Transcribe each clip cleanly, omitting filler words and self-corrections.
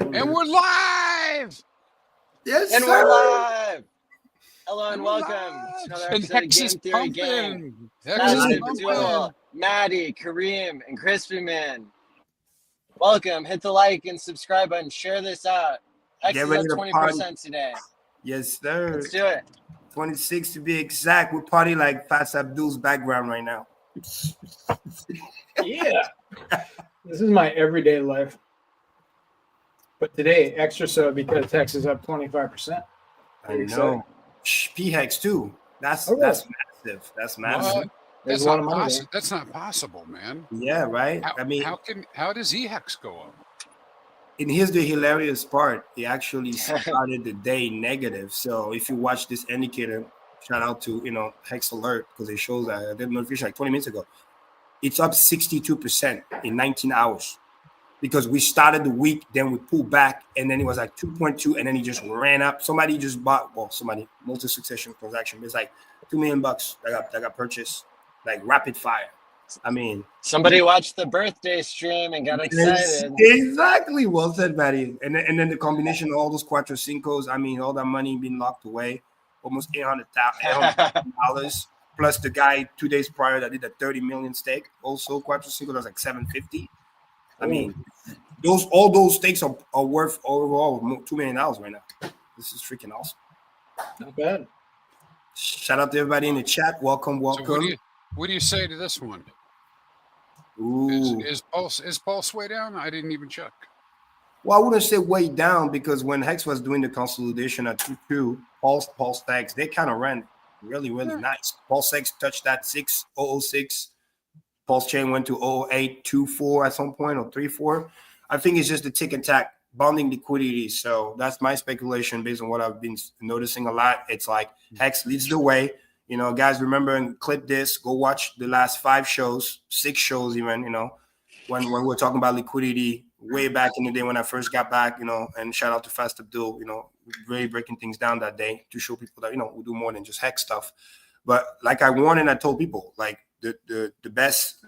And we're live. Yes, and sir. we're live. Hello and We're welcome live. to another And episode of Hex Game is Theory Game. pumping. Hex is Perpetual, pumping. Maddie, Kareem, and ChrispyMan. Welcome. Hit the like and subscribe button. Share this out. Hex Get is ready up to 20% today. Yes, sir. Let's do it. 26 to be exact. We're party like Fats Abdul's background right now. Yeah. This is my everyday life. But today, extra so because Hex is up 25%. I know. P-Hex too. That's massive. That's massive. What? There's That's a lot not of money possible. That's not possible, man. Yeah, right? How does EHEX go up? And here's the hilarious part. He actually started the day negative. So if you watch this indicator, shout out to, Hex Alert, because it shows that I did a notification like 20 minutes ago. It's up 62% in 19 hours. Because we started the week, then we pulled back, and then it was like 2.2, and then he just ran up. Somebody just bought, multi-succession transaction. It's like $2 million that got purchased, like rapid fire. I mean, somebody watched the birthday stream and got excited. Exactly. Well said, Maddie. And then the combination of all those Cuatro Cincos, I mean, all that money being locked away, almost $800,000, plus the guy 2 days prior that did a 30 million stake, also Cuatro Cinco, that was like 750. I mean, all those stakes are worth overall $2 million right now. This is freaking awesome. Not bad. Shout out to everybody in the chat. Welcome. So what do you say to this one? Ooh. Is Pulse way down? I didn't even check. Well, I wouldn't say way down because when Hex was doing the consolidation at 2.2, Pulse stacks, they kind of ran really, really nice. Pulse X touched that 6.006. PulseChain went to 0.824 at some point or 3.4. I think it's just the tick and tack bonding liquidity. So that's my speculation based on what I've been noticing a lot. It's like Hex leads the way. Guys, remember and clip this. Go watch the last 5 shows, 6 shows even, when we're talking about liquidity way back in the day when I first got back, and shout out to Fast Abdul, really breaking things down that day to show people that, we do more than just Hex stuff. But like I warned and I told people, like, the best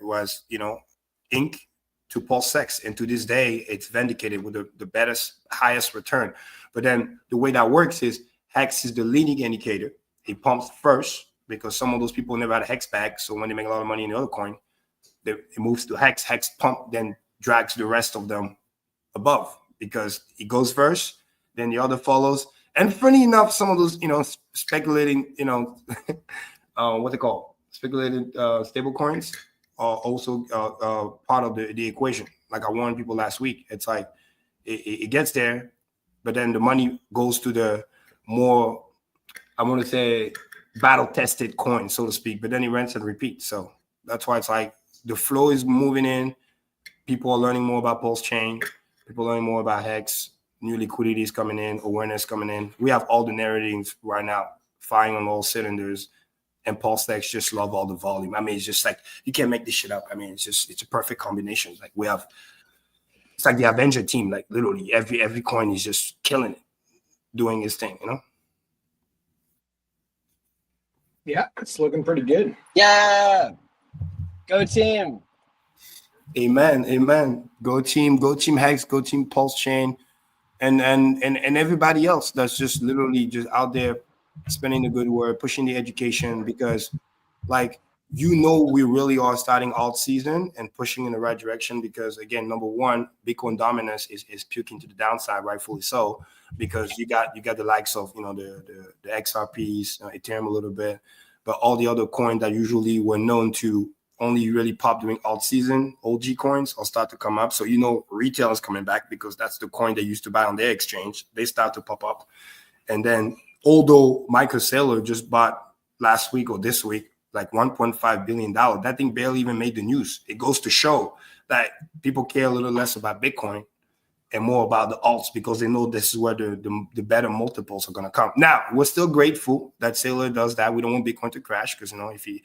was, Inc. to PulseX. And to this day, it's vindicated with the best, highest return. But then the way that works is Hex is the leading indicator. It pumps first because some of those people never had a Hex bag. So when they make a lot of money in the other coin, it moves to Hex. Hex pump then drags the rest of them above because it goes first, then the other follows. And funny enough, some of those, speculating, what they call speculated stable coins are also part of the equation. Like I warned people last week, it's like it gets there, but then the money goes to the more, I want to say, battle tested coin, so to speak, but then it rents and repeats. So that's why it's like the flow is moving in. People are learning more about PulseChain. People are learning more about Hex. New liquidity is coming in, awareness coming in. We have all the narratives right now firing on all cylinders. And PulseX just love all the volume. I mean, it's just like, you can't make this shit up. I mean, it's a perfect combination. Like it's like the Avenger team. Like literally every coin is just killing it, doing its thing, Yeah, it's looking pretty good. Yeah. Go team. Amen. Go team Hex, go team PulseChain, and everybody else that's just literally just out there spreading the good word, pushing the education, because we really are starting alt season and pushing in the right direction because, again, number one, Bitcoin dominance is puking to the downside, rightfully so, because you got the likes of the XRPs, Ethereum a little bit, but all the other coins that usually were known to only really pop during alt season, OG coins, will start to come up. So retail is coming back because that's the coin they used to buy on their exchange. They start to pop up, and then although Michael Saylor just bought last week or this week like $1.5 billion, that thing barely even made the news. It goes to show that people care a little less about Bitcoin and more about the alts because they know this is where the better multiples are going to come. Now, we're still grateful that Saylor does that. We don't want Bitcoin to crash because, if he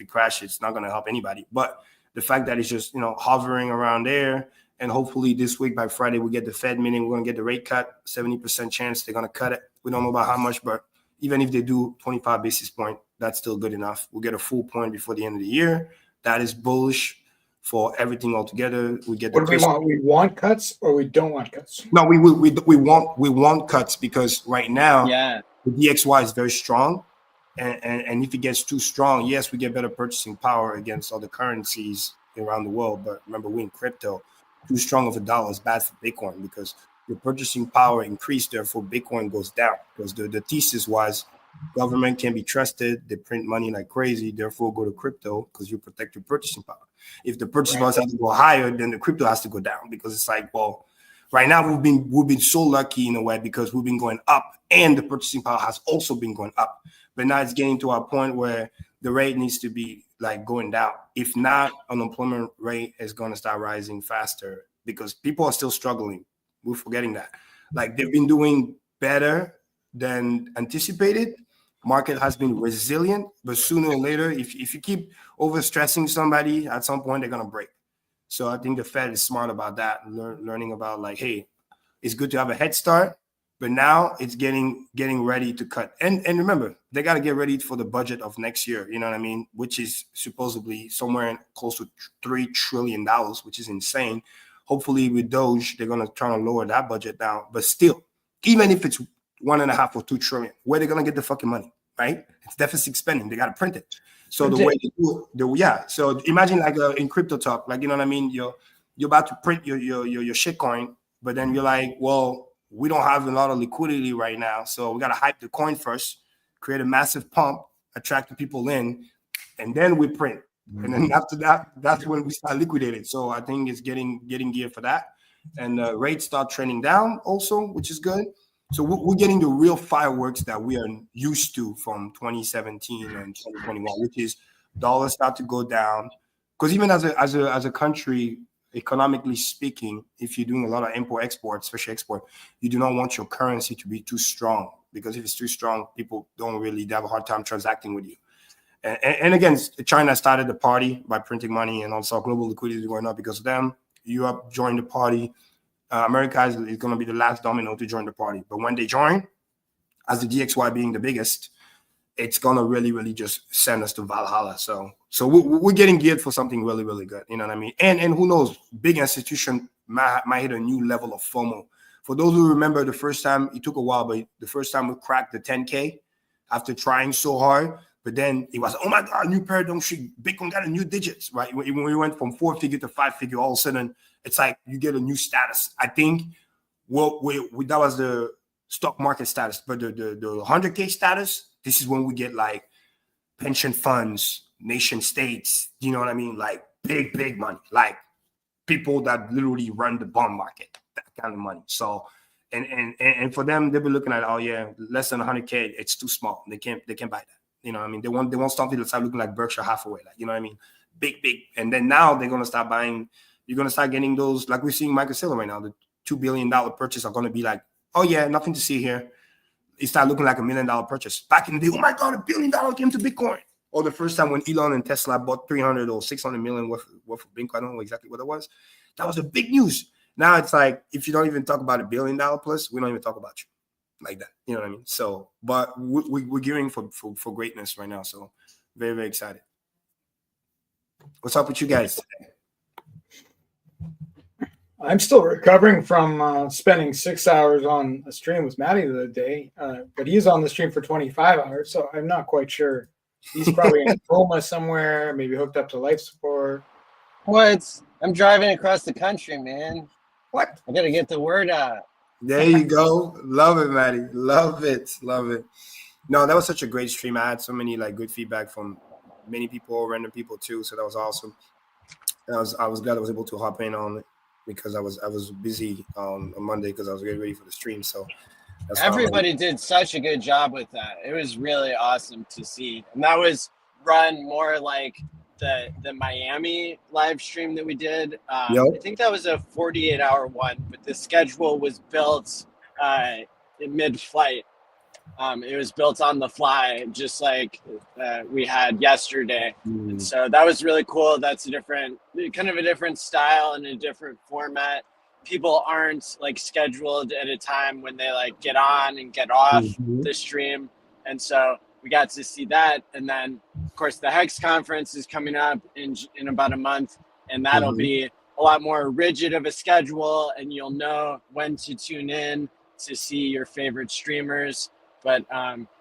crashes, it's not going to help anybody. But the fact that it's just, hovering around there, and hopefully this week by Friday, we get the Fed meeting, we're going to get the rate cut, 70% chance they're going to cut it. We don't know about how much, but even if they do 25 basis point, that's still good enough. We'll get a full point before the end of the year. That is bullish for everything all together. We get What do we want? We want cuts or we don't want cuts? No, we want cuts because right now the DXY is very strong, and if it gets too strong, yes, we get better purchasing power against other currencies around the world. But remember, we're in crypto. Too strong of a dollar is bad for Bitcoin because your purchasing power increased, therefore Bitcoin goes down. Because the thesis was government can be trusted, they print money like crazy, therefore go to crypto because you protect your purchasing power. If the purchasing power has to go higher, then the crypto has to go down because it's like, well, right now we've been so lucky in a way because we've been going up and the purchasing power has also been going up. But now it's getting to a point where the rate needs to be like going down. If not, unemployment rate is going to start rising faster because people are still struggling. We're forgetting that. Like they've been doing better than anticipated. Market has been resilient, but sooner or later, if you keep overstressing somebody, at some point they're going to break. So I think the Fed is smart about that, learning about like, hey, it's good to have a head start, but now it's getting ready to cut. And remember, they got to get ready for the budget of next year, you know what I mean? Which is supposedly somewhere close to $3 trillion, which is insane. Hopefully with Doge, they're going to try to lower that budget down. But still, even if it's 1.5 or 2 trillion, where are they going to get the fucking money, right? It's deficit spending. They got to print it. So the way they do it, so imagine like in crypto talk, like, you know what I mean? You're about to print your shitcoin, but then you're like, well, we don't have a lot of liquidity right now. So we got to hype the coin first, create a massive pump, attract the people in, and then we print. And then after that, that's when we start liquidating. So I think it's getting geared for that. And rates start trending down also, which is good. So we're getting the real fireworks that we are used to from 2017 and 2021, which is dollars start to go down. Because even as a country, economically speaking, if you're doing a lot of import-export, especially export, you do not want your currency to be too strong. Because if it's too strong, people they have a hard time transacting with you. And again, China started the party by printing money, and also global liquidity is going up because of them. Europe joined the party. America is going to be the last domino to join the party. But when they join, as the DXY being the biggest, it's going to really, really just send us to Valhalla. So we're getting geared for something really, really good. You know what I mean? And who knows, big institution might hit a new level of FOMO. For those who remember the first time, it took a while, but the first time we cracked the 10K after trying so hard, but then it was, oh my God, new paradigm shift. Bitcoin got a new digits, right? When we went from 4-figure to 5-figure, all of a sudden, it's like you get a new status. I think that was the stock market status, but the 100K status, this is when we get like pension funds, nation states, you know what I mean? Like big money, like people that literally run the bond market, that kind of money. So, and for them, they'll be looking at, oh yeah, less than 100K, it's too small. They can't buy that. You know what I mean? They want something to start looking like Berkshire Hathaway, like, you know what I mean? Big. And then now they're going to start buying, you're going to start getting those, like we're seeing Michael Saylor right now, the $2 billion purchase are going to be like, oh yeah, nothing to see here. It started looking like $1 million purchase. Back in the day, oh my God, $1 billion came to Bitcoin. Or the first time when Elon and Tesla bought 300 or 600 million worth of Bitcoin, I don't know exactly what it was. That was a big news. Now it's like, if you don't even talk about $1 billion plus, we don't even talk about you like that. You know what I mean? So, but we're gearing for greatness right now. So very, very excited. What's up with you guys today? I'm still recovering from spending 6 hours on a stream with Matty the other day, but he's on the stream for 25 hours, so I'm not quite sure. He's probably in a coma somewhere, maybe hooked up to life support. What? I'm driving across the country, man. What? I got to get the word out. There you go. Love it, Matty. Love it. No, that was such a great stream. I had so many like good feedback from many people, random people too. So that was awesome. And I was glad I was able to hop in on it because I was busy on Monday because I was getting ready for the stream. So everybody did such a good job with that. It was really awesome to see. And that was run more like the Miami live stream that we did. Yep. I think that was a 48-hour one, but the schedule was built in mid-flight. It was built on the fly, just like we had yesterday. And so that was really cool. That's a different style and a different format. People aren't like scheduled at a time when they like get on and get off the stream. And so we got to see that. And then of course the Hex conference is coming up in about a month. and that'll be a lot more rigid of a schedule, and you'll know when to tune in to see your favorite streamers. But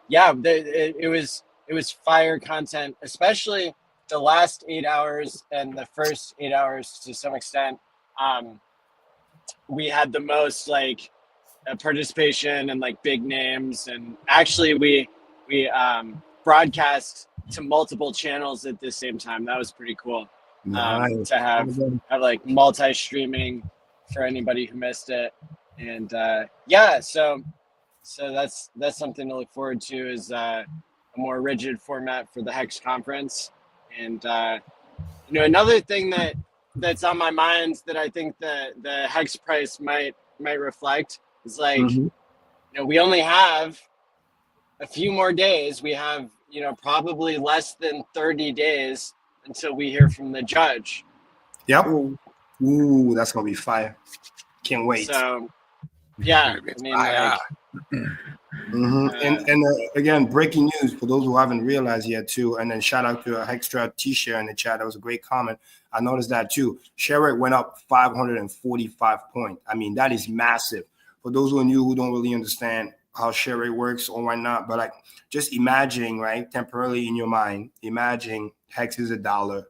it was fire content, especially the last 8 hours and the first 8 hours to some extent. We had the most like participation and like big names, and actually we broadcast to multiple channels at the same time. That was pretty cool. Nice. To have like multi-streaming for anybody who missed it. And so that's something to look forward to, is a more rigid format for the Hex conference. And another thing that's on my mind that I think the Hex price might reflect is like, we only have a few more days. We have probably less than 30 days until we hear from the judge. Yep. Ooh, that's gonna be fire. Can't wait. So, yeah, I mean, and again, breaking news for those who haven't realized yet too. And then shout out to Hextra T-Share in the chat. That was a great comment. I noticed that too. Share rate went up 545 points. I mean, that is massive. For those who are new, who don't really understand how share rate works or why not, but like just imagining, right, temporarily in your mind, imagine Hex is $1,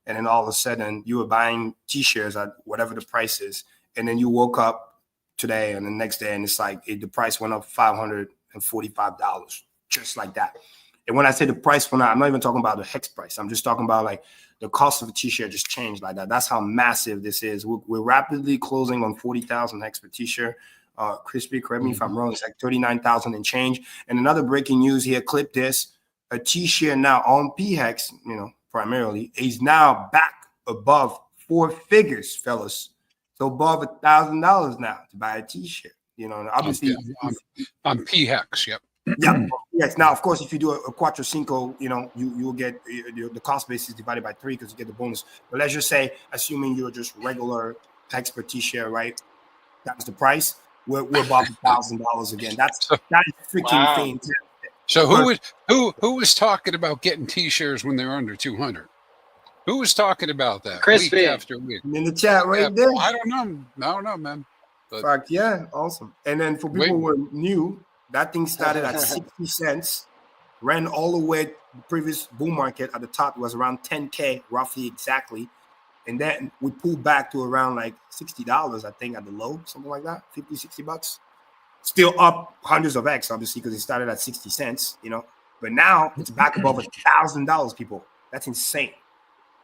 and then all of a sudden you were buying T-shares at whatever the price is, and then you woke up today and the next day and it's like the price went up $545 just like that. And when I say the price went up, I'm not even talking about the Hex price. I'm just talking about like the cost of a T-share just changed like that. That's how massive this is. We're rapidly closing on 40,000 Hex per T-share. Crispy, correct me if I'm wrong. It's like 39,000 and change. And another breaking news here, clip this. A T-share now on PHEX, primarily, is now back above 4 figures, fellas. So above $1,000 now to buy a T-share. Obviously on PHEX, yep. Yeah. Yes. Now, of course, if you do a Quattro Cinco, you will get the cost basis divided by 3 because you get the bonus. But let's just say, assuming you're just regular Hex per T-share, right? That's the price. We're above $1,000 again. That is freaking fantastic. So who was talking about getting T-shares when they're under 200? Who was talking about that? Crispy. Week after week. In the chat right there. I don't know, man. But, fact, yeah, awesome. And then for people who are new, that thing started at 60 cents, ran all the way to the previous bull market. At the top, it was around 10K, roughly exactly. And then we pulled back to around like $60, I think, at the low, something like that, 50, 60 bucks. Still up hundreds of X, obviously, because it started at 60 cents, But now it's back above $1,000, people. That's insane.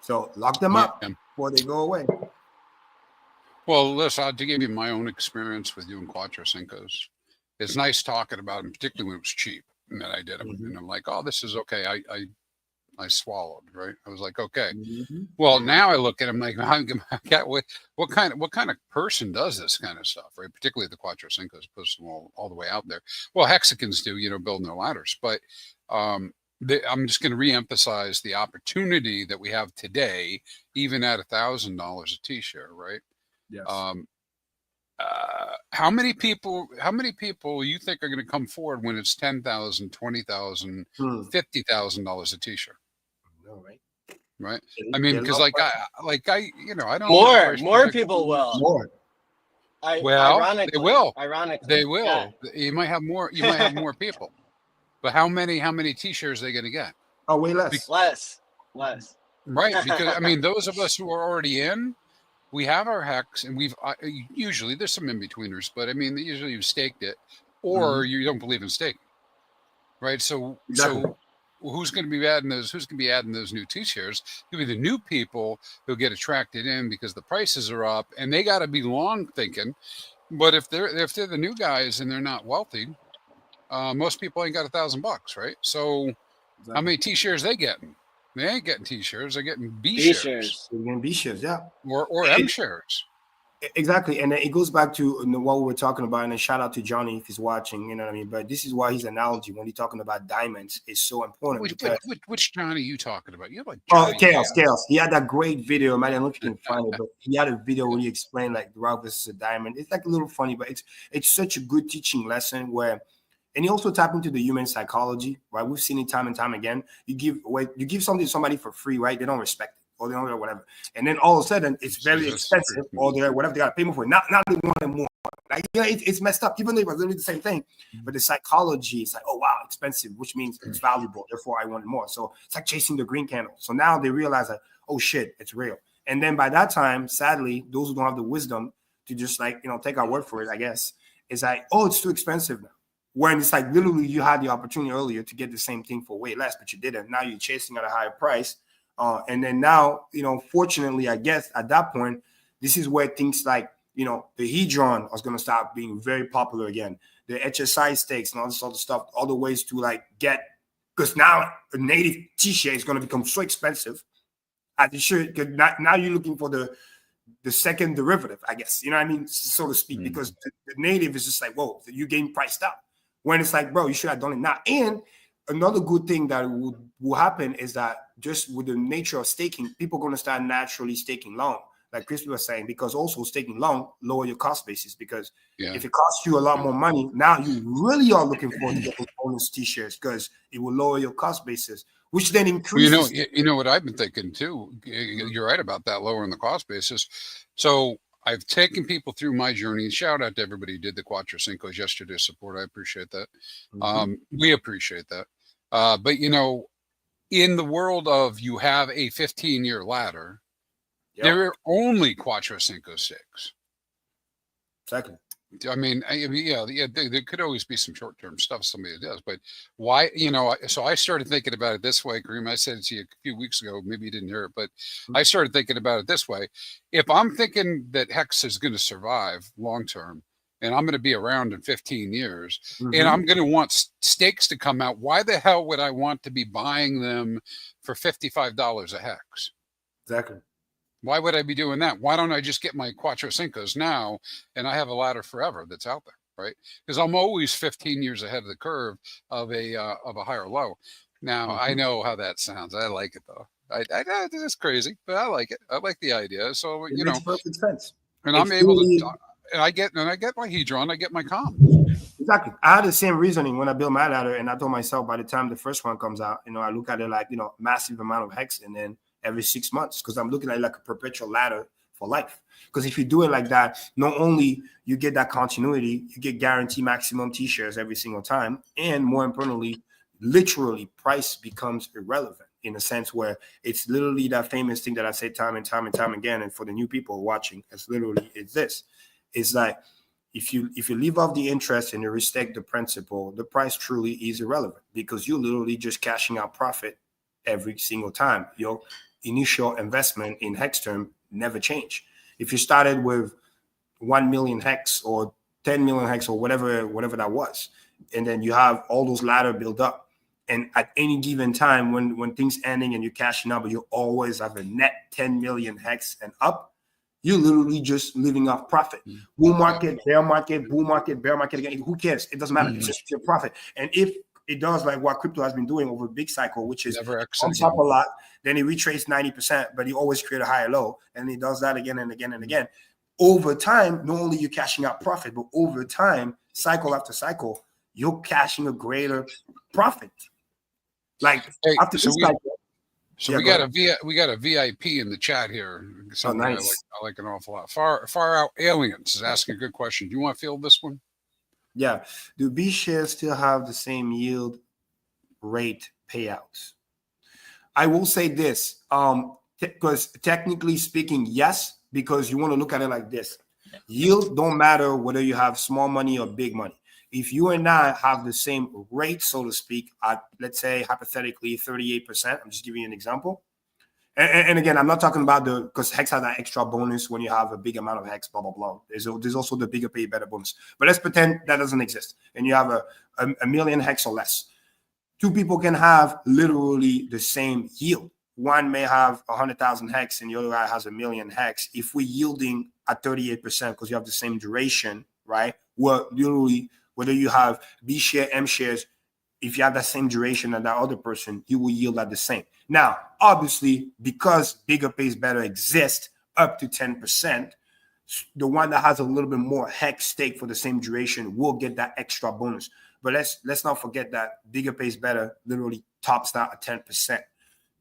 So lock them up before they go away. Well, listen, to give you my own experience with doing Quattro Cincos, it's nice talking about them, particularly when it was cheap. And then I did them, and I'm like, oh, this is okay. I swallowed, right? I was like, okay. Well, now I look at them like, what kind of person does this kind of stuff, right? Particularly the Quattro Cincos, puts them all the way out there. Well, Hexicans do, building their ladders, but I'm just going to reemphasize the opportunity that we have today, even at $1,000 a T-share, right? Yes. How many people you think are going to come forward when it's $10,000, $20,000, $50,000 a T-shirt? No, right? Right. I mean, because I don't. More people will. More. They will. Ironically, they will. Yeah. You might have more. You might have more people. But how many T-shirts are they going to get? Oh, way less. Less. Right. Because I mean, those of us who are already in, we have our Hex, and we've usually there's some in-betweeners, but I mean, usually you've staked it, or you don't believe in staking, right? So who's going to be adding those? Who's going to be adding those new T-shares? It'll be the new people who get attracted in because the prices are up, and they got to be long thinking. But if they're the new guys and they're not wealthy, most people ain't got $1,000, right? So how many T-shares they getting? They ain't getting T-shares. They're getting B shares. They're getting B shares, yeah. Or M shares. Exactly. And it goes back to what we were talking about. And then shout out to Johnny if he's watching, you know what I mean? But this is why his analogy when he's talking about diamonds is so important. Which Johnny are you talking about? You're like Chaos. He had that great video. I don't know if you can find it, but he had a video where he explained like the rock versus a diamond. It's like a little funny, but it's such a good teaching lesson where. And you also tap into the human psychology, right? We've seen it time and time again. You give something to somebody for free, right? They don't respect it. or they don't whatever. And then all of a sudden it's very expensive, or they're whatever they got to pay more for it. Now they want it more. Like, yeah, it's messed up. Even though it was literally the same thing, but the psychology is like, oh wow, expensive, which means it's valuable. Therefore, I want it more. So it's like chasing the green candle. So now they realize that, oh shit, it's real. And then by that time, sadly, those who don't have the wisdom to just like, take our word for it, I guess, is like, oh, it's too expensive now. When it's like literally you had the opportunity earlier to get the same thing for way less, but you didn't. Now you're chasing at a higher price. And then now, fortunately, I guess at that point, this is where things like, the Hedron is going to start being very popular again. The HSI stakes and all this other stuff, all the ways to like get, because now a native T-share is going to become so expensive. As it should, because now you're looking for the second derivative, I guess, so to speak, because the native is just like, whoa, you getting priced out. When it's like, bro, you should have done it now. And another good thing that will happen is that just with the nature of staking, people are going to start naturally staking long, like Crispy was saying, because also staking long lower your cost basis. Because if it costs you a lot more money, now you really are looking forward to get those bonus T-shares because it will lower your cost basis, which then increases. You know what I've been thinking too. You're right about that, lowering the cost basis. So I've taken people through my journey. Shout out to everybody who did the Cuatro Cincos yesterday support. I appreciate that. We appreciate that. But in the world of you have a 15-year ladder, there are only Cuatro Cinco six. Exactly. I mean, there could always be some short-term stuff somebody does, but why, so I started thinking about it this way, Kareem. I said it to you a few weeks ago, maybe you didn't hear it, but I started thinking about it this way. If I'm thinking that Hex is going to survive long-term, and I'm going to be around in 15 years, and I'm going to want stakes to come out, why the hell would I want to be buying them for $55 a Hex? Exactly. Why would I be doing that? Why don't I just get my Cuatro Cincos now and I have a ladder forever that's out there, right? Because I'm always 15 years ahead of the curve of a higher low. Now, I know how that sounds. I like it, though. This is crazy, but I like it. I like the idea. So, it makes perfect sense. And I'm able to, and I get my Hedron, I get my comp. Exactly. I had the same reasoning when I built my ladder, and I told myself by the time the first one comes out, I look at it like, massive amount of Hex, and then every 6 months, because I'm looking at it like a perpetual ladder for life. Because if you do it like that, not only you get that continuity, you get guaranteed maximum T-shares every single time, and more importantly, literally price becomes irrelevant in a sense where it's literally that famous thing that I say time and time and time again, and for the new people watching, it's this. It's like if you leave off the interest and you respect the principle, the price truly is irrelevant because you're literally just cashing out profit every single time. Your initial investment in Hex term never change. If you started with 1 million Hex or 10 million Hex or whatever that was, and then you have all those ladder build up, and at any given time when things ending and you're cashing out, but you always have a net 10 million Hex and up, you're literally just living off profit. Bull market, bear market, bull market, bear market again. Who cares? It doesn't matter. It's just your profit. And if it does like what crypto has been doing over a big cycle, which is comes up a lot, then he retraced 90%, but he always create a higher low, and he does that again and again and again. Over time, not only you're cashing out profit, but over time, cycle after cycle, you're cashing a greater profit. Like after this cycle. So we got a VIP in the chat here. Something nice. I like an awful lot. Far Out Aliens is asking a good question. Do you want to field this one? Yeah. Do B shares still have the same yield rate payouts? I will say this, because technically speaking, yes, because you want to look at it like this. Yield don't matter whether you have small money or big money. If you and I have the same rate, so to speak, at, let's say, hypothetically, 38%, I'm just giving you an example. And again, I'm not talking about because Hex has that extra bonus when you have a big amount of Hex, blah, blah, blah. There's also the bigger pay, better bonus. But let's pretend that doesn't exist. And you have a million Hex or less. Two people can have literally the same yield. One may have 100,000 Hex and the other guy has a million Hex. If we're yielding at 38% because you have the same duration, right? Well, literally, whether you have B share, M shares, if you have that same duration as that other person, you will yield at the same. Now, obviously, because bigger pays better exists up to 10%, the one that has a little bit more Hex stake for the same duration will get that extra bonus. But let's not forget that bigger pays better literally tops out at 10%.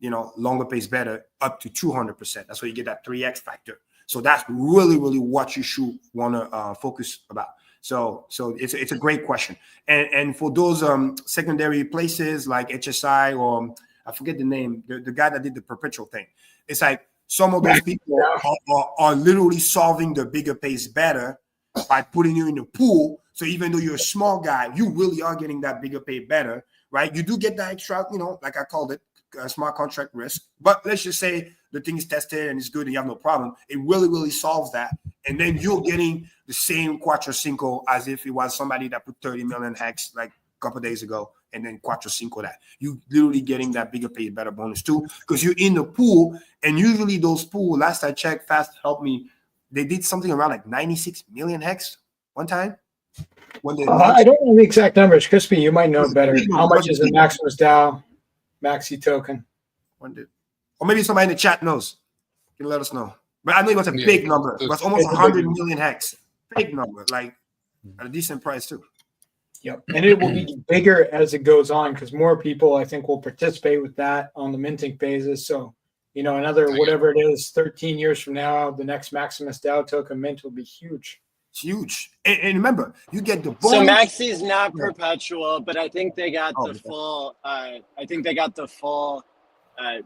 longer pays better up to 200%. That's where you get that 3x factor. So that's really, really what you should want to focus about. So it's a great question. And for those secondary places like HSI or I forget the name, the guy that did the Perpetual thing, it's like some of those people are literally solving the bigger pays better by putting you in the pool. So even though you're a small guy, you really are getting that bigger pay better, right? You do get that extra, like I called it, smart contract risk. But let's just say the thing is tested and it's good and you have no problem. It really, really solves that. And then you're getting the same Quattro Cinco as if it was somebody that put 30 million hex like a couple of days ago and then Quattro Cinco that. You literally getting that bigger pay better bonus too because you're in the pool. And usually those pool, last I checked, Fast helped me, they did something around like 96 million hex one time. When they I don't know the exact numbers. Crispy, you might know better. How much is the Maximus DAO Maxi token? Or maybe somebody in the chat knows. You can let us know. But I know it was a big number. It was almost 100 million hex. Big number, like at a decent price too. Yep. And it will be bigger as it goes on because more people, I think, will participate with that on the minting phases. So, another whatever it is, 13 years from now, the next Maximus DAO token mint will be huge. It's huge. And remember, you get the bonus. So Maxi's not perpetual, but I think they got the full. I think they got the full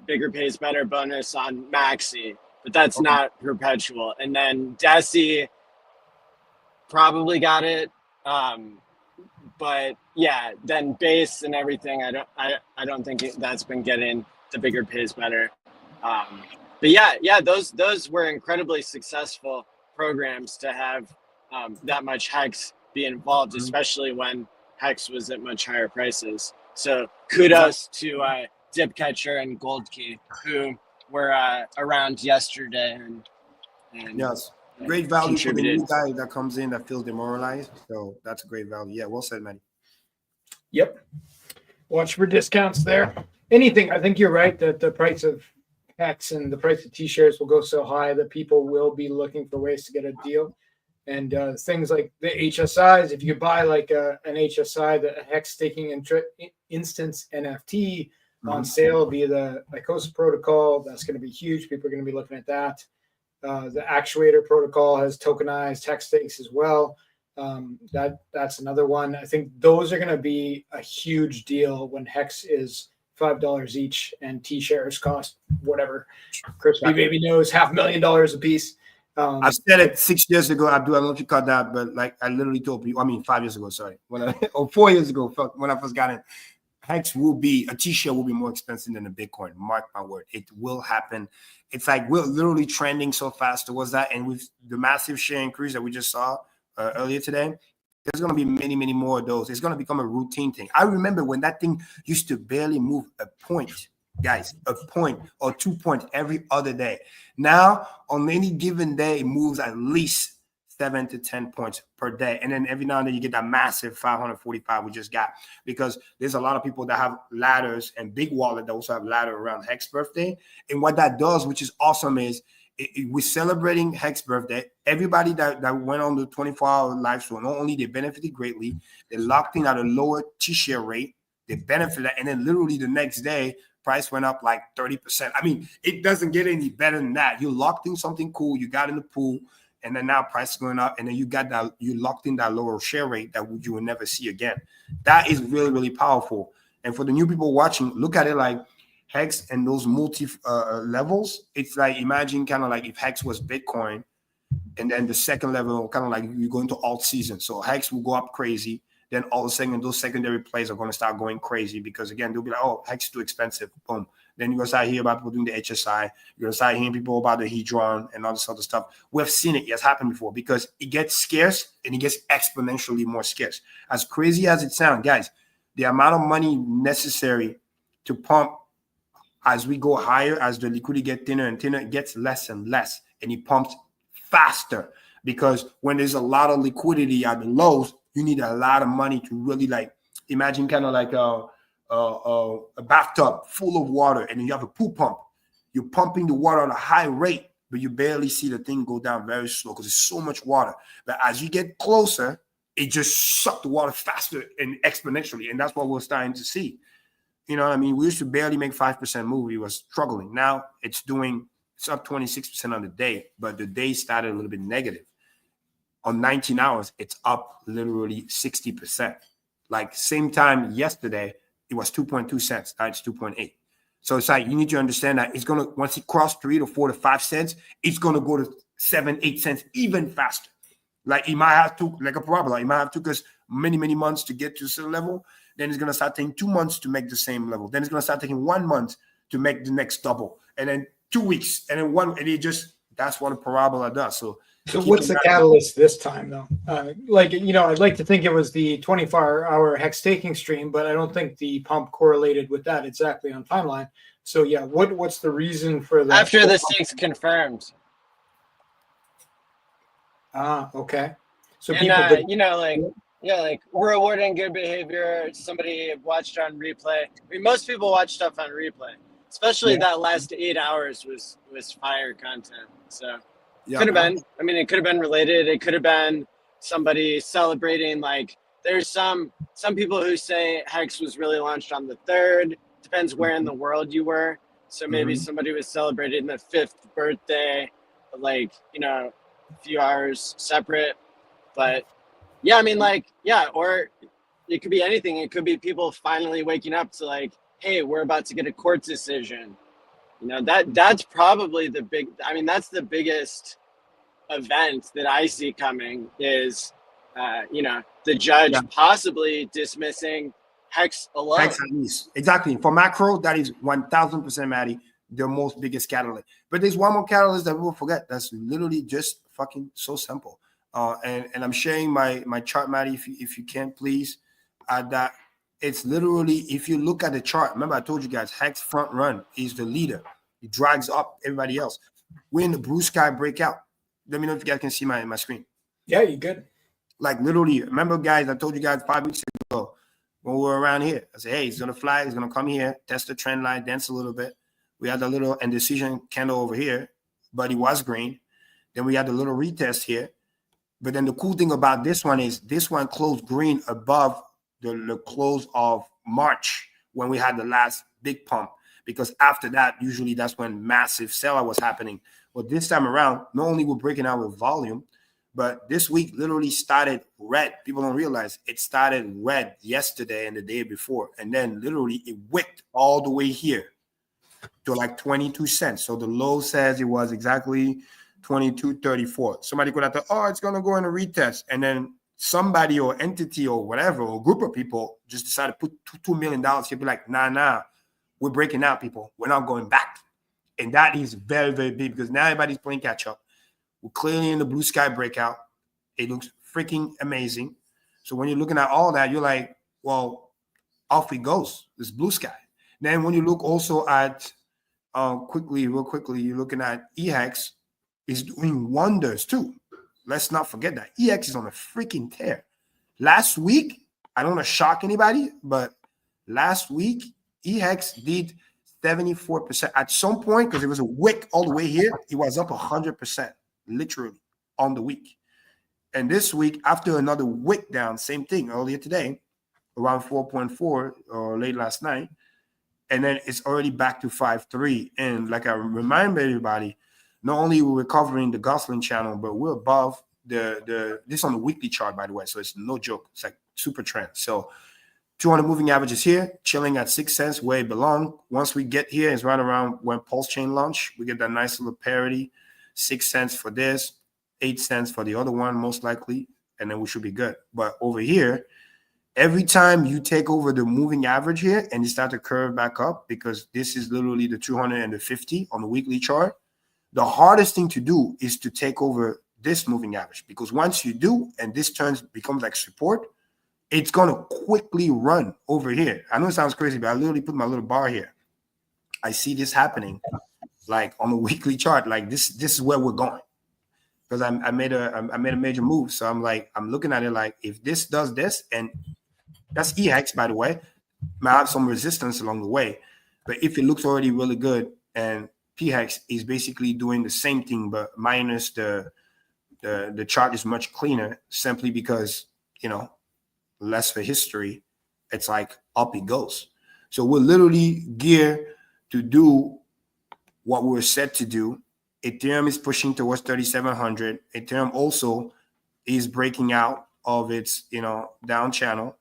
bigger pays better bonus on Maxi, but that's not perpetual. And then Deci probably got it. But yeah, then base and everything. I don't think that's been getting the bigger pays better. But yeah, those were incredibly successful programs to have that much hex be involved, especially when hex was at much higher prices. So kudos to Dipcatcher and Goldkey, who were around yesterday and yes, great value for the new guy that comes in that feels demoralized. So that's a great value. Yeah, well said, Manny. Yep. Watch for discounts there. Anything. I think you're right that the price of hex and the price of T-shares will go so high that people will be looking for ways to get a deal. And things like the HSIs, if you buy like an HSI, the hex staking instance NFT on sale via the Lycosa protocol, that's going to be huge. People are going to be looking at that. The actuator protocol has tokenized hex stakes as well. That's another one. I think those are going to be a huge deal when hex is $5 each and T-shares cost whatever. Crispy Baby knows $500,000 a piece. I said it 6 years ago. I don't know if you caught that, but like I literally told people, 5 years ago, sorry. Or 4 years ago, when I first got in, hex a T-share will be more expensive than a Bitcoin. Mark my word. It will happen. It's like we're literally trending so fast towards that. And with the massive share increase that we just saw earlier today, there's going to be many, many more of those. It's going to become a routine thing. I remember when that thing used to barely move a point, guys, a point or 2 points every other day. Now, on any given day, it moves at least 7 to 10 points per day. And then every now and then you get that massive 545 we just got, because there's a lot of people that have ladders and big wallet that also have ladder around Hex birthday. And what that does, which is awesome, is we're celebrating Hex birthday. Everybody that went on the 24-hour live show, not only they benefited greatly, they locked in at a lower T-share rate, they benefited, and then literally the next day, price went up like 30%. I mean, it doesn't get any better than that. You locked in something cool, you got in the pool, and then now price is going up, and then you locked in that lower share rate that you will never see again. That is really, really powerful. And for the new people watching, look at it like Hex and those multi levels. It's like, imagine kind of like if Hex was Bitcoin, and then the second level, kind of like you go into alt season. So Hex will go up crazy. Then all of a sudden, those secondary plays are going to start going crazy because, again, they'll be like, oh, Hex is too expensive. Boom. Then you're going to start hearing about people doing the HSI. You're going to start hearing people about the Hedron and all this other stuff. We've seen it. It has happened before because it gets scarce and it gets exponentially more scarce. As crazy as it sounds, guys, the amount of money necessary to pump as we go higher, as the liquidity gets thinner and thinner, it gets less and less, and it pumps faster because when there's a lot of liquidity at the lows, you need a lot of money to really, like, imagine kind of like a bathtub full of water, and then you have a pool pump. You're pumping the water at a high rate, but you barely see the thing go down very slow because there's so much water. But as you get closer, it just sucks the water faster and exponentially, and that's what we're starting to see. You know what I mean? We used to barely make 5% move. We was struggling. Now it's up 26% on the day, but the day started a little bit negative. On 19 hours, it's up literally 60%. Like same time yesterday, it was 2.2 cents. Now it's 2.8. So it's like you need to understand that it's gonna, once it crosses 3 to 4 to 5 cents, it's gonna go to 7, 8 cents even faster. Like it might have to, like a parabola, it might have took us many months to get to a certain level. Then it's gonna start taking 2 months to make the same level. Then it's gonna start taking 1 month to make the next double, and then 2 weeks, and then one, and it just, that's what a parabola does. So what's the catalyst this time, though? Like, you know, I'd like to think it was the 24-hour hex staking stream, but I don't think the pump correlated with that exactly on timeline. So, yeah, what's the reason for that? After the stake's confirmed. Okay. So and, people, you know, like, yeah, like rewarding good behavior. Somebody watched on replay. I mean, most people watch stuff on replay, especially that last 8 hours was fire content. So. yeah, Could have been. I mean, it could have been related. It could have been somebody celebrating. Like, there's some people who say Hex was really launched on the 3rd. Depends where in the world you were. So maybe somebody was celebrating the 5th birthday, like, you know, a few hours separate. But yeah, I mean, like, yeah, or it could be anything. It could be people finally waking up to like, hey, we're about to get a court decision. You know, that's probably the big, I mean, that's the biggest event that I see coming is, you know, the judge possibly dismissing Hex alone. Hex at least. Exactly. For macro, that is 1000%, Maddie, the most biggest catalyst. But there's one more catalyst that we'll forget. That's literally just fucking so simple. And I'm sharing my chart, Maddie, if you can, please. That it's literally, if you look at the chart, remember I told you guys, Hex front run is the leader. It drags up everybody else. We're in the blue sky breakout. Let me know if you guys can see my screen. Yeah, you good. Like literally, remember guys, I told you guys 5 weeks ago when we were around here. I said, hey, he's going to fly. He's going to come here, test the trend line, dance a little bit. We had a little indecision candle over here, but it was green. Then we had a little retest here. But then the cool thing about this one is this one closed green above the close of March when we had the last big pump. Because after that, usually that's when massive sellout was happening. Well, this time around, not only we're breaking out with volume, but this week literally started red. People don't realize it started red yesterday and the day before. And then literally it wicked all the way here to like 22 cents. So the low says it was exactly 22.34. Somebody could have thought, oh, it's going to go in a retest. And then somebody or entity or whatever, or group of people just decided to put $2 million. You'd be like, nah, we're breaking out, people. We're not going back. And that is very, very big because now everybody's playing catch up. We're clearly in the blue sky breakout. It looks freaking amazing. So when you're looking at all that, you're like, well, off it goes. This blue sky. Then when you look also at real quickly, you're looking at EHEX is doing wonders too. Let's not forget that EX is on a freaking tear. Last week, I don't want to shock anybody, but last week, EX did 74%. At some point, because it was a wick all the way here, it was up 100%, literally, on the week. And this week, after another wick down, same thing, earlier today, around 4.4 or late last night, and then it's already back to 5.3. And like I remind everybody, not only we're covering the Gosling channel, but we're above this on the weekly chart, by the way. So it's no joke. It's like super trend. So 200 moving averages here, chilling at 6 cents where it belong. Once we get here, it's right around when PulseChain launch. We get that nice little parity. 6 cents for this, 8 cents for the other one, most likely. And then we should be good. But over here, every time you take over the moving average here and you start to curve back up, because this is literally the 200 and the 50 on the weekly chart, the hardest thing to do is to take over this moving average, because once you do and this becomes like support, it's going to quickly run over here. I know it sounds crazy, but I literally put my little bar here. I see this happening like on the weekly chart. Like this is where we're going, because I made a major move. So I'm looking at it like, if this does this, and that's EX, by the way, might have some resistance along the way. But if it looks already really good and PHEX is basically doing the same thing, but minus the chart is much cleaner, simply because, less for history, it's like up it goes. So we're literally geared to do what we're set to do. Ethereum is pushing towards 3,700. Ethereum also is breaking out of its, down channel,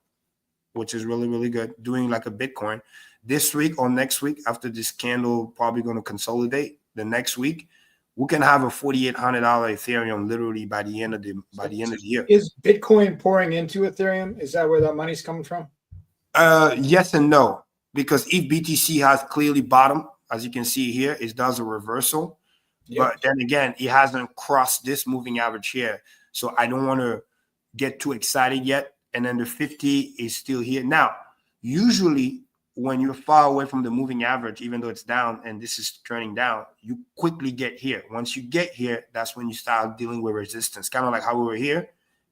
which is really, really good, doing like a Bitcoin. This week or next week, after this candle, probably going to consolidate. The next week, we can have a $4,800 Ethereum literally by the end of the year. Is Bitcoin pouring into Ethereum? Is that where that money's coming from? Yes and no, because if BTC has clearly bottomed, as you can see here, it does a reversal. Yep. But then again, it hasn't crossed this moving average here. So I don't want to get too excited yet. And then the 50 is still here. Now, usually when you're far away from the moving average, even though it's down and this is turning down, you quickly get here. Once you get here, that's when you start dealing with resistance. Kind of like how we were here,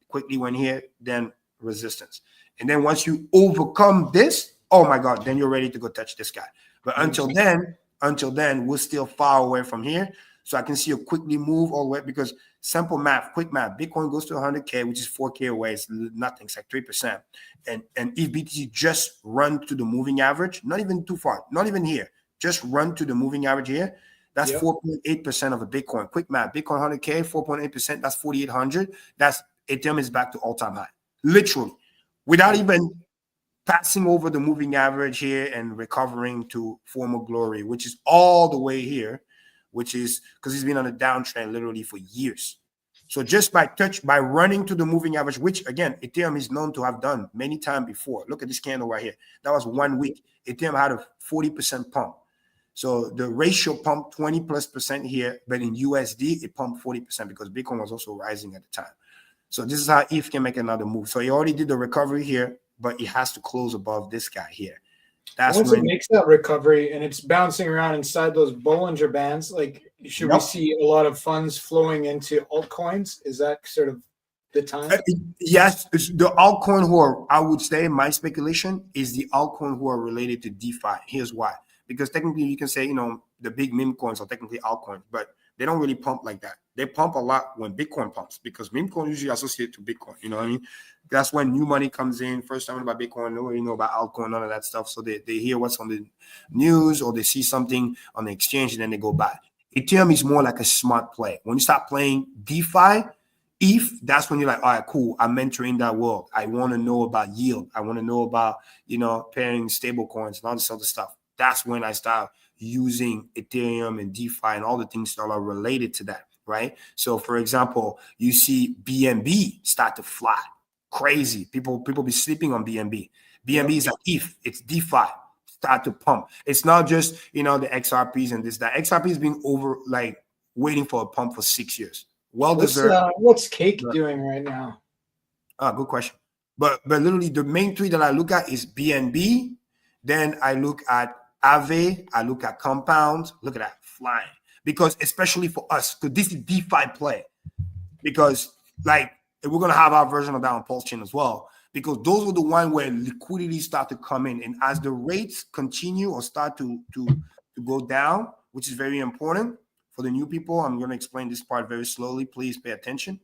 quickly went here, then resistance. And then once you overcome this, oh my God, then you're ready to go touch this guy. But until then, we're still far away from here. So I can see you quickly move all the way, because simple math, quick math, Bitcoin goes to 100K, which is 4K away. It's nothing. It's like 3%. And if BTC just run to the moving average, not even too far, not even here, just run to the moving average here, that's 4.8% of a Bitcoin. Quick math, Bitcoin 100K, 4.8%, that's 4,800. That's Ethereum is back to all-time high, literally, without even passing over the moving average here and recovering to former glory, which is all the way here, which is because he's been on a downtrend literally for years. So just by running to the moving average, which again, Ethereum is known to have done many times before. Look at this candle right here. That was 1 week. Ethereum had a 40% pump. So the ratio pumped 20+% here, but in USD, it pumped 40% because Bitcoin was also rising at the time. So this is how ETH can make another move. So he already did the recovery here, but it has to close above this guy here. That's once when it makes that recovery and it's bouncing around inside those Bollinger Bands, like should we see a lot of funds flowing into altcoins? Is that sort of the time? Yes, it's the altcoin who are, I would say, my speculation is the altcoin who are related to DeFi. Here's why. Because technically you can say, the big meme coins are technically altcoins, but they don't really pump like that. They pump a lot when Bitcoin pumps, because meme coins usually associated to Bitcoin. You know what I mean? That's when new money comes in. First time about Bitcoin, nobody know about altcoin, none of that stuff. So they hear what's on the news or they see something on the exchange and then they go buy. Ethereum is more like a smart play. When you start playing DeFi, ETH, that's when you're like, all right, cool, I'm entering that world. I want to know about yield. I want to know about, pairing stable coins and all this other stuff. That's when I start using Ethereum and DeFi and all the things that are related to that, right? So, for example, you see BNB start to fly. Crazy. People be sleeping on BNB. BNB is like ETH. It's DeFi. Start to pump. It's not just, the XRPs and this, that. XRP is being waiting for a pump for 6 years. Well deserved. What's Cake doing right now? Good question. But literally the main three that I look at is BNB. Then I look at Aave. I look at Compound. Look at that flying. Because especially for us, because this is DeFi play. Because we're going to have our version of that on PulseChain as well, because those are the one where liquidity start to come in. And as the rates continue or start to go down, which is very important for the new people, I'm going to explain this part very slowly. Please pay attention.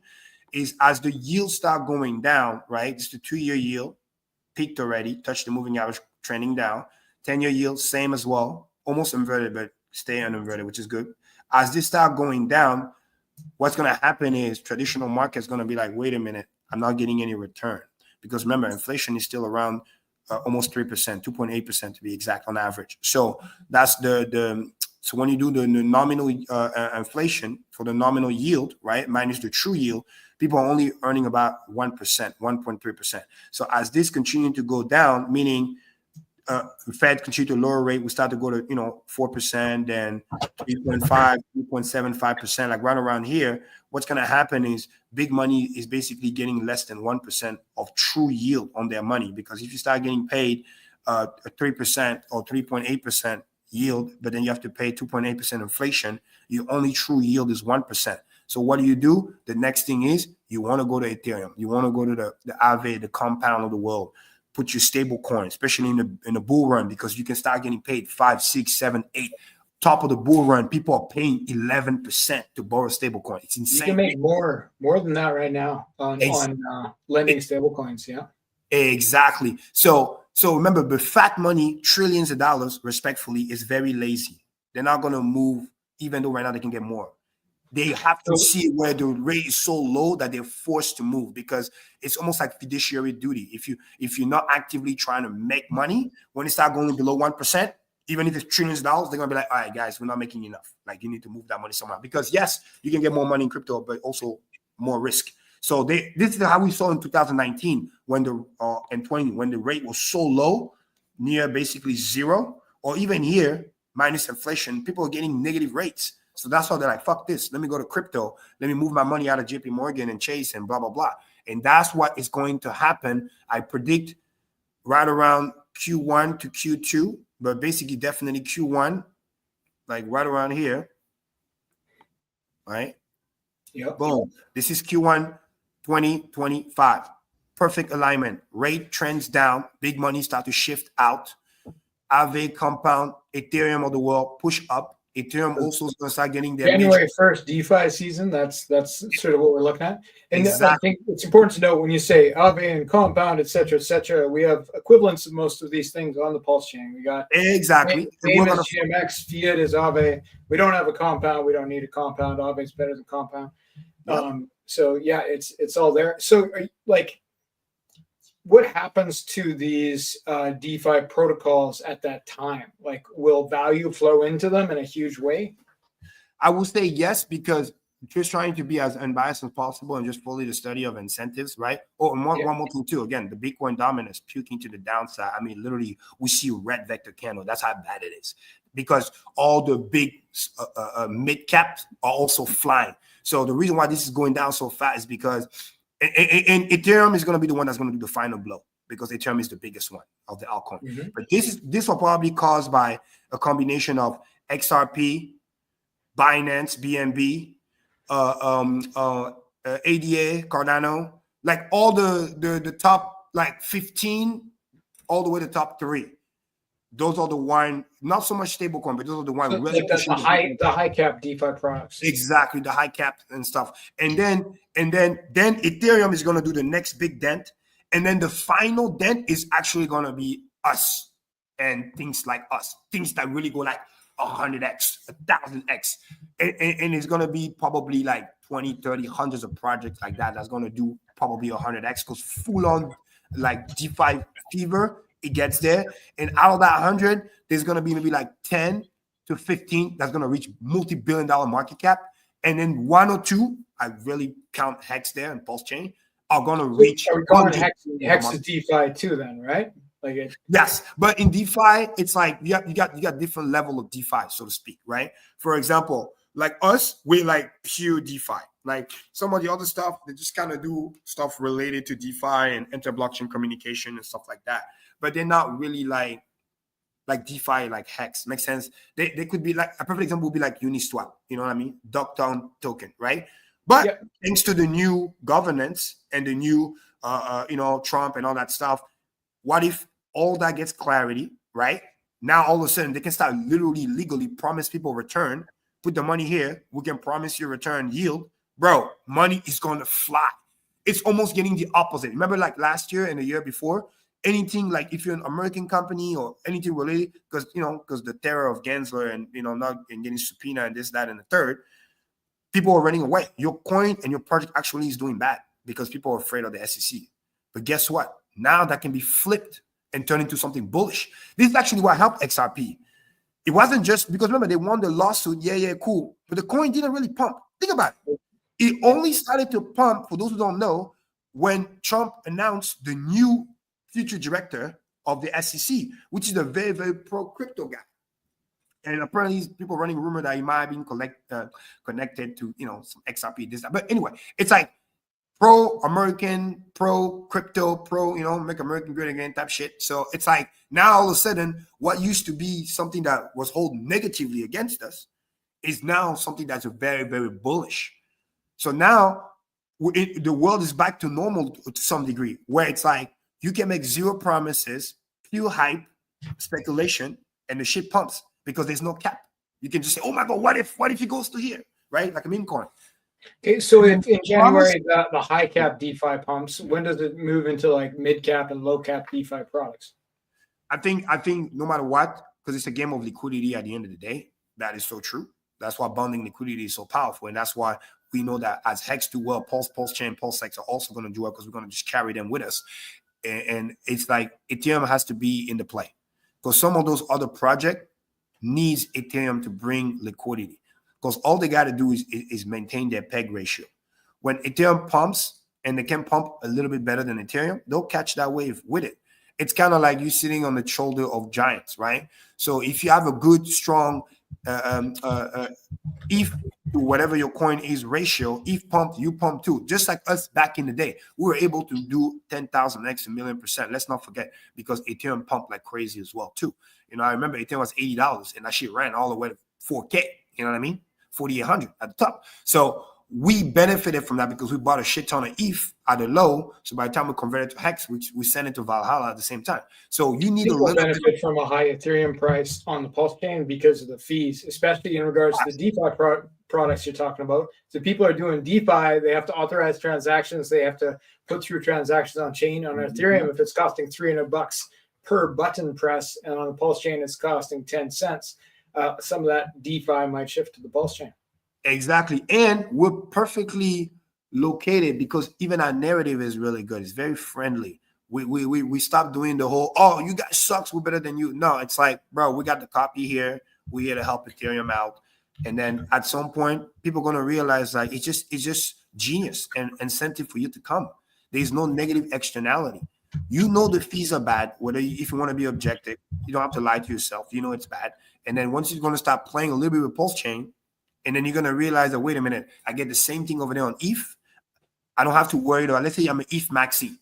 Is as the yields start going down, right? It's the 2-year yield, peaked already, touched the moving average, trending down. 10-year yield, same as well, almost inverted, but stay uninverted, which is good. As this start going down, what's going to happen is traditional market's going to be like, wait a minute, I'm not getting any return. Because remember, inflation is still around almost 3%, 2.8% to be exact on average. So that's so when you do the nominal inflation for the nominal yield, right, minus the true yield, people are only earning about 1%, 1.3%. So as this continues to go down, meaning Fed continue to lower rate, we start to go to 4%, then 3.5, 3.75%, like right around here. What's going to happen is big money is basically getting less than 1% of true yield on their money, because if you start getting paid a 3% or 3.8% yield, but then you have to pay 2.8% inflation, your only true yield is 1%. So what do? The next thing is you want to go to Ethereum, you want to go to the Aave, the Compound of the world. Put your stable coin, especially in the bull run, because you can start getting paid 5, 6, 7, 8. Top of the bull run, people are paying 11% to borrow stable coin. It's insane. You can make more than that right now on lending stable coins. Yeah, exactly. So So remember, the fat money, trillions of dollars, respectfully, is very lazy. They're not going to move, even though right now they can get more. They have to see where the rate is so low that they're forced to move, because it's almost like fiduciary duty. If you're not actively trying to make money, when it start going below 1%, even if it's trillions of dollars, they're gonna be like, all right, guys, we're not making enough. Like, you need to move that money somewhere. Because yes, you can get more money in crypto, but also more risk. So this is how we saw in 2019 when and 20 when the rate was so low, near basically zero, or even here minus inflation, people are getting negative rates. So that's why they're like, fuck this. Let me go to crypto. Let me move my money out of JP Morgan and Chase and blah, blah, blah. And that's what is going to happen. I predict right around Q1 to Q2, but basically definitely Q1, like right around here. Right? Yep. Boom. This is Q1 2025. Perfect alignment. Rate trends down. Big money start to shift out. Aave, Compound, Ethereum of the world push up. Ethereum also is going to start getting their January 1st DeFi season. That's sort of what we're looking at. And Exactly. I think it's important to note when you say Aave and Compound, et cetera, we have equivalents of most of these things on the PulseChain. We got exactly. Same as GMX, Fiat is Aave. We don't have a Compound. We don't need a Compound. Aave is better than Compound. Yep. So yeah, it's all there. So like, what happens to these DeFi protocols at that time? Like, will value flow into them in a huge way? I will say yes, because just trying to be as unbiased as possible and just follow the study of incentives, right? Oh, and one more thing too. Again, the Bitcoin dominance puking to the downside. I mean, literally, we see a red vector candle. That's how bad it is, because all the big mid caps are also flying. So the reason why this is going down so fast is because and Ethereum is going to be the one that's going to do the final blow, because Ethereum is the biggest one of the altcoin. Mm-hmm. But this will probably caused by a combination of XRP, Binance, BNB, ADA, Cardano, like all the top like 15, all the way to top 3. Those are the one, not so much stablecoin, but those are the one. So really like the high cap DeFi products. Exactly, the high cap and stuff. And then Ethereum is going to do the next big dent. And then the final dent is actually going to be us and things like us, things that really go like 100x, 1,000x. And it's going to be probably like 20, 30, hundreds of projects like that that's going to do probably 100x, because full on like DeFi fever, it gets there. And out of that 100, there's going to be maybe like 10 to 15 that's going to reach multi-billion-dollar market cap. And then 1 or 2, I really count Hex there and PulseChain, are going to reach. Are we calling Hex is DeFi too then, right? Like it. Yes, but in DeFi, it's like you got different level of DeFi, so to speak, right? For example, like us, we like pure DeFi. Like some of the other stuff, they just kind of do stuff related to DeFi and inter-blockchain communication and stuff like that. But they're not really like DeFi, like Hex. Makes sense? They could be like, a perfect example would be like Uniswap. You know what I mean? Duckdown token, right? But thanks to the new governance and the new, Trump and all that stuff, what if all that gets clarity, right? Now all of a sudden they can start literally legally promise people return. Put the money here. We can promise you return yield. Bro, money is going to fly. It's almost getting the opposite. Remember like last year and the year before, anything like if you're an American company or anything related, because the terror of Gensler and getting subpoena and this, that, and the third, people are running away. Your coin and your project actually is doing bad because people are afraid of the SEC. But guess what? Now that can be flipped and turned into something bullish. This is actually what helped XRP. It wasn't just because remember they won the lawsuit. Yeah, cool. But the coin didn't really pump. Think about it. It only started to pump, for those who don't know, when Trump announced the new future director of the SEC, which is a very, very pro-crypto guy. And apparently people running rumor that he might have been connected to, some XRP, this, that. But anyway, it's like pro-American, pro-crypto, make American great again type shit. So it's like now all of a sudden what used to be something that was held negatively against us is now something that's very, very bullish. So now the world is back to normal to some degree, where it's like you can make zero promises, pure hype, speculation, and the shit pumps because there's no cap. You can just say, oh my God, what if it goes to here, right? Like a meme coin. Okay, so in January, the high cap DeFi pumps, when does it move into like mid cap and low cap DeFi products? I think no matter what, because it's a game of liquidity at the end of the day, that is so true. That's why bonding liquidity is so powerful. And that's why we know that as Hex do well, PulseChain, PulseX are also going to do well because we're going to just carry them with us. And it's like Ethereum has to be in the play because some of those other projects needs Ethereum to bring liquidity because all they got to do is maintain their peg ratio. When Ethereum pumps and they can pump a little bit better than Ethereum, they'll catch that wave with it. It's kind of like you sitting on the shoulder of giants, right? So if you have a good, strong ETH to whatever your coin is ratio, ETH pumped, you pump too. Just like us back in the day, we were able to do 10,000x, a million percent. Let's not forget, because Ethereum pumped like crazy as well too. You know, I remember Ethereum was $80 and that shit ran all the way to 4K. You know what I mean? 4,800 at the top. So we benefited from that because we bought a shit ton of ETH at a low. So by the time we converted to Hex, we sent it to Valhalla at the same time. So you need a little benefit from a high Ethereum price on the PulseChain because of the fees, especially in regards to the DeFi products you're talking about. So people are doing DeFi, they have to authorize transactions, they have to put through transactions on chain. On Ethereum, if it's costing $300 per button press, and on the PulseChain it's costing 10 cents, some of that DeFi might shift to the PulseChain. Exactly. And we're perfectly located because even our narrative is really good. It's very friendly. We stopped doing the whole, oh, you guys sucks, we're better than you. No, it's like, bro, we got the copy here. We're here to help Ethereum out. And then at some point, people are going to realize like it's just genius and incentive for you to come. There's no negative externality. You know the fees are bad, if you want to be objective. You don't have to lie to yourself. You know it's bad. And then once you're going to start playing a little bit with PulseChain, and then you're going to realize that, wait a minute, I get the same thing over there on ETH. I don't have to worry about, let's say I'm an ETH maxi,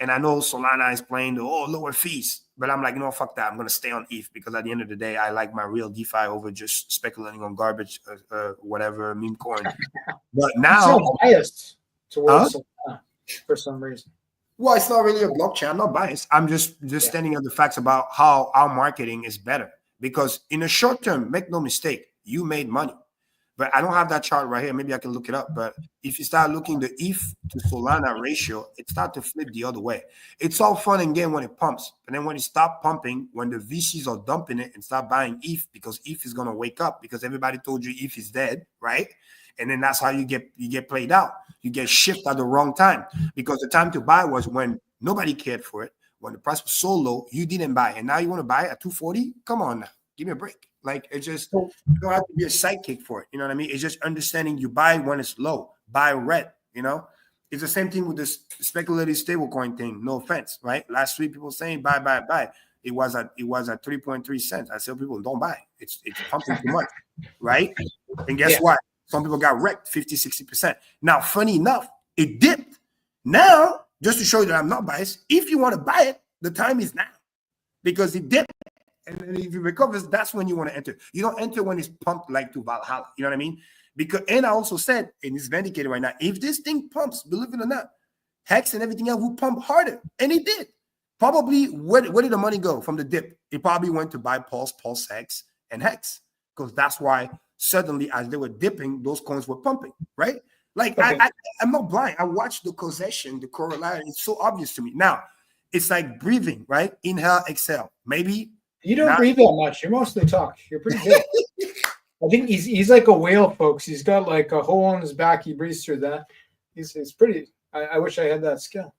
and I know Solana is playing the, lower fees. But I'm like, fuck that. I'm going to stay on ETH because at the end of the day, I like my real DeFi over just speculating on garbage, whatever, meme coin. But now I'm biased towards Solana for some reason. Well, it's not really a blockchain. I'm not biased. I'm just standing on the facts about how our marketing is better. Because in the short term, make no mistake, you made money. But I don't have that chart right here. Maybe I can look it up. But if you start looking the ETH to Solana ratio, it starts to flip the other way. It's all fun and game when it pumps. But then when it stops pumping, when the VCs are dumping it and start buying ETH because ETH is going to wake up because everybody told you ETH is dead, right? And then that's how you get played out. You get shifted at the wrong time because the time to buy was when nobody cared for it. When the price was so low, you didn't buy. And now you want to buy at 240? Come on now. Give me a break. Like, it's just, you don't have to be a sidekick for it. You know what I mean? It's just understanding you buy when it's low. Buy red, you know? It's the same thing with this speculative stablecoin thing. No offense, right? Last week, people saying buy, buy, buy. It was at 3.3 cents. I tell people, don't buy. It's pumping too much, right? And guess what? Some people got wrecked 50, 60%. Now, funny enough, it dipped. Now, just to show you that I'm not biased, if you want to buy it, the time is now because it dipped. And then if it recovers, that's when you want to enter. You don't enter when it's pumped like to Valhalla. You know what I mean? Because, and I also said, and it's vindicated right now, if this thing pumps, believe it or not, Hex and everything else will pump harder. And it did. Probably, where did the money go from the dip? It probably went to buy PulseX, and Hex. Because that's why suddenly, as they were dipping, those coins were pumping, right? Like, okay. I'm not blind. I watched the causation, the corollary. It's so obvious to me. Now, it's like breathing, right? Inhale, exhale. Maybe you don't breathe that much. You mostly talk. You're pretty good. I think he's like a whale, folks. He's got like a hole in his back. He breathes through that. He's pretty. I wish I had that skill.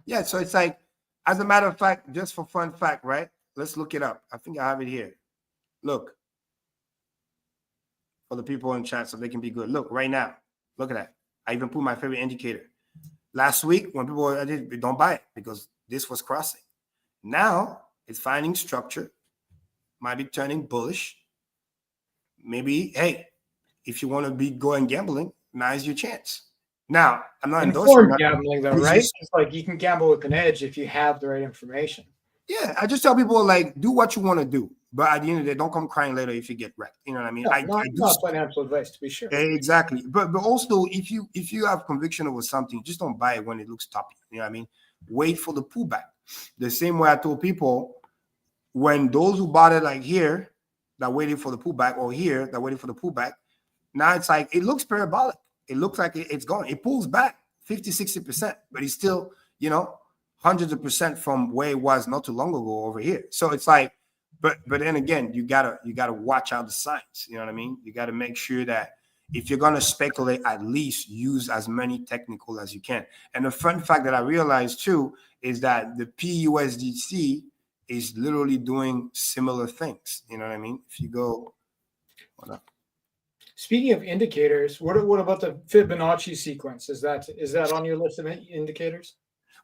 Yeah, so it's like, as a matter of fact, just for fun fact, right? Let's look it up. I think I have it here. Look. For the people in chat so they can be good. Look, right now. Look at that. I even put my favorite indicator. Last week, when people were, don't buy it because this was crossing. Now, it's finding structure. Might be turning bullish. Maybe, hey, if you want to be going gambling, now's your chance. Now, I'm not endorsing gambling, though, right? It's like you can gamble with an edge if you have the right information. Yeah, I just tell people, like, do what you want to do. But at the end of the day, don't come crying later if you get wrecked. You know what I mean? No, not financial advice, to be sure. Exactly. But also, if you have conviction over something, just don't buy it when it looks toppy. You know what I mean? Wait for the pullback. The same way I told people, when those who bought it like here, that waited for the pullback, or here, that waited for the pullback, now it's like, it looks parabolic. It looks like it's going. It pulls back 50, 60%, but it's still, hundreds of percent from where it was not too long ago over here. So it's like, but then again, you gotta watch out the signs. You know what I mean? You gotta make sure that if you're gonna speculate, at least use as many technical as you can. And the fun fact that I realized too is that the PUSDC is literally doing similar things. You know what I mean? If you go, hold up. Speaking of indicators, what about the Fibonacci sequence? Is that on your list of indicators?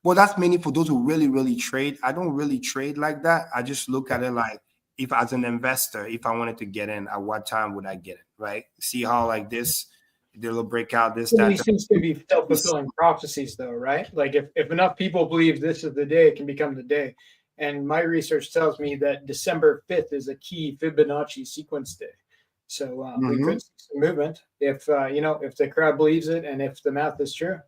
Well, that's mainly for those who really trade. I don't really trade like that. I just look at it like, if as an investor, if I wanted to get in, at what time would I get it, right? See how like this, the little breakout, this, that. These seems to be self-fulfilling prophecies though, right? Like if enough people believe this is the day, it can become the day. And my research tells me that December 5th is a key Fibonacci sequence day. So we could see some movement if the crowd believes it and if the math is true.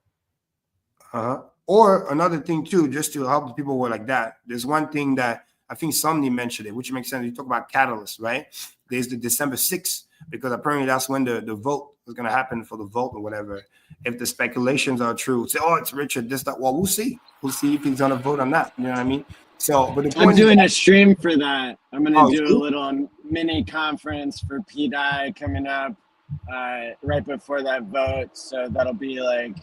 Or another thing too, just to help the people who are like that. There's one thing that I think somebody mentioned it, which makes sense. You talk about catalysts, right? There's the December 6th, because apparently that's when the vote is going to happen for the vote or whatever. If the speculations are true, say, oh, it's Richard, this, that. Well, we'll see. We'll see if he's going to vote or not. You know what I mean? So, but I'm doing a stream for that. I'm going to do a little mini conference for PDI coming up right before that vote. So that'll be like,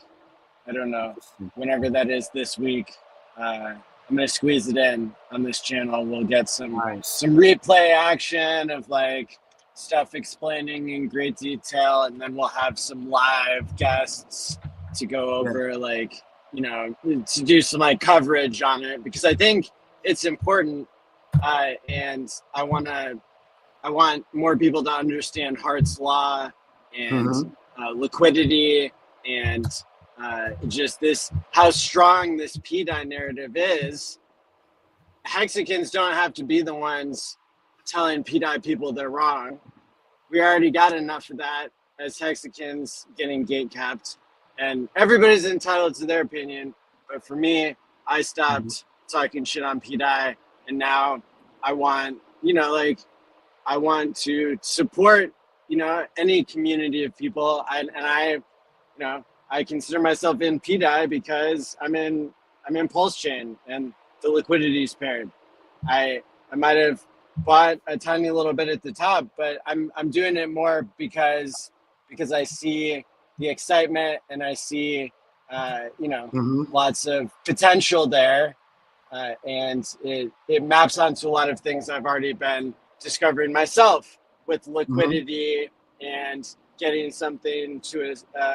I don't know, whenever that is this week. I'm going to squeeze it in on this channel. We'll get some replay action of like stuff explaining in great detail. And then we'll have some live guests to go over like, to do some like coverage on it, because I think it's important. And I want more people to understand Hart's Law and liquidity and just this, how strong this PDI narrative is. Hexicans don't have to be the ones telling PDI people they're wrong. We already got enough of that as Hexicans getting gate capped, and everybody's entitled to their opinion. But for me, I stopped talking shit on PDI, and now I want, I want to support, any community of people. I consider myself in PDI because I'm in PulseChain and the liquidity is paired. I might have bought a tiny little bit at the top, but I'm doing it more because I see the excitement and I see lots of potential there, and it maps onto a lot of things I've already been discovering myself with liquidity and getting something to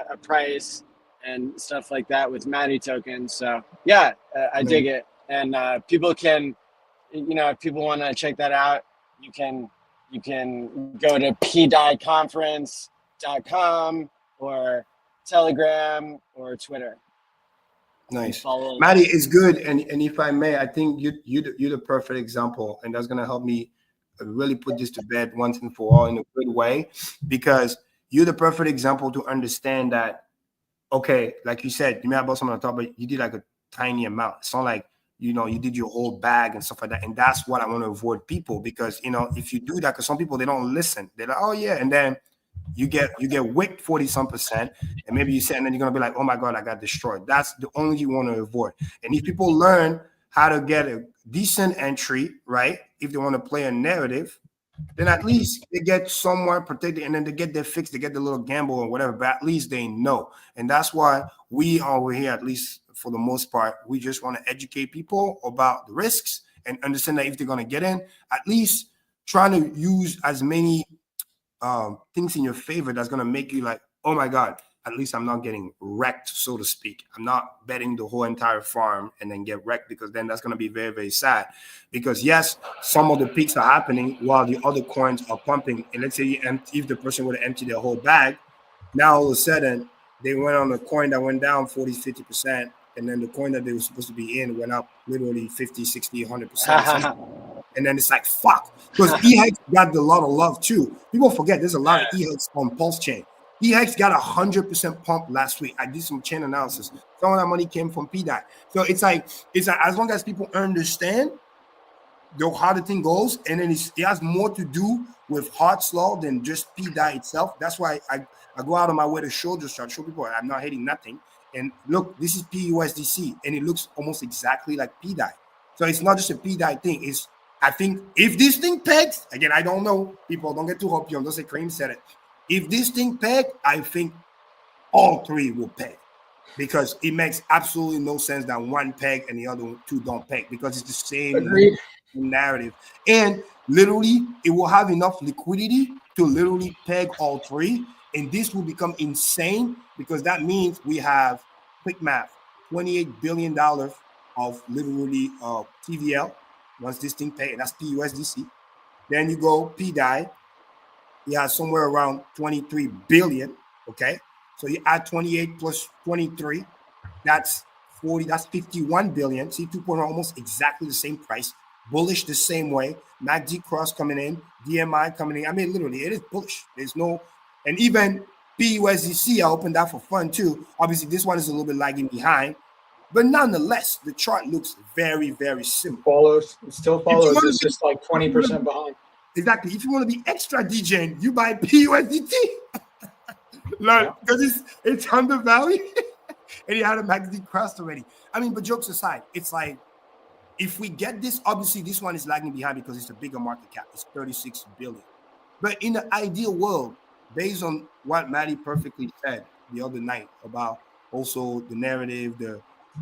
a price and stuff like that with Matty tokens. So yeah, I dig it. And people can, if people want to check that out, you can go to pdieconference.com or Telegram or Twitter. Nice. Matty, it's good. And if I may, I think you're the perfect example, and that's going to help me really put this to bed once and for all in a good way, because you're the perfect example to understand that, okay, like you said, you may have bought something on top, but you did like a tiny amount. It's not like, you did your whole bag and stuff like that. And that's what I want to avoid people, because, if you do that, because some people, they don't listen. They're like, oh yeah. And then you get wicked 40-some%, and maybe you say, and then you're going to be like, oh my God, I got destroyed. That's the only you want to avoid. And if people learn how to get a decent entry, right, if they want to play a narrative, then at least they get somewhere protected, and then they get their fix, they get the little gamble or whatever, but at least they know. And that's why we over here, at least for the most part, we just want to educate people about the risks and understand that if they're going to get in, at least trying to use as many things in your favor that's going to make you like, oh my God, at least I'm not getting wrecked, so to speak. I'm not betting the whole entire farm and then get wrecked, because then that's going to be very, very sad. Because yes, some of the peaks are happening while the other coins are pumping. And let's say if the person would have emptied their whole bag, now all of a sudden they went on a coin that went down 40-50%. And then the coin that they were supposed to be in went up literally 50, 60, 100%. And then it's like, fuck. Because EHEX got a lot of love too. People forget there's a lot of EHEX on PulseChain. EHEX got 100% pump last week. I did some chain analysis. Some of that money came from PDI. So it's like as long as people understand how the thing goes, and then it has more to do with Hart's Law than just PDI itself. That's why I go out of my way to show people I'm not hitting nothing. And look, this is PUSDC, and it looks almost exactly like PDAI. So it's not just a PDAI thing. It's, I think, if this thing pegs, again, I don't know. People don't get too hoppy on. Don't say Kareem said it. If this thing peg, I think all three will peg, because it makes absolutely no sense that one peg and the other two don't peg, because it's the same Agreed. narrative. And literally, it will have enough liquidity to literally peg all three. And this will become insane, because that means we have, quick math, $28 billion of literally TVL once this thing pay, and that's PUSDC. Then you go PDAI, you have somewhere around 23 billion. Okay, so you add 28 plus 23, that's 40, that's 51 billion. See, 2.0 almost exactly the same price, bullish the same way. MACD cross coming in, DMI coming in. I mean, literally, it is bullish. There's no, and even PUSDC, I opened that for fun too. Obviously, this one is a little bit lagging behind, but nonetheless, the chart looks very, very similar. It still follows. It's just like 20% behind. Exactly. If you want to be extra DJing, you buy PUSDT. Because it's undervalued and you had a MACD crossed already. I mean, but jokes aside, it's like, if we get this, obviously this one is lagging behind because it's a bigger market cap. It's 36 billion. But in the ideal world, based on what Maddie perfectly said the other night about also the narrative,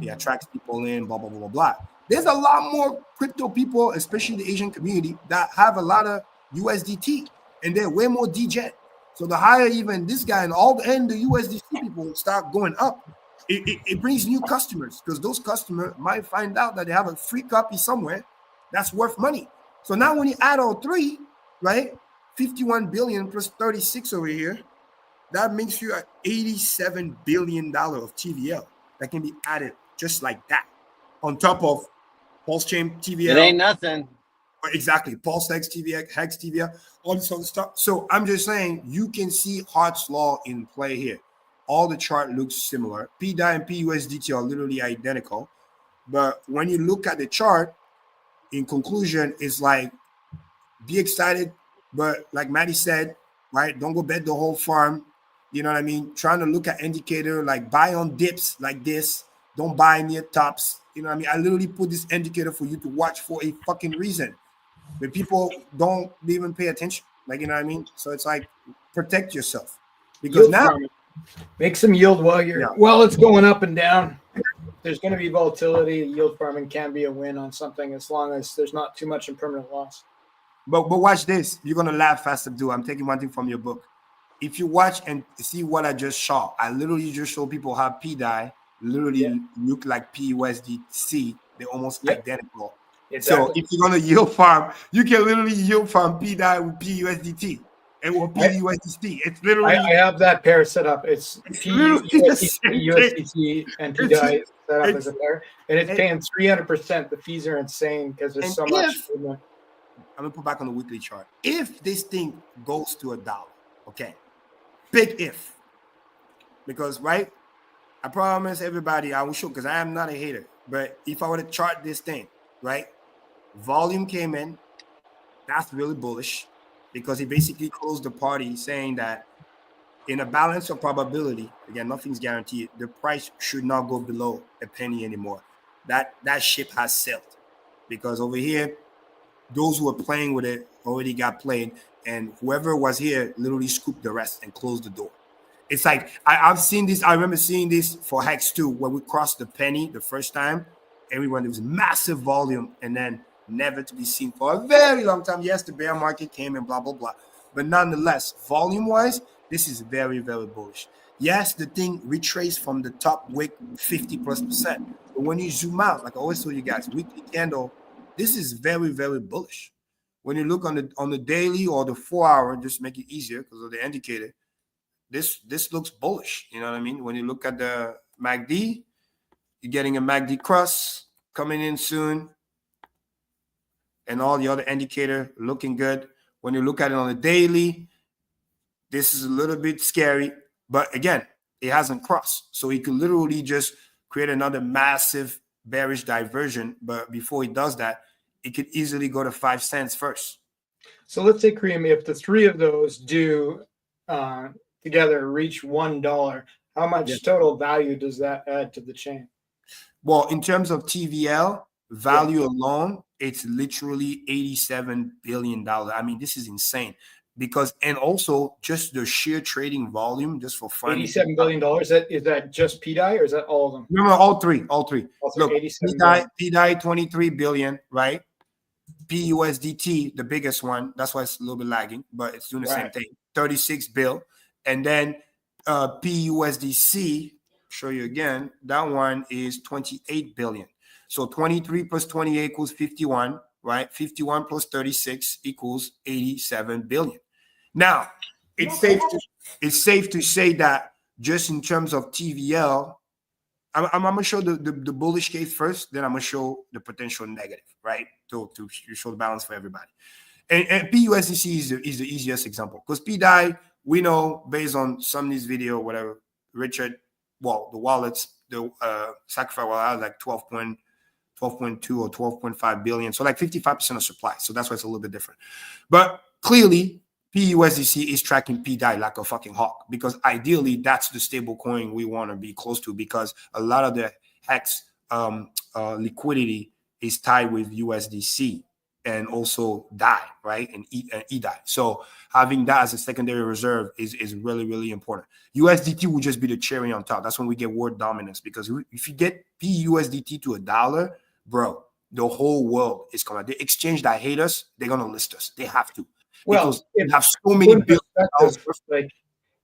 it attracts people in, blah, blah, blah, blah, blah. There's a lot more crypto people, especially the Asian community, that have a lot of USDT, and they're way more degen. So the higher even this guy and all the USDC people start going up, it brings new customers, because those customers might find out that they have a free copy somewhere that's worth money. So now when you add all three, right, 51 billion plus 36 over here, that makes you $87 billion of TVL that can be added just like that on top of PulseChain TVL. It ain't nothing. Exactly. Pulse Hex TVL, all this other stuff. So I'm just saying, you can see Hart's Law in play here. All the chart looks similar. PDAI and PUSDT are literally identical. But when you look at the chart, in conclusion, it's like, be excited. But like Maddie said, right, don't go bet the whole farm. You know what I mean? Trying to look at indicator, like buy on dips like this. Don't buy near tops. You know what I mean? I literally put this indicator for you to watch for a fucking reason. But people don't even pay attention. Like, you know what I mean? So it's like, protect yourself. Because Yield now, farming. Make some yield while it's going up and down. There's going to be volatility. Yield farming can be a win on something, as long as there's not too much impermanent loss. But watch this. You're gonna laugh fast, Abdul. I'm taking one thing from your book. If you watch and see what I just showed, I literally just show people how PDAI literally look like PUSDC. They're almost identical. Exactly. So if you're gonna yield farm, you can literally yield farm PDAI with PUSDT and with PUSDC. It's literally. I have that pair set up. It's PUSDT and PDAI set up as a pair, and it's paying 300%. The fees are insane because there's so much. I'm gonna put back on the weekly chart. If this thing goes to $1, okay, big if, because right, I promise everybody I will show, because I am not a hater. But if I were to chart this thing, right, volume came in, that's really bullish, because he basically closed the party saying that in a balance of probability, again, nothing's guaranteed, the price should not go below a penny anymore. That ship has sailed, because over here, those who are playing with it already got played, and whoever was here literally scooped the rest and closed the door. It's like, I've seen this. I remember seeing this for Hex 2, where we crossed the penny the first time. Everyone, there was massive volume, and then never to be seen for a very long time. Yes, the bear market came and blah, blah, blah. But nonetheless, volume-wise, this is very, very bullish. Yes, the thing retraced from the top wick 50+%. But when you zoom out, like I always told you guys, weekly candle, this is very, very bullish. When you look on the daily or the 4-hour, just make it easier because of the indicator, this looks bullish. You know what I mean? When you look at the MACD, you're getting a MACD cross coming in soon, and all the other indicator looking good. When you look at it on the daily, this is a little bit scary, but again, it hasn't crossed. So he could literally just create another massive bearish diversion. But before he does that, it could easily go to 5 cents first. So let's say, Kareem, if the three of those do together reach $1, How much total value does that add to the chain? Well, in terms of TVL value alone, it's literally $87 billion. I mean, this is insane because, and also just the sheer trading volume, just for fun. $87 billion. Is that just PDI or is that all of them? No, all three. Look, 87 PDI 23 billion, right? PUSDT, the biggest one. That's why it's a little bit lagging, but it's doing the same thing. 36 bill. And then PUSDC, show you again, that one is 28 billion. So 23 plus 28 equals 51, right? 51 plus 36 equals 87 billion. Now, it's safe to say that just in terms of TVL, I'm going to show the bullish case first, then I'm going to show the potential negative, right? To show the balance for everybody. And PUSDC is the easiest example because PDI, we know based on somebody's video, whatever, Richard, well, the wallets, the sacrifice wallet like 12.2 or 12.5 billion. So like 55% of supply. So that's why it's a little bit different. But clearly, PUSDC is tracking PDI like a fucking hawk because ideally that's the stable coin we want to be close to because a lot of the Hex liquidity is tied with USDC and also DAI, right? And EDAI. So having that as a secondary reserve is really, really important. USDT will just be the cherry on top. That's when we get word dominance because if you get PUSDT to $1, bro, the whole world is coming. The exchange that hate us, they're going to list us. They have to. Well, because we have so many billions. Like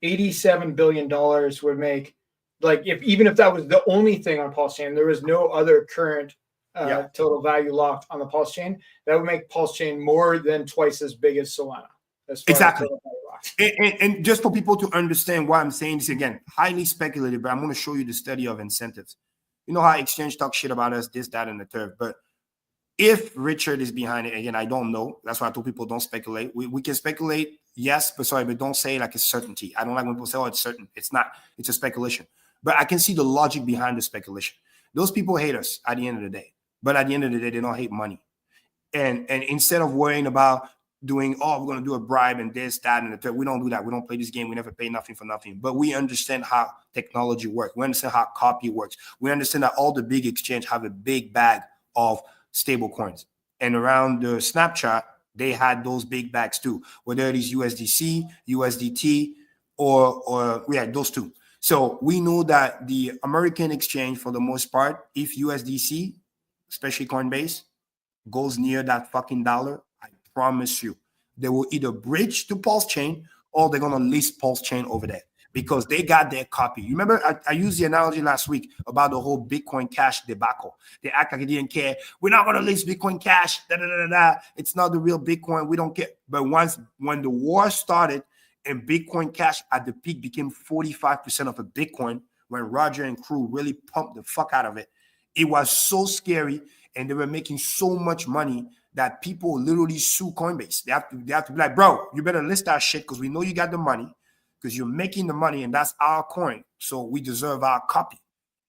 $87 billion would make, like, even if that was the only thing on PulseChain, there was no other current total value locked on the PulseChain, that would make PulseChain more than twice as big as Solana. Exactly. And just for people to understand why I'm saying this again, highly speculative, but I'm going to show you the study of incentives. You know how exchange talk shit about us, this, that, and the third, but if Richard is behind it, again, I don't know. That's why I told people don't speculate. We can speculate, yes, but don't say like it's certainty. I don't like when people say, oh, it's certain. It's not. It's a speculation. But I can see the logic behind the speculation. Those people hate us at the end of the day. But at the end of the day, they don't hate money. And instead of worrying about doing, oh, we're going to do a bribe and this, that, and the third, we don't do that. We don't play this game. We never pay nothing for nothing. But we understand how technology works. We understand how copy works. We understand that all the big exchanges have a big bag of stable coins, and around the Snapchat they had those big bags too, whether it is USDC, USDT, or we had those two. So we know that the American exchange, for the most part, if USDC, especially Coinbase, goes near that fucking dollar, I promise you, they will either bridge to PulseChain or they're gonna list PulseChain over there. Because they got their copy. You remember, I used the analogy last week about the whole Bitcoin Cash debacle. They act like they didn't care. We're not going to list Bitcoin Cash. It's not the real Bitcoin. We don't care. But when the war started and Bitcoin Cash at the peak became 45% of a Bitcoin, when Roger and crew really pumped the fuck out of it, it was so scary and they were making so much money that people literally sue Coinbase. They have to be like, bro, you better list that shit because we know you got the money. Because you're making the money and that's our coin. So we deserve our copy.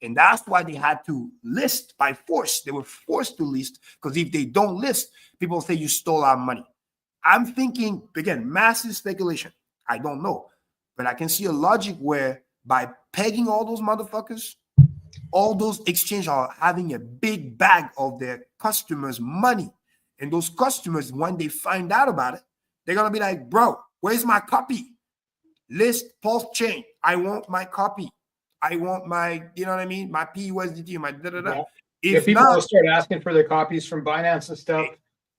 And that's why they had to list by force. They were forced to list because if they don't list, people say you stole our money. I'm thinking, again, massive speculation. I don't know. But I can see a logic where by pegging all those motherfuckers, all those exchanges are having a big bag of their customers' money. And those customers, when they find out about it, they're going to be like, bro, where's my copy? List PulseChain. I want my copy. I want my, you know what I mean? My PUSDT, my da-da-da. Yeah. If people will start asking for their copies from Binance and stuff,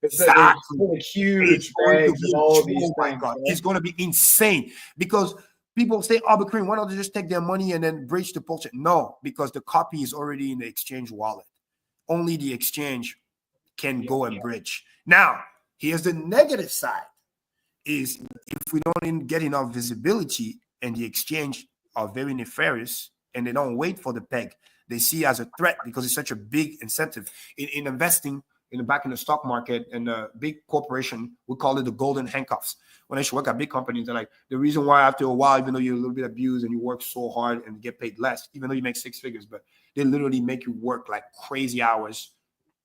exactly. It's huge bags of all these things. My God. It's going to be insane because people say, oh, but why don't they just take their money and then bridge the PulseChain? No, because the copy is already in the exchange wallet. Only the exchange can go and bridge. Now, here's the negative side. Is if we don't get enough visibility and the exchange are very nefarious and they don't wait for the peg, they see as a threat because it's such a big incentive in investing back in the stock market and a big corporation, we call it the golden handcuffs. When I used to work at big companies, they're like, the reason why after a while, even though you're a little bit abused and you work so hard and get paid less, even though you make six figures, but they literally make you work like crazy hours,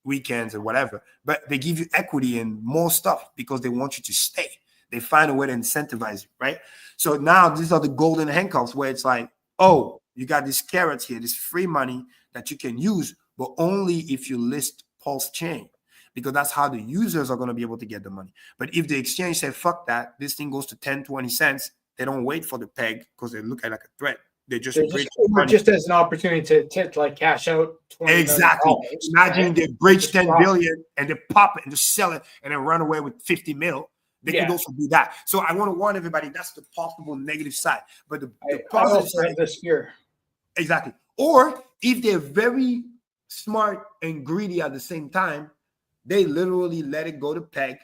weekends or whatever, but they give you equity and more stuff because they want you to stay. They find a way to incentivize you, right? So now these are the golden handcuffs where it's like, oh, you got these carrots here, this free money that you can use, but only if you list PulseChain, because that's how the users are going to be able to get the money. But if the exchange said, fuck that, this thing goes to 10, 20 cents, they don't wait for the peg because they look at it like a threat. They just just as an opportunity to like cash out $20 exactly. million, Imagine right? they breach 10 billion and they pop it and just sell it and then run away with 50 mil. They could also do that. So I want to warn everybody, that's the possible negative side. But the positive side, this year. Exactly. Or if they're very smart and greedy at the same time, they literally let it go to peg.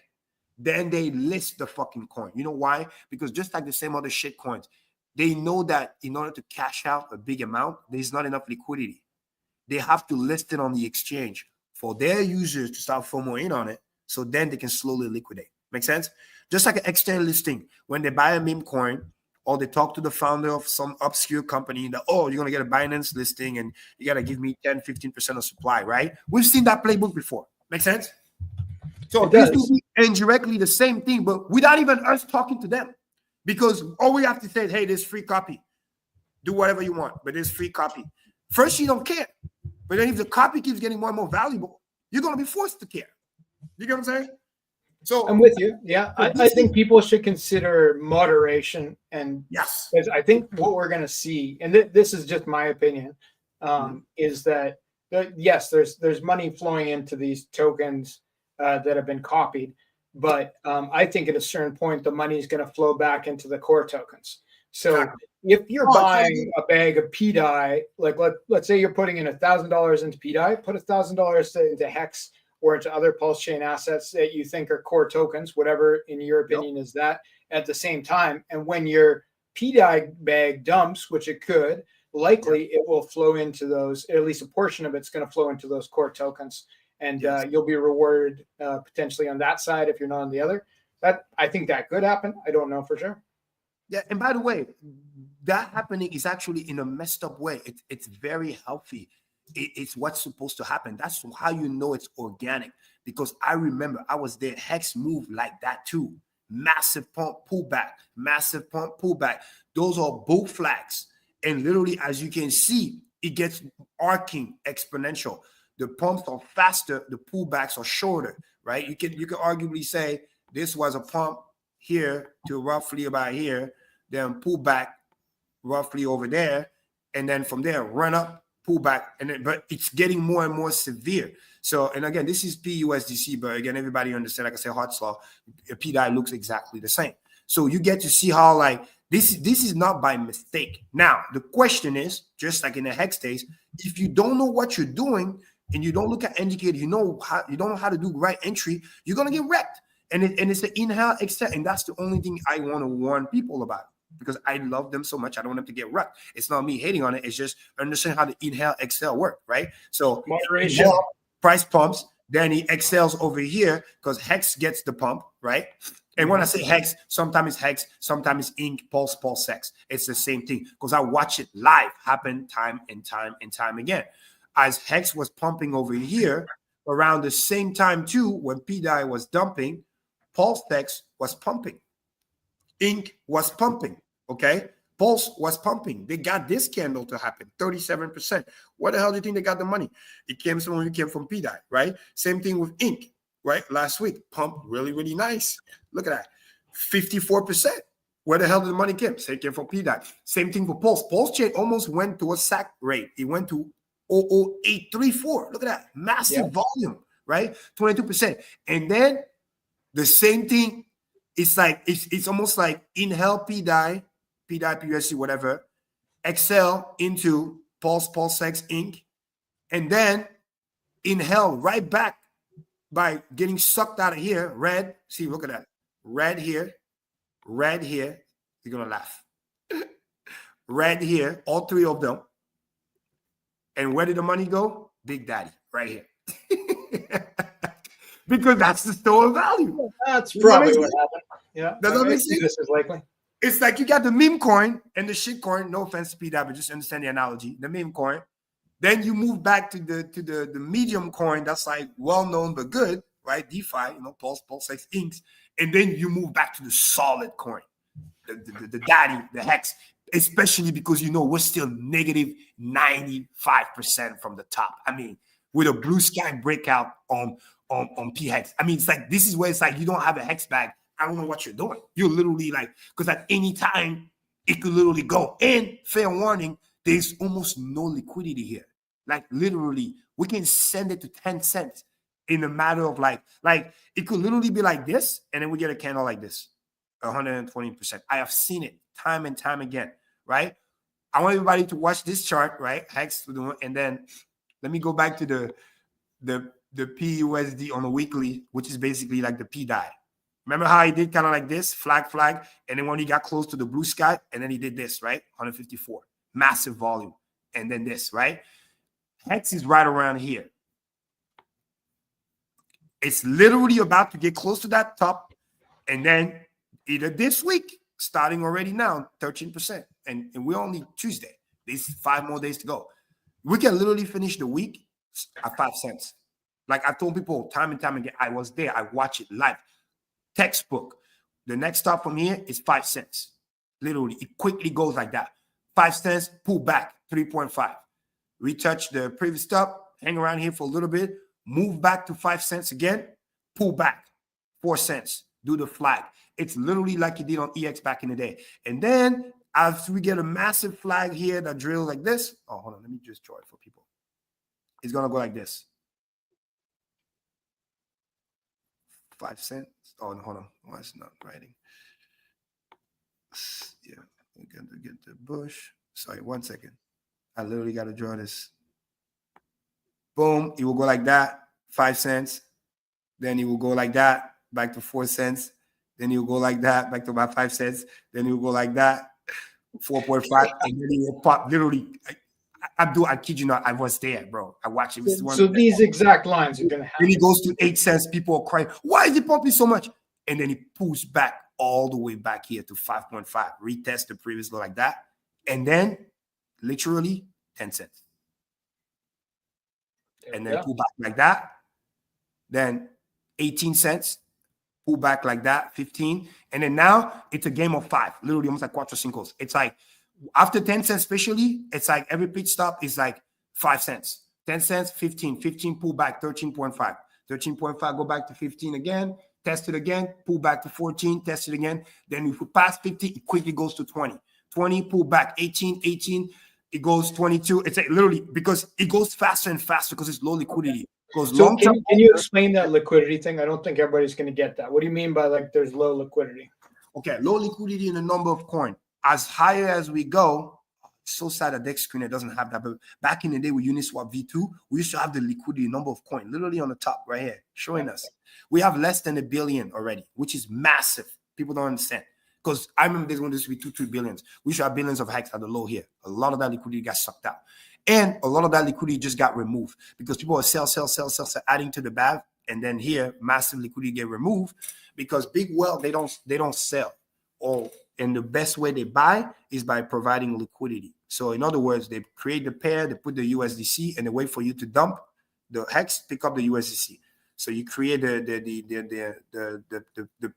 Then they list the fucking coin. You know why? Because just like the same other shit coins, they know that in order to cash out a big amount, there's not enough liquidity. They have to list it on the exchange for their users to start FOMO in on it, so then they can slowly liquidate. Make sense? Just like an exchange listing, when they buy a meme coin or they talk to the founder of some obscure company that, oh, you're going to get a Binance listing and you got to give me 10, 15% of supply, right? We've seen that playbook before. Make sense? So this will be indirectly the same thing, but without even us talking to them. Because all we have to say is, hey, there's free copy. Do whatever you want, but there's free copy. First, you don't care. But then if the copy keeps getting more and more valuable, you're going to be forced to care. You get what I'm saying? So I'm with you. Yeah, I think people should consider moderation. And yes, I think what we're going to see, and this is just my opinion, is that, yes, there's money flowing into these tokens that have been copied. But I think at a certain point, the money is going to flow back into the core tokens. So if you're buying a bag of PDI, like let's say you're putting in $1,000 into PDI, put $1,000 into Hex or into other PulseChain assets that you think are core tokens, whatever in your opinion is that at the same time. And when your PDI bag dumps, which it could, likely it will flow into those, at least a portion of it's going to flow into those core tokens. And you'll be rewarded potentially on that side if you're not on the other. That I think that could happen. I don't know for sure. Yeah, and by the way, that happening is actually in a messed up way. It's very healthy. It's what's supposed to happen. That's how you know it's organic. Because I remember I was there. Hex moved like that too. Massive pump pullback, massive pump pullback. Those are bull flags. And literally, as you can see, it gets arcing exponential. The pumps are faster, the pullbacks are shorter, right? You can arguably say this was a pump here to roughly about here, then pull back roughly over there, and then from there run up, pull back, and then but it's getting more and more severe. So, and again, this is PUSDC, but again, everybody understand, like I said, Hart's law, PDI looks exactly the same. So you get to see how like this is not by mistake. Now, the question is, just like in the Hex days, if you don't know what you're doing, and you don't look at indicators, you don't know how to do right entry, you're gonna get wrecked. And it's an inhale, exhale, and that's the only thing I want to warn people about because I love them so much. I don't want them to get wrecked. It's not me hating on it. It's just understand how the inhale, exhale work, right? So moderation, price pumps, then he exhales over here because Hex gets the pump, right? And when I say Hex, sometimes it's Hex, sometimes it's Ink, Pulse, Hex. It's the same thing because I watch it live happen time and time and time again. As Hex was pumping over here, around the same time too, when PDI was dumping, Pulse Hex was pumping. Ink was pumping, okay? Pulse was pumping. They got this candle to happen, 37%. What the hell do you think they got the money? It came from PDI, right? Same thing with Ink, right? Last week, pump really, really nice. Look at that, 54%. Where the hell did the money come? Say it came from PDI. Same thing for Pulse. PulseChain almost went to a sack rate. It went to 0.0834. Look at that. Massive volume, right? 22%. And then the same thing, it's like it's almost like inhale PDI, PUSD, whatever, exhale into PulseX Inc. And then inhale right back by getting sucked out of here. Red. See, look at that. Red here. Red here. You're gonna laugh. Red here, all three of them. And where did the money go? Big Daddy, right here. Because that's the store of value. That's probably what happened. Yeah. Does that make sense? This is likely. It's like you got the meme coin and the shit coin. No offense to PDI, but just understand the analogy. The meme coin. Then you move back to the medium coin that's like well-known but good, right? DeFi, PulseX Inks. And then you move back to the solid coin. The daddy, the Hex. especially because we're still negative 95% from the top. I mean, with a blue sky breakout on PHEX. I mean, it's like this is where it's like you don't have a hex bag. I don't know what you're doing. You're literally like, because at any time it could literally go. And fair warning, there's almost no liquidity here. Like literally, we can send it to 10 cents in a matter of like it could literally be like this, and then we get a candle like this, 120%. I have seen it time and time again, right? I want everybody to watch this chart, right? Hex, and then let me go back to the PUSD on the weekly, which is basically like the P die. Remember how he did kind of like this, flag, and then when he got close to the blue sky, and then he did this, right? 154, massive volume, and then this, right? Hex is right around here. It's literally about to get close to that top, and then either this week, starting already now, 13%, and we're only Tuesday. There's 5 more days to go. We can literally finish the week at 5 cents. Like I told people time and time again, I was there. I watch it live. Textbook. The next stop from here is 5 cents. Literally, it quickly goes like that. 5 cents, pull back, 3.5. Retouch the previous stop, hang around here for a little bit, move back to 5 cents again, pull back, 4 cents, do the flag. It's literally like you did on EX back in the day. And then as we get a massive flag here that drills like this, oh, hold on, let me just draw it for people. It's going to go like this. 5 cents. Oh, no, hold on. Why is it not writing? Yeah, we got to get the bush. Sorry, 1 second. I literally got to draw this. Boom. It will go like that. 5 cents. Then it will go like that. Back to 4 cents. Then it will go like that. Back to about 5 cents. Then it will go like that. 4.5. And then it will pop. Literally. I kid you not. I was there, bro. I watched it. So these exact lines are going to happen. Then it goes to 8 cents. People are crying. Why is it pumping so much? And then it pulls back all the way back here to 5.5. Retest the previous low like that. And then literally 10 cents. And then pull back like that. Then 18 cents. Pull back like that. 15. And then now it's a game of 5. Literally almost like cuatro cincos. It's like after 10 cents, especially, it's like every pitch stop is like 5 cents. 10 cents, 15. 15, pull back, 13.5. 13.5, go back to 15 again. Test it again, pull back to 14, test it again. Then if we pass 50, it quickly goes to 20. 20, pull back, 18, 18, it goes 22. It's like literally because it goes faster and faster because it's low liquidity. Because so can you explain that liquidity thing? I don't think everybody's going to get that. What do you mean by like there's low liquidity? Okay, low liquidity in the number of coin. As higher as we go, it's so sad that DexScreener doesn't have that. But back in the day with Uniswap V2, we used to have the liquidity number of coin literally on the top right here, showing us. We have less than 1 billion already, which is massive. People don't understand. Because I remember there's going to be 2-3 billions. We should have billions of hex at the low here. A lot of that liquidity got sucked out. And a lot of that liquidity just got removed because people are sell, adding to the bag. And then here, massive liquidity get removed because big wealth, they don't sell. And the best way they buy is by providing liquidity. So in other words, they create the pair, they put the USDC, and they wait for you to dump the hex, pick up the USDC. So you create the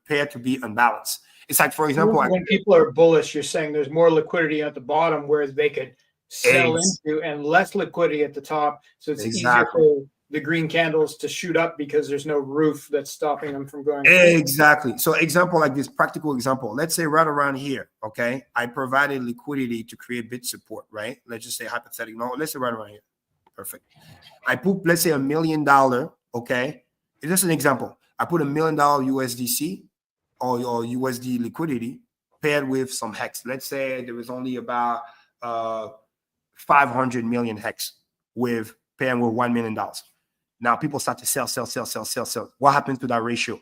pair to be unbalanced. It's like, for example, when people are bullish, you're saying there's more liquidity at the bottom, whereas they could sell into, and less liquidity at the top. So it's easier for the green candles to shoot up because there's no roof that's stopping them from going. Exactly. So example like this, practical example. Let's say right around here, okay, I provided liquidity to create bid support, right? Let's just say hypothetical. No, let's say right around here. Perfect. I put, let's say $1 million, okay? It's just an example. I put $1 million USDC or USD liquidity paired with some hex. Let's say there was only about 500 million hex with pairing with $1 million. Now people start to sell. What happens to that ratio?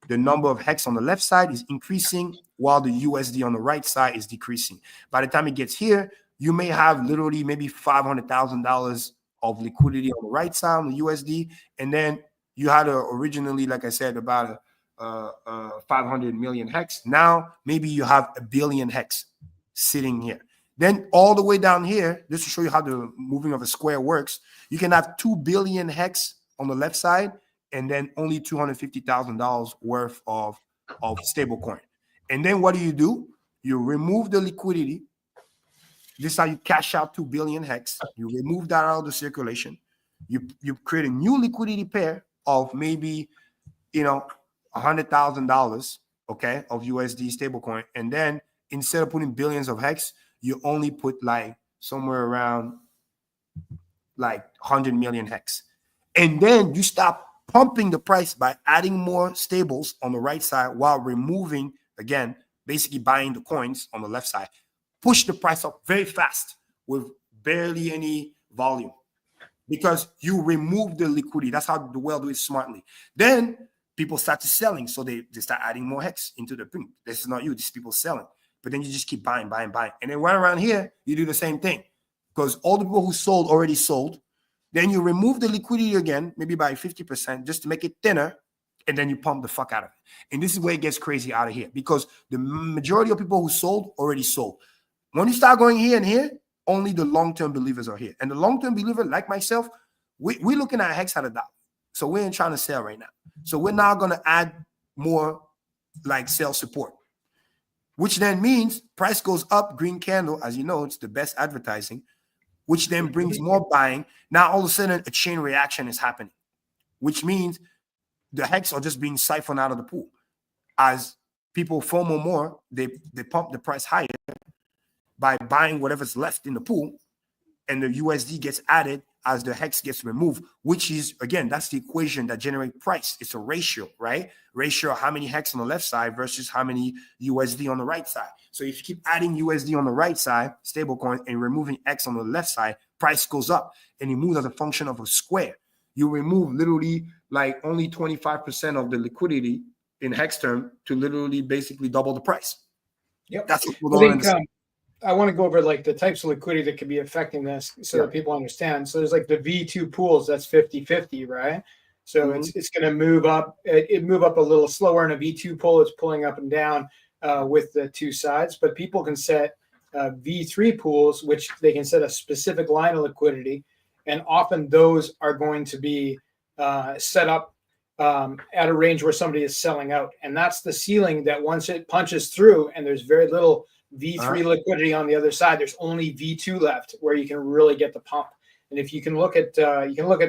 The number of hex on the left side is increasing while the USD on the right side is decreasing. By the time it gets here, you may have literally maybe $500,000 of liquidity on the right side on the USD. And then you had originally, like I said, about 500 million hex. Now maybe you have 1 billion hex sitting here. Then all the way down here, just to show you how the moving of a square works, you can have 2 billion hex on the left side and then only $250,000 worth of stablecoin. And then what do? You remove the liquidity This is how you cash out 2 billion hex. You remove that out of the circulation. You create a new liquidity pair of maybe, $100,000, okay, of USD stablecoin. And then instead of putting billions of hex, you only put like somewhere around like 100 million hex. And then you stop pumping the price by adding more stables on the right side while removing, again, basically buying the coins on the left side. Push the price up very fast with barely any volume because you remove the liquidity. That's how the world do it smartly. Then people start to selling. So they start adding more hex into the thing. This is not you. This is people selling. But then you just keep buying. And then right around here, you do the same thing because all the people who sold already sold. Then you remove the liquidity again, maybe by 50%, just to make it thinner. And then you pump the fuck out of it. And this is where it gets crazy out of here because the majority of people who sold already sold. When you start going here and here, only the long-term believers are here. And the long-term believer, like myself, we're looking at hex at $1. So we ain't trying to sell right now. So we're now going to add more like sell support, which then means price goes up, green candle. As you know, it's the best advertising, which then brings more buying. Now, all of a sudden, a chain reaction is happening, which means the hex are just being siphoned out of the pool. As people FOMO more, they pump the price higher by buying whatever's left in the pool, and the USD gets added as the hex gets removed, which is, again, that's the equation that generates price. It's a ratio, right? Ratio of how many hex on the left side versus how many USD on the right side. So if you keep adding USD on the right side, stablecoin, and removing X on the left side, price goes up, and it moves as a function of a square. You remove literally like only 25% of the liquidity in hex term to literally basically double the price. Yep. That's what we're doing. I want to go over like the types of liquidity that could be affecting this so that people understand. So there's like the V2 pools, that's 50-50, right? So it's going to move up. It move up a little slower in a V2 pool. It's pulling up and down with the two sides, but people can set V3 pools, which they can set a specific line of liquidity. And often those are going to be set up at a range where somebody is selling out. And that's the ceiling that once it punches through and there's very little V3 liquidity on the other side, there's only V2 left where you can really get the pump. And if you can look at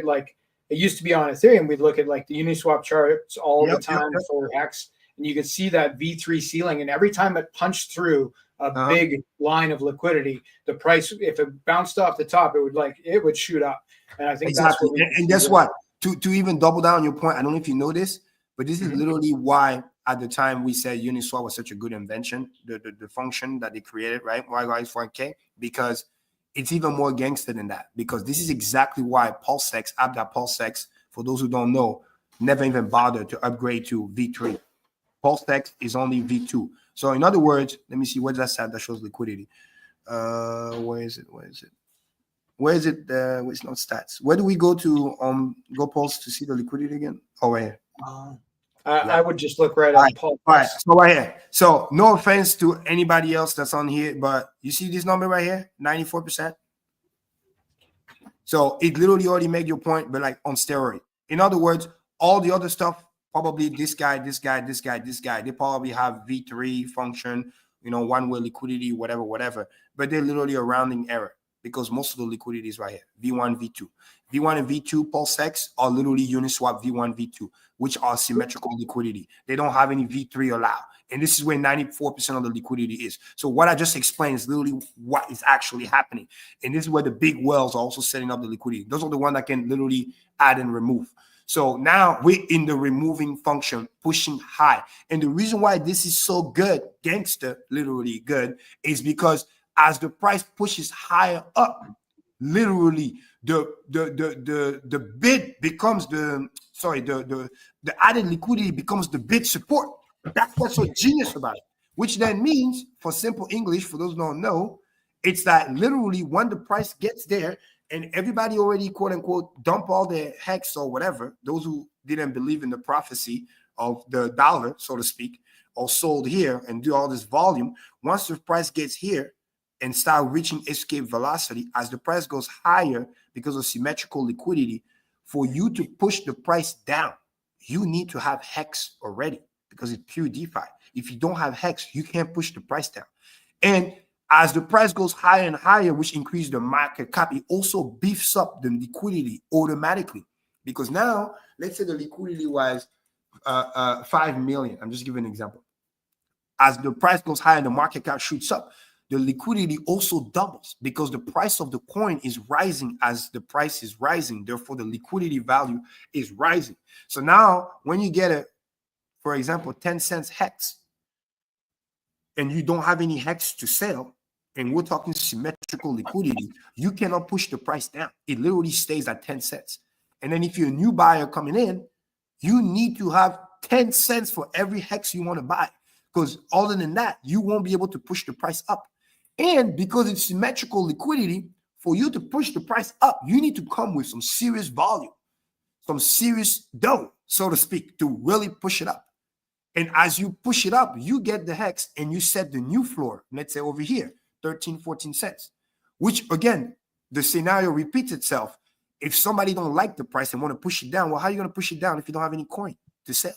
like it used to be on Ethereum, we'd look at like the Uniswap charts all the time for Hex, and you could see that V3 ceiling. And every time it punched through a big line of liquidity, the price, if it bounced off the top, it would shoot up. And I think that's what and guess what? To even double down on your point, I don't know if you know this, but this is literally why at the time we said Uniswap was such a good invention, the function that they created, right? Why guys 4K? Because it's even more gangster than that. Because this is exactly why PulseX, PulseX, for those who don't know, never even bothered to upgrade to V3. PulseX is only V2. So in other words, let me see, where's that side that shows liquidity? Where is it? Where's not stats? Where do we go to go Pulse to see the liquidity again? Oh, right here. I would just look right on Pulse. All right, so right here. So no offense to anybody else that's on here, but you see this number right here, 94%. So it literally already made your point, but like on steroid. In other words, all the other stuff, probably this guy, they probably have V3 function, one-way liquidity, whatever. But they're literally a rounding error because most of the liquidity is right here, V1, V2. V1 and V2 PulseX are literally Uniswap V1, V2, which are symmetrical liquidity. They don't have any V3 allowed. And this is where 94% of the liquidity is. So what I just explained is literally what is actually happening. And this is where the big whales are also setting up the liquidity. Those are the ones that can literally add and remove. So now we're in the removing function, pushing high. And the reason why this is so good, gangster, literally good, is because as the price pushes higher up, literally the bid becomes the added liquidity becomes the bid support. That's what's so genius about it. Which then means, for simple English, for those who don't know, it's that literally when the price gets there and everybody already quote unquote dump all their hex or whatever, those who didn't believe in the prophecy of the dollar, so to speak, or sold here and do all this volume, once the price gets here and start reaching escape velocity, as the price goes higher because of symmetrical liquidity, for you to push the price down, you need to have hex already because it's pure DeFi. If you don't have hex, you can't push the price down. And As the price goes higher and higher, which increases the market cap, it also beefs up the liquidity automatically. Because now, let's say the liquidity was 5 million. I'm just giving an example. As the price goes higher and the market cap shoots up, the liquidity also doubles because the price of the coin is rising as the price is rising. Therefore, the liquidity value is rising. So now when you get for example, 10 cents hex, and you don't have any hex to sell, and we're talking symmetrical liquidity, you cannot push the price down. It literally stays at 10 cents. And then if you're a new buyer coming in, you need to have 10 cents for every hex you want to buy. Because other than that, you won't be able to push the price up. And because it's symmetrical liquidity, for you to push the price up, you need to come with some serious volume, some serious dough, so to speak, to really push it up. And as you push it up, you get the hex and you set the new floor, let's say over here, 13, 14 cents, which again, the scenario repeats itself. If somebody don't like the price and want to push it down, well, how are you going to push it down if you don't have any coin to sell?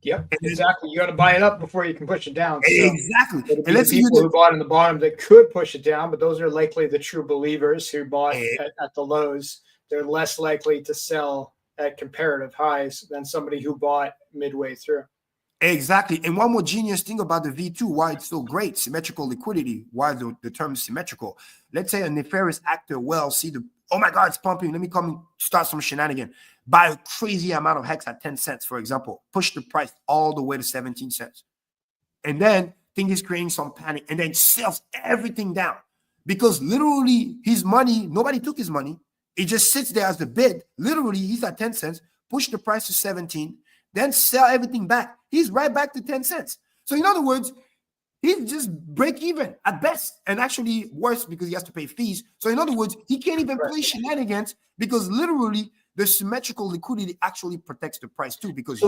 Yep, exactly. You got to buy it up before you can push it down. So exactly. And let's see people who bought in the bottom that could push it down, but those are likely the true believers who bought at the lows. They're less likely to sell at comparative highs than somebody who bought midway through. Exactly. And one more genius thing about the V2, why it's so great, symmetrical liquidity, why the term is symmetrical. Let's say a nefarious actor see oh my God, it's pumping. Let me come and start some shenanigan. Buy a crazy amount of hex at 10 cents, for example. Push the price all the way to 17 cents. And then think he's creating some panic and then sells everything down. Because literally his money, nobody took his money. It just sits there as the bid. Literally, he's at 10 cents, push the price to 17, then sell everything back. He's right back to 10 cents. So in other words, he's just break even at best, and actually worse because he has to pay fees. So in other words, he can't even play shenanigans because literally the symmetrical liquidity actually protects the price too. Because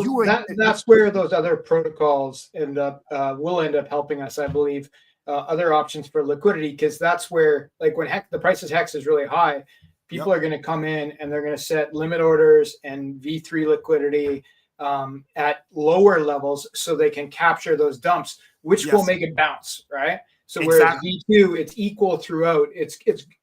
that's where those other protocols will end up helping us, I believe. Other options for liquidity, because that's where, like, when the price of hex is really high, people are going to come in and they're going to set limit orders and V3 liquidity at lower levels so they can capture those dumps, which will make it bounce, right? So whereas V2, it's equal throughout. It's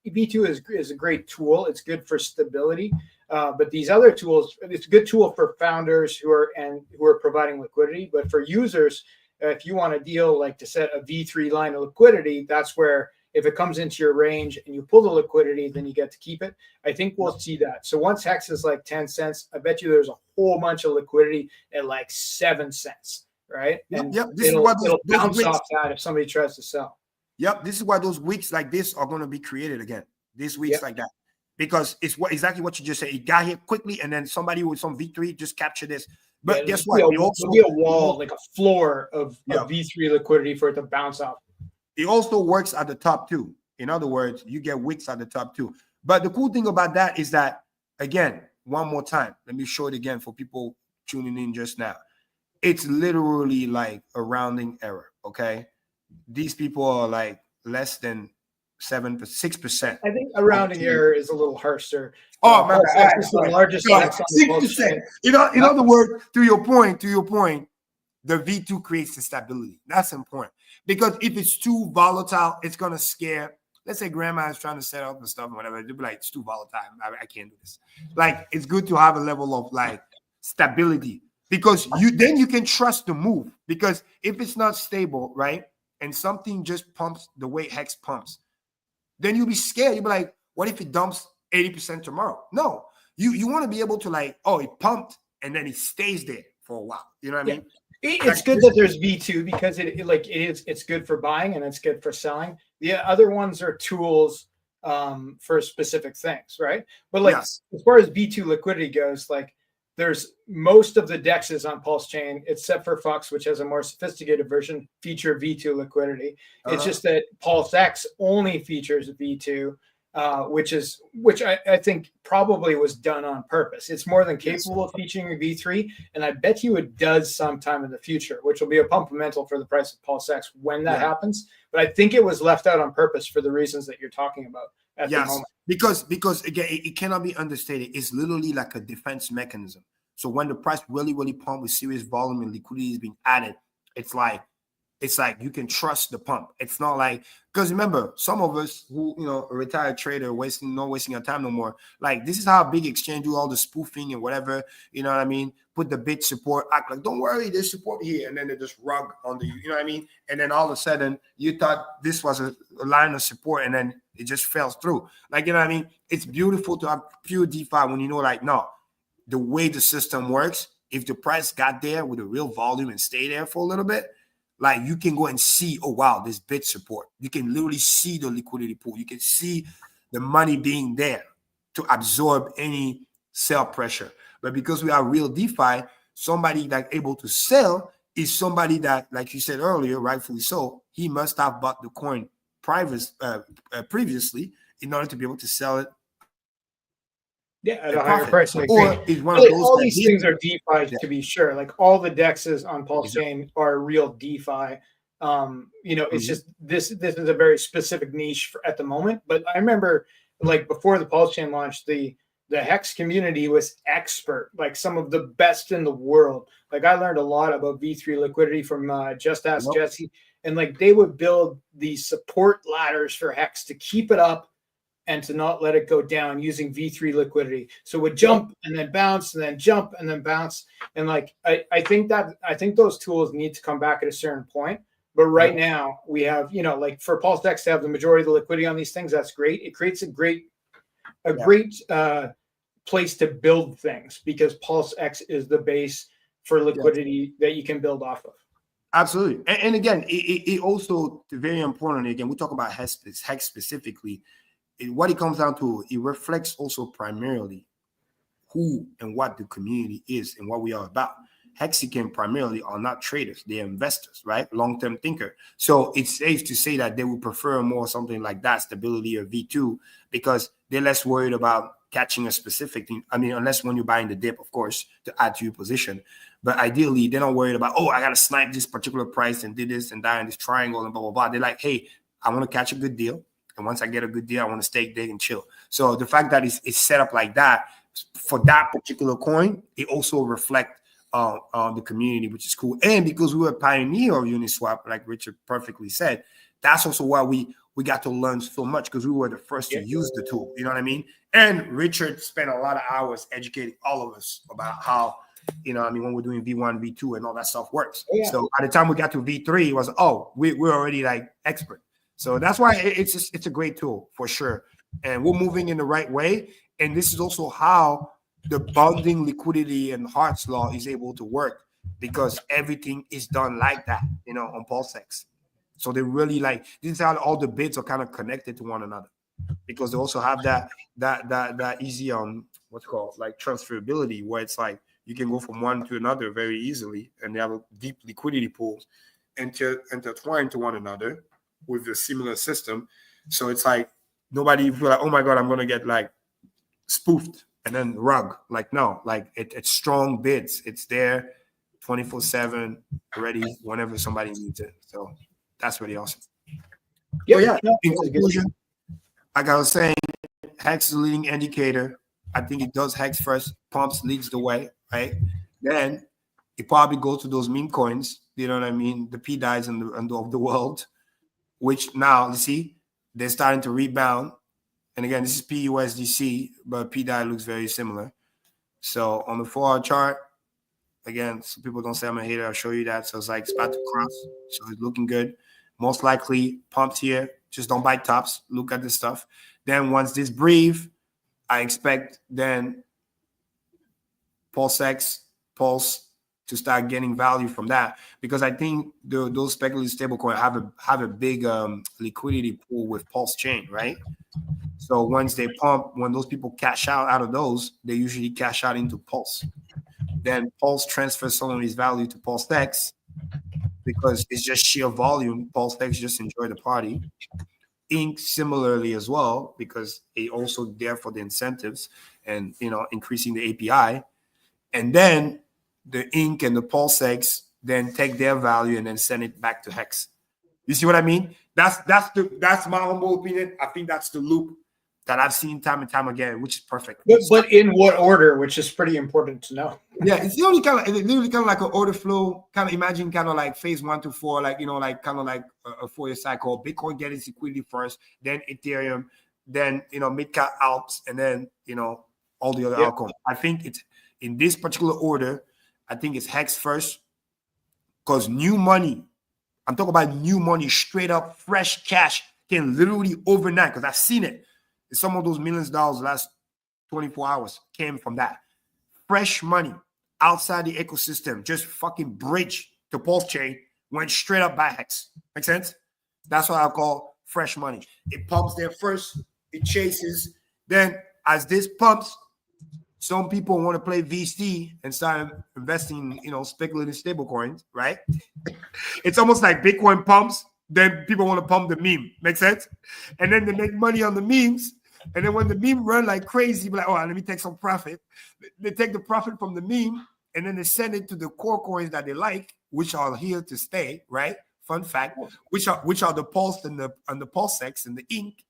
V2 is a great tool. It's good for stability, but these other tools, it's a good tool for founders who are providing liquidity. But for users, if you want to deal like to set a V3 line of liquidity, that's where if it comes into your range and you pull the liquidity, then you get to keep it. I think we'll see that. So once hex is like 10 cents, I bet you there's a whole bunch of liquidity at like 7 cents, right? And this is what it'll bounce off that if somebody tries to sell. Yep, this is why those weeks like this are going to be created again. These weeks like that. Because it's exactly what you just said. It got here quickly, and then somebody with some V3 just captured this. But guess what? There'll be a wall, like a floor of V3 liquidity for it to bounce off. It also works at the top too. In other words, you get wicks at the top too. But the cool thing about that is that, again, one more time, let me show it again for people tuning in just now. It's literally like a rounding error, okay? These people are like less than 6%. I think a rounding error is a little harsher. Oh, man, it's the largest 6%. In other words, to your point, the V2 creates the stability. That's important. Because if it's too volatile, it's going to scare. Let's say grandma is trying to set up and stuff and whatever. They'll be like, it's too volatile. I can't do this. Like, it's good to have a level of like stability because then you can trust the move. Because if it's not stable, right, and something just pumps the way hex pumps, then you'll be scared. You'll be like, what if it dumps 80% tomorrow? No, you want to be able to like, oh, it pumped and then it stays there for a while. You know what I mean? It's good that there's V2 because it's good for buying and it's good for selling. The other ones are tools for specific things, right? But like as far as V2 liquidity goes, like there's most of the dexes on PulseChain, except for Fox, which has a more sophisticated version, feature V2 liquidity. It's just that PulseX only features V2. Which I think probably was done on purpose. It's more than capable of featuring V3, and I bet you it does sometime in the future, which will be a pumpamental for the price of PulseX when that happens. But I think it was left out on purpose for the reasons that you're talking about at the moment. Because again, it cannot be understated. It's literally like a defense mechanism. So when the price really pumps with serious volume and liquidity is being added, it's like it's like you can trust the pump. It's not like, because remember, some of us who, a retired trader not wasting our time no more. Like, this is how big exchange do all the spoofing and whatever, you know what I mean? Put the bit support, act like, don't worry, there's support here. And then they just rug onto you, you know what I mean? And then all of a sudden you thought this was a line of support and then it just fell through. Like, you know what I mean? It's beautiful to have pure DeFi when you know, like, no, the way the system works, if the price got there with a real volume and stay there for a little bit, like, you can go and see, oh, wow, there's bid support. You can literally see the liquidity pool. You can see the money being there to absorb any sell pressure. But because we are real DeFi, somebody that's able to sell is somebody that, like you said earlier, rightfully so, he must have bought the coin previously in order to be able to sell it. Yeah, at a higher price. Or is one of those all these things are DeFi, to be sure. Like, all the DEXs on PulseChain are real DeFi. It's just this is a very specific niche at the moment. But I remember, like, before the PulseChain launched, the Hex community was expert, like some of the best in the world. Like, I learned a lot about V3 liquidity from Just Ask Jesse, and like, they would build these support ladders for Hex to keep it up and to not let it go down using V3 liquidity. So it would jump and then bounce and then jump and then bounce. And like, I think those tools need to come back at a certain point. But right now we have, like, for PulseX to have the majority of the liquidity on these things, that's great. It creates a great place to build things, because PulseX is the base for liquidity that you can build off of. Absolutely. And again, it also very important. Again, we talk about Hex specifically. What it comes down to, it reflects also primarily who and what the community is and what we are about. Hexicans primarily are not traders, they're investors, right? Long-term thinker. So it's safe to say that they would prefer more something like that, stability or V2, because they're less worried about catching a specific thing. I mean, unless when you're buying the dip, of course, to add to your position. But ideally, they're not worried about, oh, I got to snipe this particular price and did this and that and this triangle and blah, blah, blah. They're like, hey, I want to catch a good deal. And once I get a good deal, I want to stake, dig, and chill. So the fact that it's set up like that for that particular coin, it also reflects the community, which is cool. And because we were a pioneer of Uniswap, like Richard perfectly said, that's also why we got to learn so much, because we were the first to use the tool. You know what I mean? And Richard spent a lot of hours educating all of us about how, when we're doing V1, V2, and all that stuff works. Yeah. So by the time we got to V3, it was, we're already like expert. So that's why it's a great tool for sure. And we're moving in the right way. And this is also how the bonding liquidity and Hart's law is able to work, because everything is done like that, on PulseX. So they really this is how all the bids are kind of connected to one another, because they also have that easy what's called like transferability, where it's like you can go from one to another very easily, and they have a deep liquidity pools intertwined to one another with a similar system. So it's like nobody feel like, oh my God, I'm gonna get like spoofed and then rug. Like, no, like it's strong bids. It's there 24/7, ready whenever somebody needs it. So that's really awesome. In conclusion, like I was saying, Hex is a leading indicator. I think it does Hex first, pumps leads the way, right? Then it probably goes to those meme coins, you know what I mean? The P-Dies of the world, which now, you see, they're starting to rebound. And again, this is PUSDC, but P-Die looks very similar. So on the 4-hour chart, again, so people don't say I'm a hater, I'll show you that. So it's like it's about to cross. So it's looking good. Most likely pumped here. Just don't buy tops. Look at this stuff. Then once this breathe, I expect then Pulse to start getting value from that, because I think those speculative stablecoin have a big liquidity pool with PulseChain, right? So once they pump, when those people cash out of those, they usually cash out into Pulse. Then Pulse transfers some of his value to PulseX, because it's just sheer volume. PulseX just enjoy the party. Inc. similarly as well, because they also there for the incentives and increasing the API. And then the Inc. and the PulseX then take their value and then send it back to Hex. You see what I mean? That's my humble opinion. I think that's the loop that I've seen time and time again, which is perfect. But in what order, which is pretty important to know. Yeah, it's the only literally kind of like an order flow. Kind of imagine kind of like phase 1 to 4, like like kind of like a 4-year cycle. Bitcoin getting its liquidity first, then Ethereum, then mid cap alts, and then all the other altcoins. I think it's in this particular order. I think it's Hex first, because new money. I'm talking about new money, straight up fresh cash, can literally overnight. Because I've seen it. Some of those millions of dollars last 24 hours came from that. Fresh money outside the ecosystem, just fucking bridge to PulseChain, went straight up by Hex. Make sense? That's what I call fresh money. It pumps there first, it chases. Then as this pumps, some people want to play VC and start investing, speculative stablecoins, right? It's almost like Bitcoin pumps, then people want to pump the meme. Make sense? And then they make money on the memes. And then when the meme run like crazy, be like, oh, let me take some profit. They take the profit from the meme, and then they send it to the core coins that they like, which are here to stay, right? Fun fact, which are the Pulse and the PulseX and the Ink.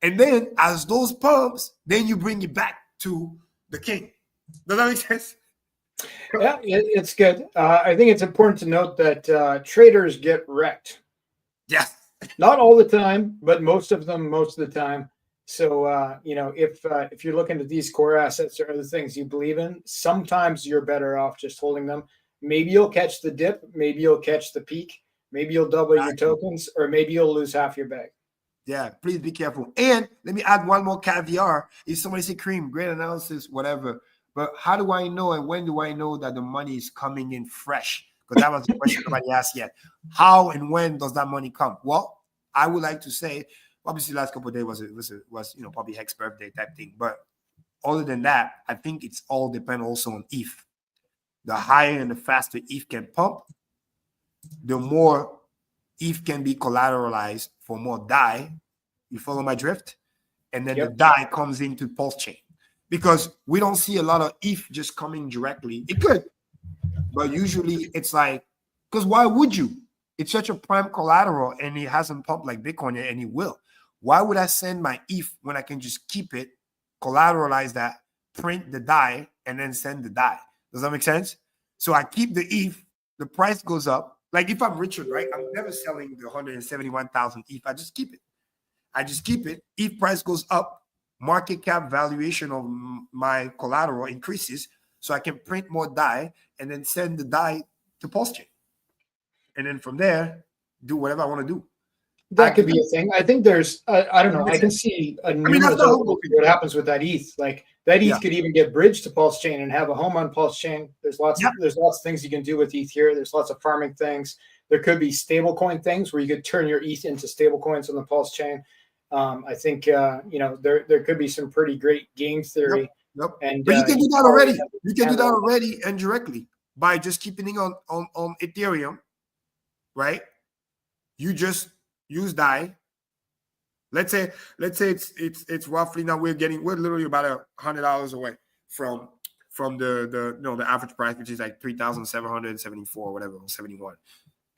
And then as those pumps, then you bring it back to the king. Does that make sense? Yeah, it's good. I think it's important to note that traders get wrecked. Yes. Not all the time, but most of them, most of the time. So, if you're looking at these core assets or other things you believe in, sometimes you're better off just holding them. Maybe you'll catch the dip. Maybe you'll catch the peak. Maybe you'll double your tokens, or maybe you'll lose half your bag. Yeah, please be careful. And let me add one more caveat. If somebody say, Cream, great analysis, whatever. But how do I know and when do I know that the money is coming in fresh? Because that was the question nobody asked yet. How and when does that money come? Well, I would like to say, obviously, the last couple of days was probably Hex birthday type thing. But other than that, I think it's all depend also on ETH. The higher and the faster ETH can pump, the more ETH can be collateralized for more DAI. You follow my drift? And then the DAI comes into PulseChain. Because we don't see a lot of ETH just coming directly. It could. But usually it's like, because why would you? It's such a prime collateral and it hasn't pumped like Bitcoin and it will. Why would I send my ETH when I can just keep it, collateralize that, print the DAI, and then send the DAI? Does that make sense? So I keep the ETH, the price goes up. Like if I'm Richard, right? I'm never selling the 171,000 ETH. I just keep it. ETH price goes up. Market cap valuation of my collateral increases. So I can print more DAI and then send the DAI to PulseChain. And then from there, do whatever I want to do. That could be a thing. I think there's, I don't know. I can see what happens with that ETH. Like that ETH could even get bridged to PulseChain and have a home on PulseChain. There's lots of things you can do with ETH here. There's lots of farming things. There could be stablecoin things where you could turn your ETH into stablecoins on the PulseChain. I think there could be some pretty great game theory. Yep. And but you can do that already. You can do that already indirectly by just keeping it on Ethereum, right? You just use DAI. Let's say it's roughly now we're literally about $100 away from the average price, which is like 3,774 whatever, 71.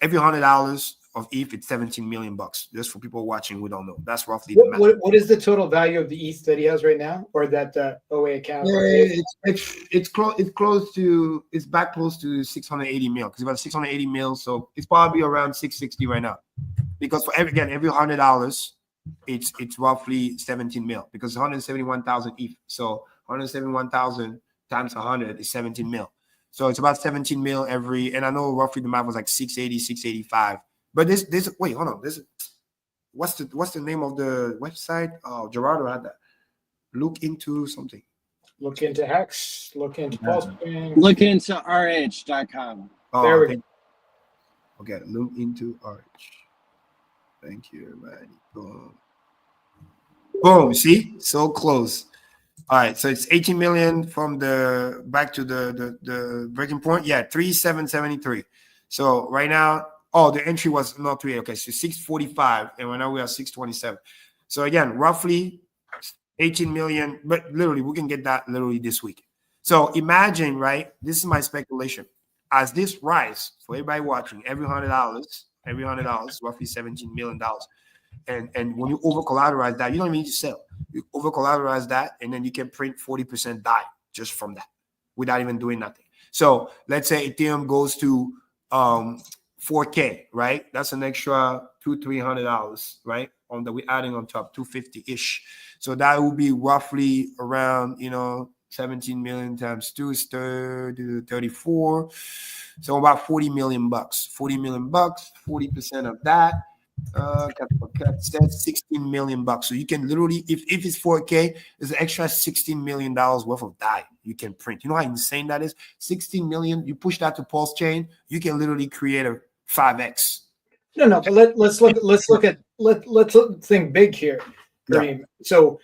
Every $100 of ETH, it's 17 million bucks. Just for people watching, we don't know. That's roughly the math. What is the total value of the ETH that he has right now, or that OA account? Yeah, it's back close to 680 mil because about 680 mil, so it's probably around 660 right now. Because for every $100, it's roughly 17 mil because 171,000 ETH. So 171,000 times 100 is 17 mil. So it's about 17 mil every, and I know roughly the math was like 680, 685. But wait, hold on. What's the name of the website? Oh, Gerardo had that. Look into something. Look into Hex. Look into PulseChain. Look into RH.com. Oh, there we go. Okay, look into RH. Thank you, everybody. Boom. See? So close. All right, so it's 18 million from the back to the breaking point. Yeah, 3,773. So right now, the entry was not 3. Okay, so 645, and right now we are 627. So again, roughly 18 million, but literally we can get that literally this week. So imagine, right? This is my speculation. As this rise for everybody watching, every $100, roughly $17 million. And when you over collateralize that, you don't even need to sell. You over collateralize that, and then you can print 40% DAI just from that without even doing nothing. So let's say Ethereum goes to 4K, right? That's an extra $200-300, right? On that we're adding on top, 250-ish. So that will be roughly around, 17 million times 2 is 34. So about 40 million bucks. 40 million bucks, 40% of that. That's 16 million bucks. So you can literally, if it's 4K, there's an extra $16 million worth of DAI you can print. You know how insane that is? 16 million, you push that to PulseChain, you can literally create a 5x. No, but let's think big here, Kareem. Yeah. So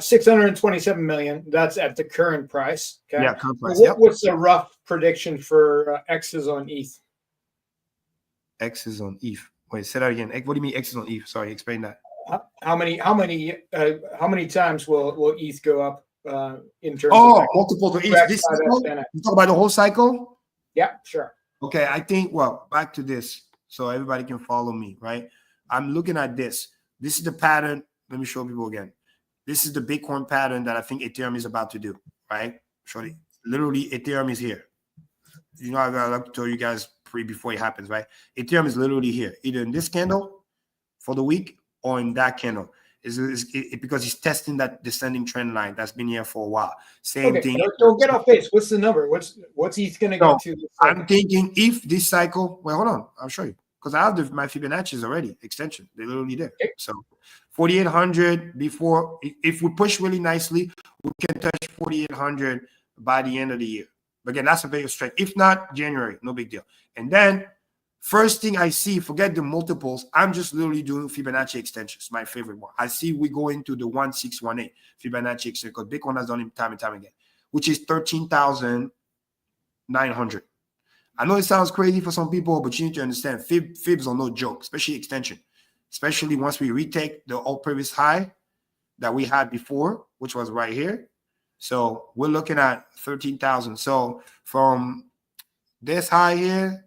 627 million, that's at the current price. Okay. Yeah, current price. What's the rough prediction for X's on ETH? X's on ETH. Wait, say that again. What do you mean X is on ETH? Sorry, explain that. How many times will ETH go up in terms of multiple to ETH? This cycle? You talk about the whole cycle? Yeah, sure. Okay, I think, back to this so everybody can follow me, right? I'm looking at this. This is the pattern. Let me show people again. This is the Bitcoin pattern that I think Ethereum is about to do, right? Shorty, literally Ethereum is here. I like to tell you guys before it happens, right? Ethereum is literally here, either in this candle for the week or in that candle. Because he's testing that descending trend line that's been here for a while. Same thing. Don't get off base. What's the number? What's ETH going to go to? I'm thinking if this cycle, hold on, I'll show you. Because I have my Fibonacci's already extension. They're literally there. Okay. So 4,800 before, if we push really nicely, we can touch 4,800 by the end of the year. But again, that's a bigger strike. If not, January, no big deal. And then first thing I see, forget the multiples. I'm just literally doing Fibonacci extensions, my favorite one. I see we go into the 1618 Fibonacci extension because Bitcoin has done it time and time again, which is 13,900. I know it sounds crazy for some people, but you need to understand fibs are no joke, especially extension, especially once we retake the all previous high that we had before, which was right here. So we're looking at 13,000. So from this high here,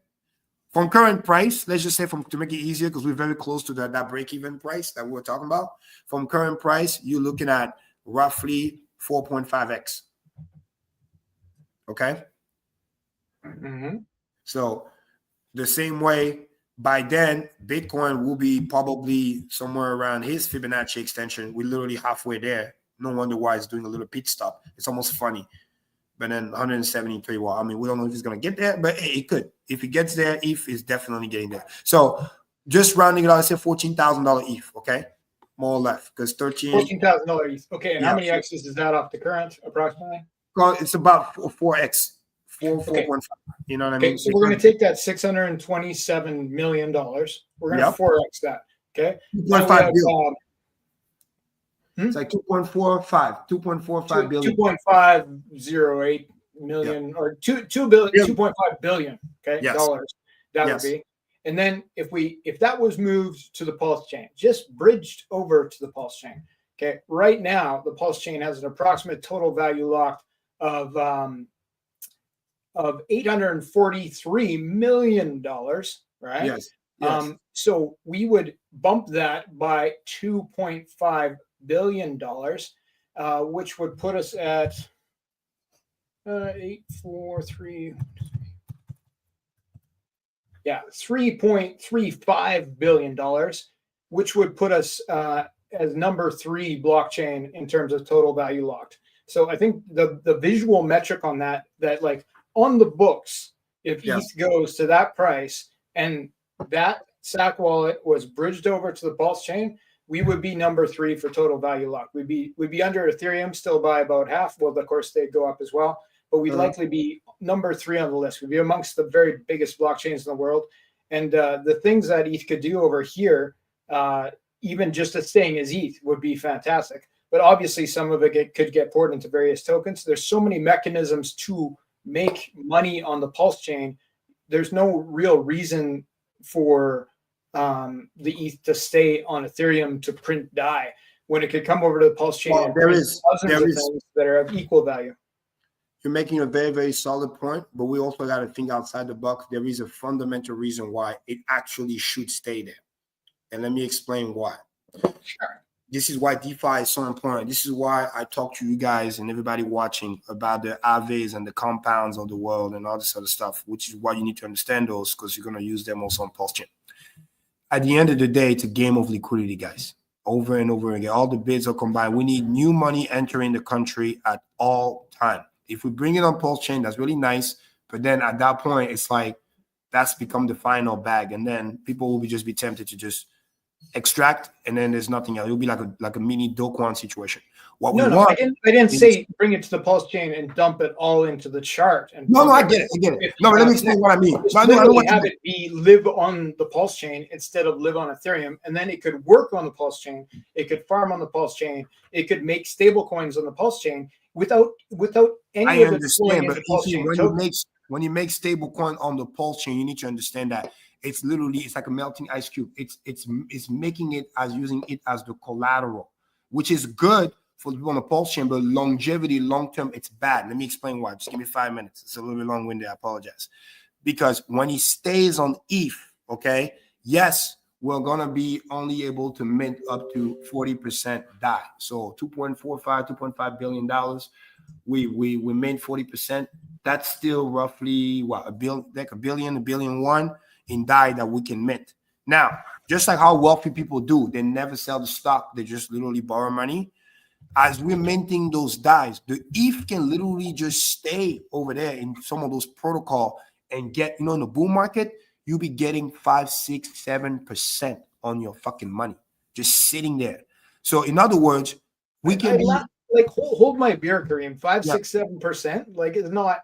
from current price, let's just say to make it easier, because we're very close to that break-even price that we were talking about. From current price, you're looking at roughly 4.5x. Okay? Mm-hmm. So the same way, by then, Bitcoin will be probably somewhere around his Fibonacci extension. We're literally halfway there. No wonder why it's doing a little pit stop. It's almost funny. But then 173, we don't know if it's going to get there, but it could. If it gets there, ETH is definitely getting there. So just rounding it out, I say $14,000 ETH, okay? More or less, because $14,000 ETH. Okay, and how many X's is that off the current, approximately? Well, it's about 4x, 4.5. You know what I mean? So we're going to take that $627 million. We're going to 4x that, okay? 2.5 billion. It's like 2.45 billion. 2.508 million or 2.5 billion, okay, dollars. That would be. And then if that was moved to the PulseChain, just bridged over to the PulseChain, okay, right now the PulseChain has an approximate total value locked of $843 million, right? Yes. So we would bump that by $2.5 billion, which would put us at 3.35 billion dollars, which would put us as number 3 blockchain in terms of total value locked. So I think the visual metric on that like on the books, if ETH goes to that price and that SAC wallet was bridged over to the PulseChain, we would be number 3 for total value lock. We'd be under Ethereum still by about half. Well, of course, they'd go up as well, but we'd likely be number 3 on the list. We'd be amongst the very biggest blockchains in the world. And the things that ETH could do over here, even just as staying as ETH, would be fantastic. But obviously, some of it could get poured into various tokens. There's so many mechanisms to make money on the PulseChain. There's no real reason for the ETH to stay on Ethereum to print DAI when it could come over to the PulseChain. Well, and there is things that are of equal value. You're making a very, very solid point, but we also got to think outside the box. There is a fundamental reason why it actually should stay there. And let me explain why, Sure. This is why DeFi is so important. This is why I talk to you guys and everybody watching about the Aves and the compounds of the world and all this other stuff, which is why you need to understand those, because you're going to use them also on PulseChain. At the end of the day, it's a game of liquidity, guys. Over and over again. All the bids are combined. We need new money entering the country at all time. If we bring it on PulseChain, that's really nice. But then at that point, it's like that's become the final bag. And then people will just be tempted to just extract, and then there's nothing else. It'll be like a mini Doquan situation. What we want, I didn't say bring it to the PulseChain and dump it all into the chart. And no, I get it. No, but let me explain what I mean. I don't have it be live on the PulseChain instead of live on Ethereum, and then it could work on the PulseChain. It could farm on the PulseChain. It could make stable coins on the PulseChain without any I of it understand, but PulseChain when you make stablecoin on the PulseChain, you need to understand that it's like a melting ice cube. It's making it as using it as the collateral, which is good for people on the PulseChain, but longevity, long term, it's bad. Let me explain why. Just give me 5 minutes. It's a little bit long winded. I apologize. Because when he stays on ETH, okay, yes, we're gonna be only able to mint up to 40% DAI. So $2.5 billion. We mint 40%. That's still roughly what, a billion, $1.1 billion in DAI that we can mint. Now, just like how wealthy people do, they never sell the stock, they just literally borrow money. As we're minting those DAIs, the ETH can literally just stay over there in some of those protocol and get, in the bull market, you'll be getting 5, 6, 7% on your fucking money, just sitting there. So in other words, we can hold my beer, Kareem. 5, 6, 7%. Like, it's not.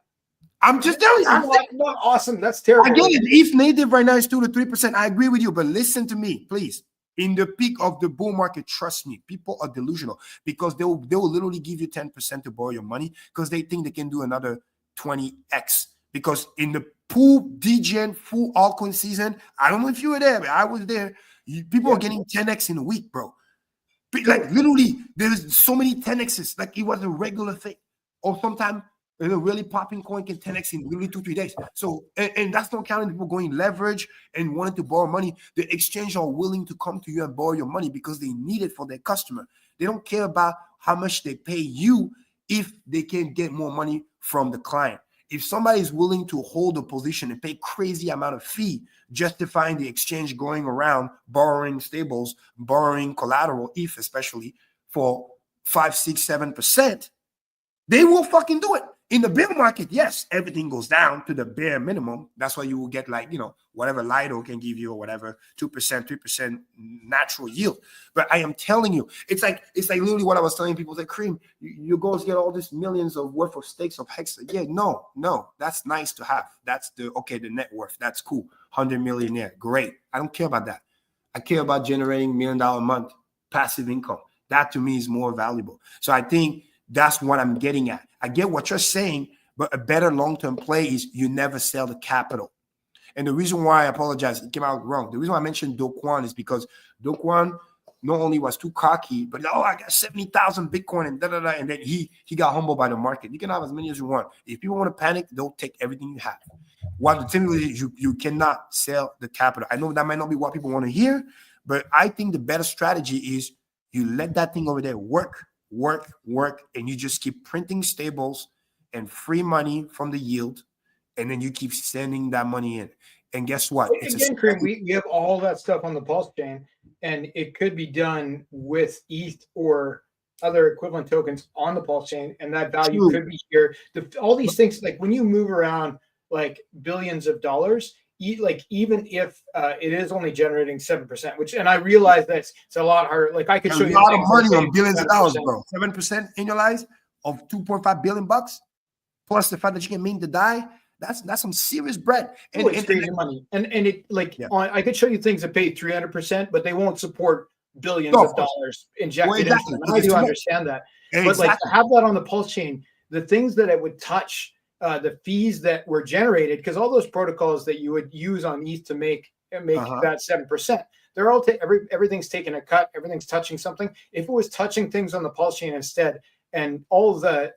I'm just telling you, not awesome. That's terrible. I get it. ETH native right now is 2 to 3%. I agree with you, but listen to me, please. In the peak of the bull market, trust me, people are delusional because they will literally give you 10% to borrow your money because they think they can do another 20x. Because in the full DGen, full altcoin season, I don't know if you were there, but I was there. People are getting 10x in a week, bro. Like literally, there's so many 10x's. Like it was a regular thing. Or sometimes a really popping coin can 10x in literally 2-3 days. So, and that's not counting people going leverage and wanting to borrow money. The exchange are willing to come to you and borrow your money because they need it for their customer. They don't care about how much they pay you if they can get more money from the client. If somebody is willing to hold a position and pay crazy amount of fee, justifying the exchange going around, borrowing stables, borrowing collateral, ETH especially, for 5, 6, 7%, they will fucking do it. In the bear market, yes, everything goes down to the bare minimum. That's why you will get whatever Lido can give you or whatever, 2%, 3% natural yield. But I am telling you, it's like literally what I was telling people, like, Kareem, you guys get all these millions of worth of stakes of Hexa. Yeah, no, that's nice to have. That's the net worth. That's cool. 100 millionaire. Great. I don't care about that. I care about generating $1 million a month passive income. That to me is more valuable. So I think that's what I'm getting at. I get what you're saying, but a better long-term play is you never sell the capital. And the reason why, I apologize, it came out wrong. The reason why I mentioned Doquan is because Doquan not only was too cocky, but I got 70,000 Bitcoin and da-da-da, and then he got humbled by the market. You can have as many as you want. If people want to panic, they'll take everything you have. What the thing is, you cannot sell the capital. I know that might not be what people want to hear, but I think the better strategy is you let that thing over there work, and you just keep printing stables and free money from the yield, and then you keep sending that money in. And guess what? Kareem, we have all that stuff on the PulseChain, and it could be done with ETH or other equivalent tokens on the PulseChain, and that value could be here. All these things, like when you move around like billions of dollars, even if it is only generating 7%, and I realize that it's a lot harder. Like I could show you a lot of money on billions of dollars, bro. 7% annualized of $2.5 billion bucks, plus the fact that you can mint the DAI. That's some serious bread. And it's crazy money. And it I could show you things that pay 300%, but they won't support billions of dollars injected into them. And I do understand that. But like to have that on the PulseChain, the things that it would touch. The fees that were generated, because all those protocols that you would use on ETH to make that 7%, they're all everything's taking a cut, everything's touching something. If it was touching things on the PulseChain instead, and all the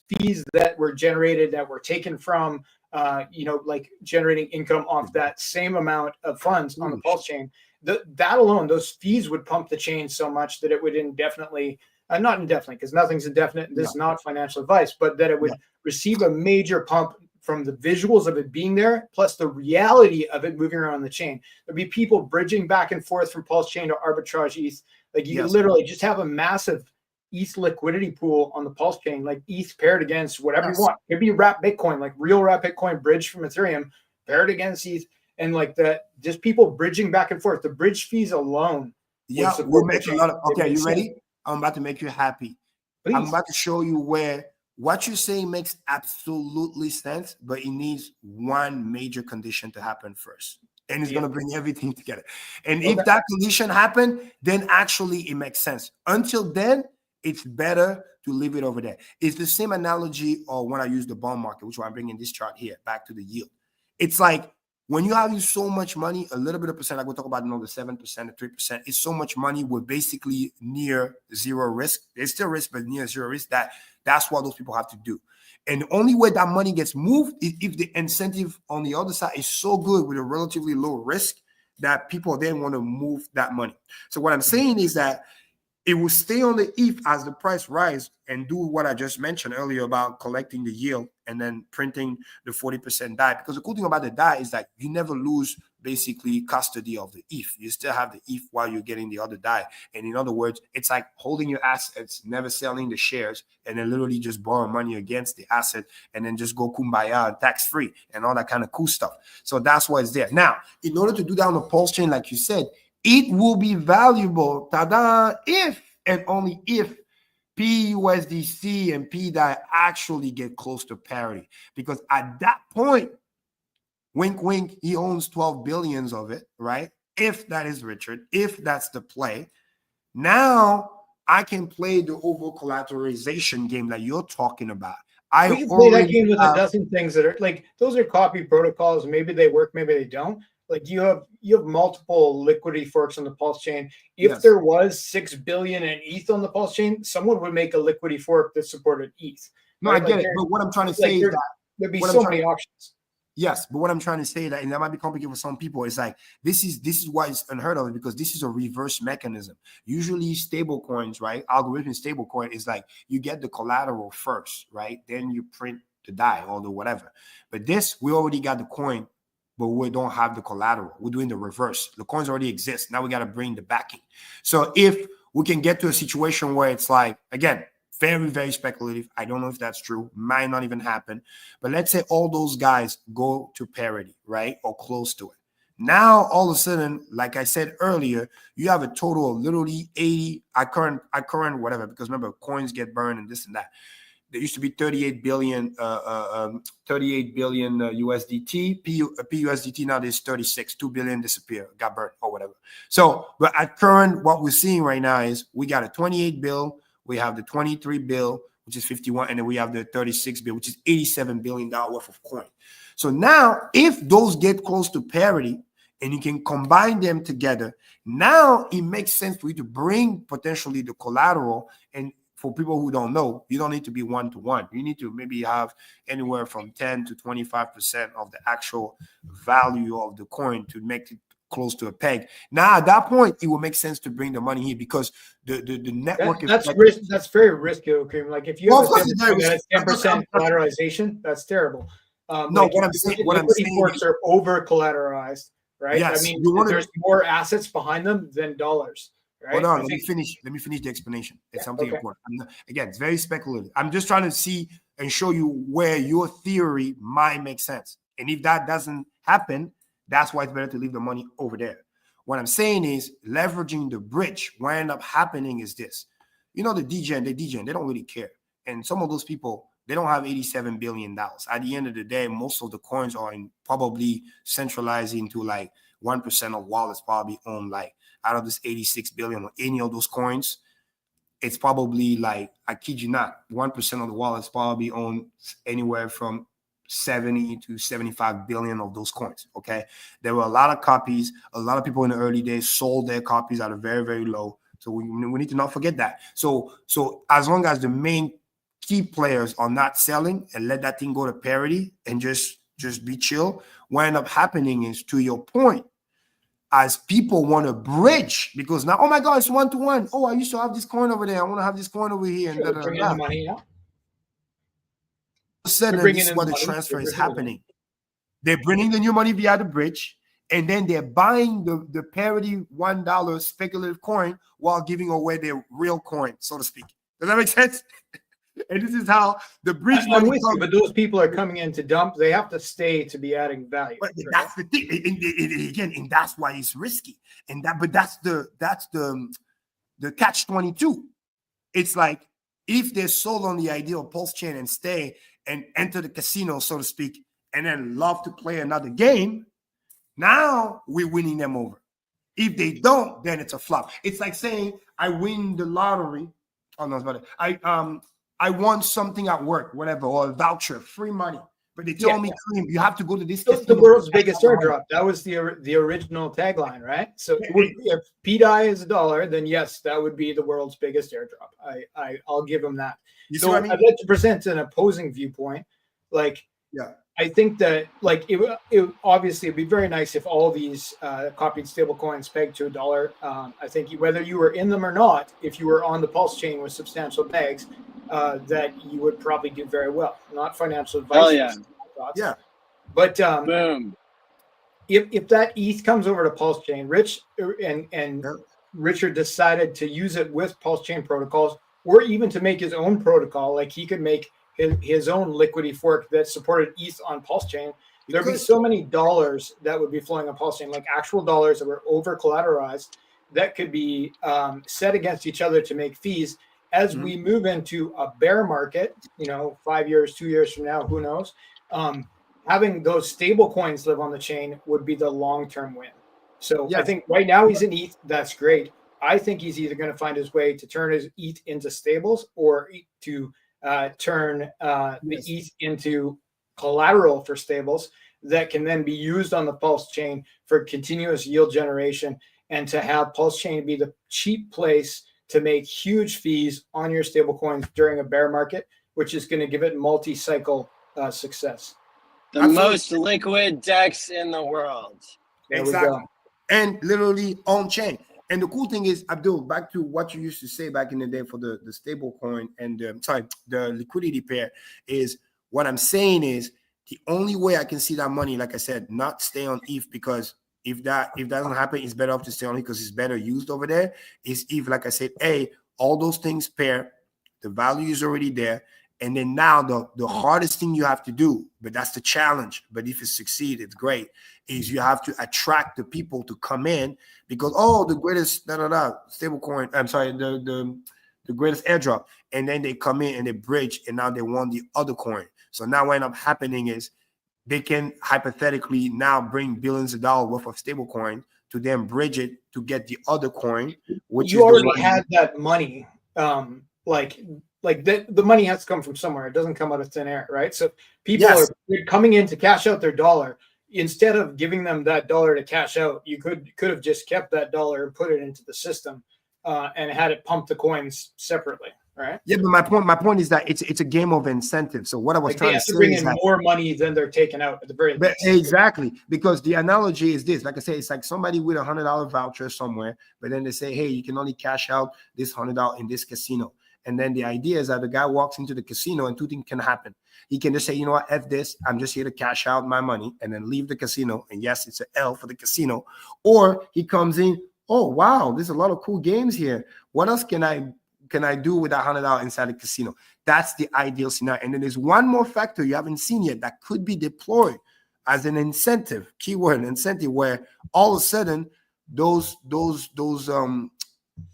fees that were generated that were taken from like generating income off that same amount of funds on the PulseChain, that alone, those fees would pump the chain so much that it would indefinitely, not indefinitely, because nothing's indefinite, and this is not financial advice, but that it would receive a major pump from the visuals of it being there, plus the reality of it moving around the chain. There'd be people bridging back and forth from PulseChain to arbitrage ETH. Like you could literally just have a massive ETH liquidity pool on the PulseChain, like ETH paired against whatever you want. It could be wrap Bitcoin, like real wrap Bitcoin bridge from Ethereum paired against ETH, and like that, just people bridging back and forth. The bridge fees alone. Yeah, we'll make a lot of. Okay, you ready? I'm about to make you happy. Please. I'm about to show you where what you're saying makes absolutely sense, but it needs one major condition to happen first. And it's going to bring everything together. And if that condition happen, then actually it makes sense. Until then, it's better to leave it over there. It's the same analogy or when I use the bond market, which I'm bringing this chart here back to the yield. It's like when you have so much money, a little bit of percent, I will talk about the 7%, the 3%, it's so much money with basically near zero risk. There's still risk, but near zero risk. That's what those people have to do. And the only way that money gets moved is if the incentive on the other side is so good with a relatively low risk that people then want to move that money. So what I'm saying is that it will stay on the ETH as the price rise and do what I just mentioned earlier about collecting the yield and then printing the 40% DAI. Because the cool thing about the DAI is that you never lose basically custody of the ETH. You still have the ETH while you're getting the other DAI. And in other words, it's like holding your assets, never selling the shares, and then literally just borrow money against the asset and then just go kumbaya and tax-free and all that kind of cool stuff. So that's why it's there. Now, in order to do that on the PulseChain, like you said, it will be valuable, tada, if and only if PUSDC and PDAI actually get close to parity. Because at that point, wink, wink, he owns 12 billions of it, right? If that is Richard, if that's the play, now I can play the over collateralization game that you're talking about. We can play that game with a dozen things that are like, those are copy protocols. Maybe they work, maybe they don't. Like you have multiple liquidity forks on the PulseChain. If there was 6 billion in ETH on the PulseChain, someone would make a liquidity fork that supported ETH. No, I get it. But what I'm trying to say is that there'd be so many options. Yes, but what I'm trying to say that, and that might be complicated for some people, is like this is why it's unheard of, because this is a reverse mechanism. Usually stable coins, right? Algorithmic stable coin is like you get the collateral first, right? Then you print the DAI or the whatever. But this, we already got the coin, but we don't have the collateral. We're doing the reverse. The coins already exist. Now we got to bring the backing. So if we can get to a situation where it's like, again, very, very speculative. I don't know if that's true. Might not even happen. But let's say all those guys go to parity, right? Or close to it. Now, all of a sudden, like I said earlier, you have a total of literally 80 at current whatever, because remember, coins get burned and this and that. There used to be 38 billion USDT. PUSDT now there's 36. 2 billion disappear, got burned or whatever. So, but at current, what we're seeing right now is we got a 28 bill, we have the 23 bill, which is 51, and then we have the 36 bill, which is $87 billion worth of coin. So now, if those get close to parity and you can combine them together, now it makes sense for you to bring potentially the collateral. And for people who don't know, you don't need to be one-to-one. You need to maybe have anywhere from 10 to 25% of the actual value of the coin to make it close to a peg. Now, at that point, it will make sense to bring the money here because the network that's very risky, okay? Like if you have a 10% collateralization, that's terrible. No, like what I'm saying forks are over collateralized, right? Yes, I mean, there's more assets behind them than dollars. Right? Hold on, let me finish the explanation. It's something important. Again, it's very speculative. I'm just trying to see and show you where your theory might make sense. And if that doesn't happen, that's why it's better to leave the money over there. What I'm saying is leveraging the bridge. What end up happening is this. You know, the DGen, they don't really care. And some of those people, they don't have $87 billion. At the end of the day, most of the coins are probably centralized into like 1% of wallets probably own like out of this 86 billion or any of those coins, it's probably like, I kid you not, 1% of the wallets probably own anywhere from 70 to 75 billion of those coins. Okay. There were a lot of copies. A lot of people in the early days sold their copies at a very, very low. So we need to not forget that. So as long as the main key players are not selling and let that thing go to parity and just be chill, what end up happening is, to your point, as people want to bridge, because now, oh my God, it's 1-to-1. Oh, I used to have this coin over there. I want to have this coin over here. And Bring in the money, yeah. Suddenly, this is what the transfer is happening. They're bringing the new money via the bridge, and then they're buying the parity $1 speculative coin while giving away their real coin, so to speak. Does that make sense? And this is how the bridge money comes. But those people are coming in to dump. They have to stay to be adding value. But that's the thing. And that's why it's risky. But that's the catch-22. It's like, if they're sold on the idea of PulseChain and stay and enter the casino, so to speak, and then love to play another game, now we're winning them over. If they don't, then it's a flop. It's like saying I win the lottery. Oh no, it's about it. I won something at work, whatever, or a voucher, free money. But they told me, Kareem, you have to go to this. The world's biggest airdrop. That was the original tagline, right? So if PDI is $1, then yes, that would be the world's biggest airdrop. I'll give them that. You so see what I mean? I'd like to present an opposing viewpoint. Like, yeah, I think that like it obviously it'd be very nice if all these copied stable coins pegged to $1. I think whether you were in them or not, if you were on the Pulse chain with substantial pegs, that you would probably do very well. Not financial advice. Oh yeah, yeah. But boom. If that ETH comes over to Pulse chain, Richard decided to use it with Pulse chain protocols, or even to make his own protocol, like he could make his own liquidity fork that supported ETH on Pulse chain. There'd be so many dollars that would be flowing on Pulse chain, like actual dollars that were over collateralized, that could be set against each other to make fees. As we move into a bear market, 5 years, 2 years from now, who knows? Having those stable coins live on the chain would be the long-term win. So I think right now he's in ETH. That's great. I think he's either going to find his way to turn his ETH into stables, or to turn the ETH into collateral for stables that can then be used on the Pulse chain for continuous yield generation, and to have Pulse chain be the cheap place to make huge fees on your stable coins during a bear market, which is going to give it multi-cycle success. The most liquid DEX in the world. There we go. And literally on chain. And the cool thing is, Abdul, back to what you used to say back in the day for the stable coin and the liquidity pair, is what I'm saying is the only way I can see that money, like I said, not stay on ETH, because if that doesn't happen, it's better off to stay on it because it's better used over there. Is if, like I said, all those things pair, the value is already there. And then now the hardest thing you have to do, but that's the challenge, but if it succeeds, it's great, is you have to attract the people to come in, because, the greatest stable coin, I'm sorry, the greatest airdrop. And then they come in and they bridge, and now they want the other coin. So now what ends up happening is they can hypothetically now bring billions of dollars worth of stable coin to then bridge it to get the other coin, which you already had that money. Like the money has to come from somewhere. It doesn't come out of thin air, right? So people are coming in to cash out their dollar. Instead of giving them that dollar to cash out, you could have just kept that dollar and put it into the system and had it pump the coins separately, right? Yeah, but my point is that it's a game of incentive. So what I was trying to say bring in more money than they're taking out at the very least. Exactly, because the analogy is this. Like I say, it's like somebody with $100 voucher somewhere, but then they say, hey, you can only cash out this $100 in this casino. And then the idea is that the guy walks into the casino and two things can happen. He can just say, you know what, F this, I'm just here to cash out my money, and then leave the casino. And yes, it's an L for the casino. Or he comes in, oh, wow, there's a lot of cool games here. What else can I do with that $100 inside the casino? That's the ideal scenario. And then there's one more factor you haven't seen yet that could be deployed as an incentive, keyword incentive, where all of a sudden those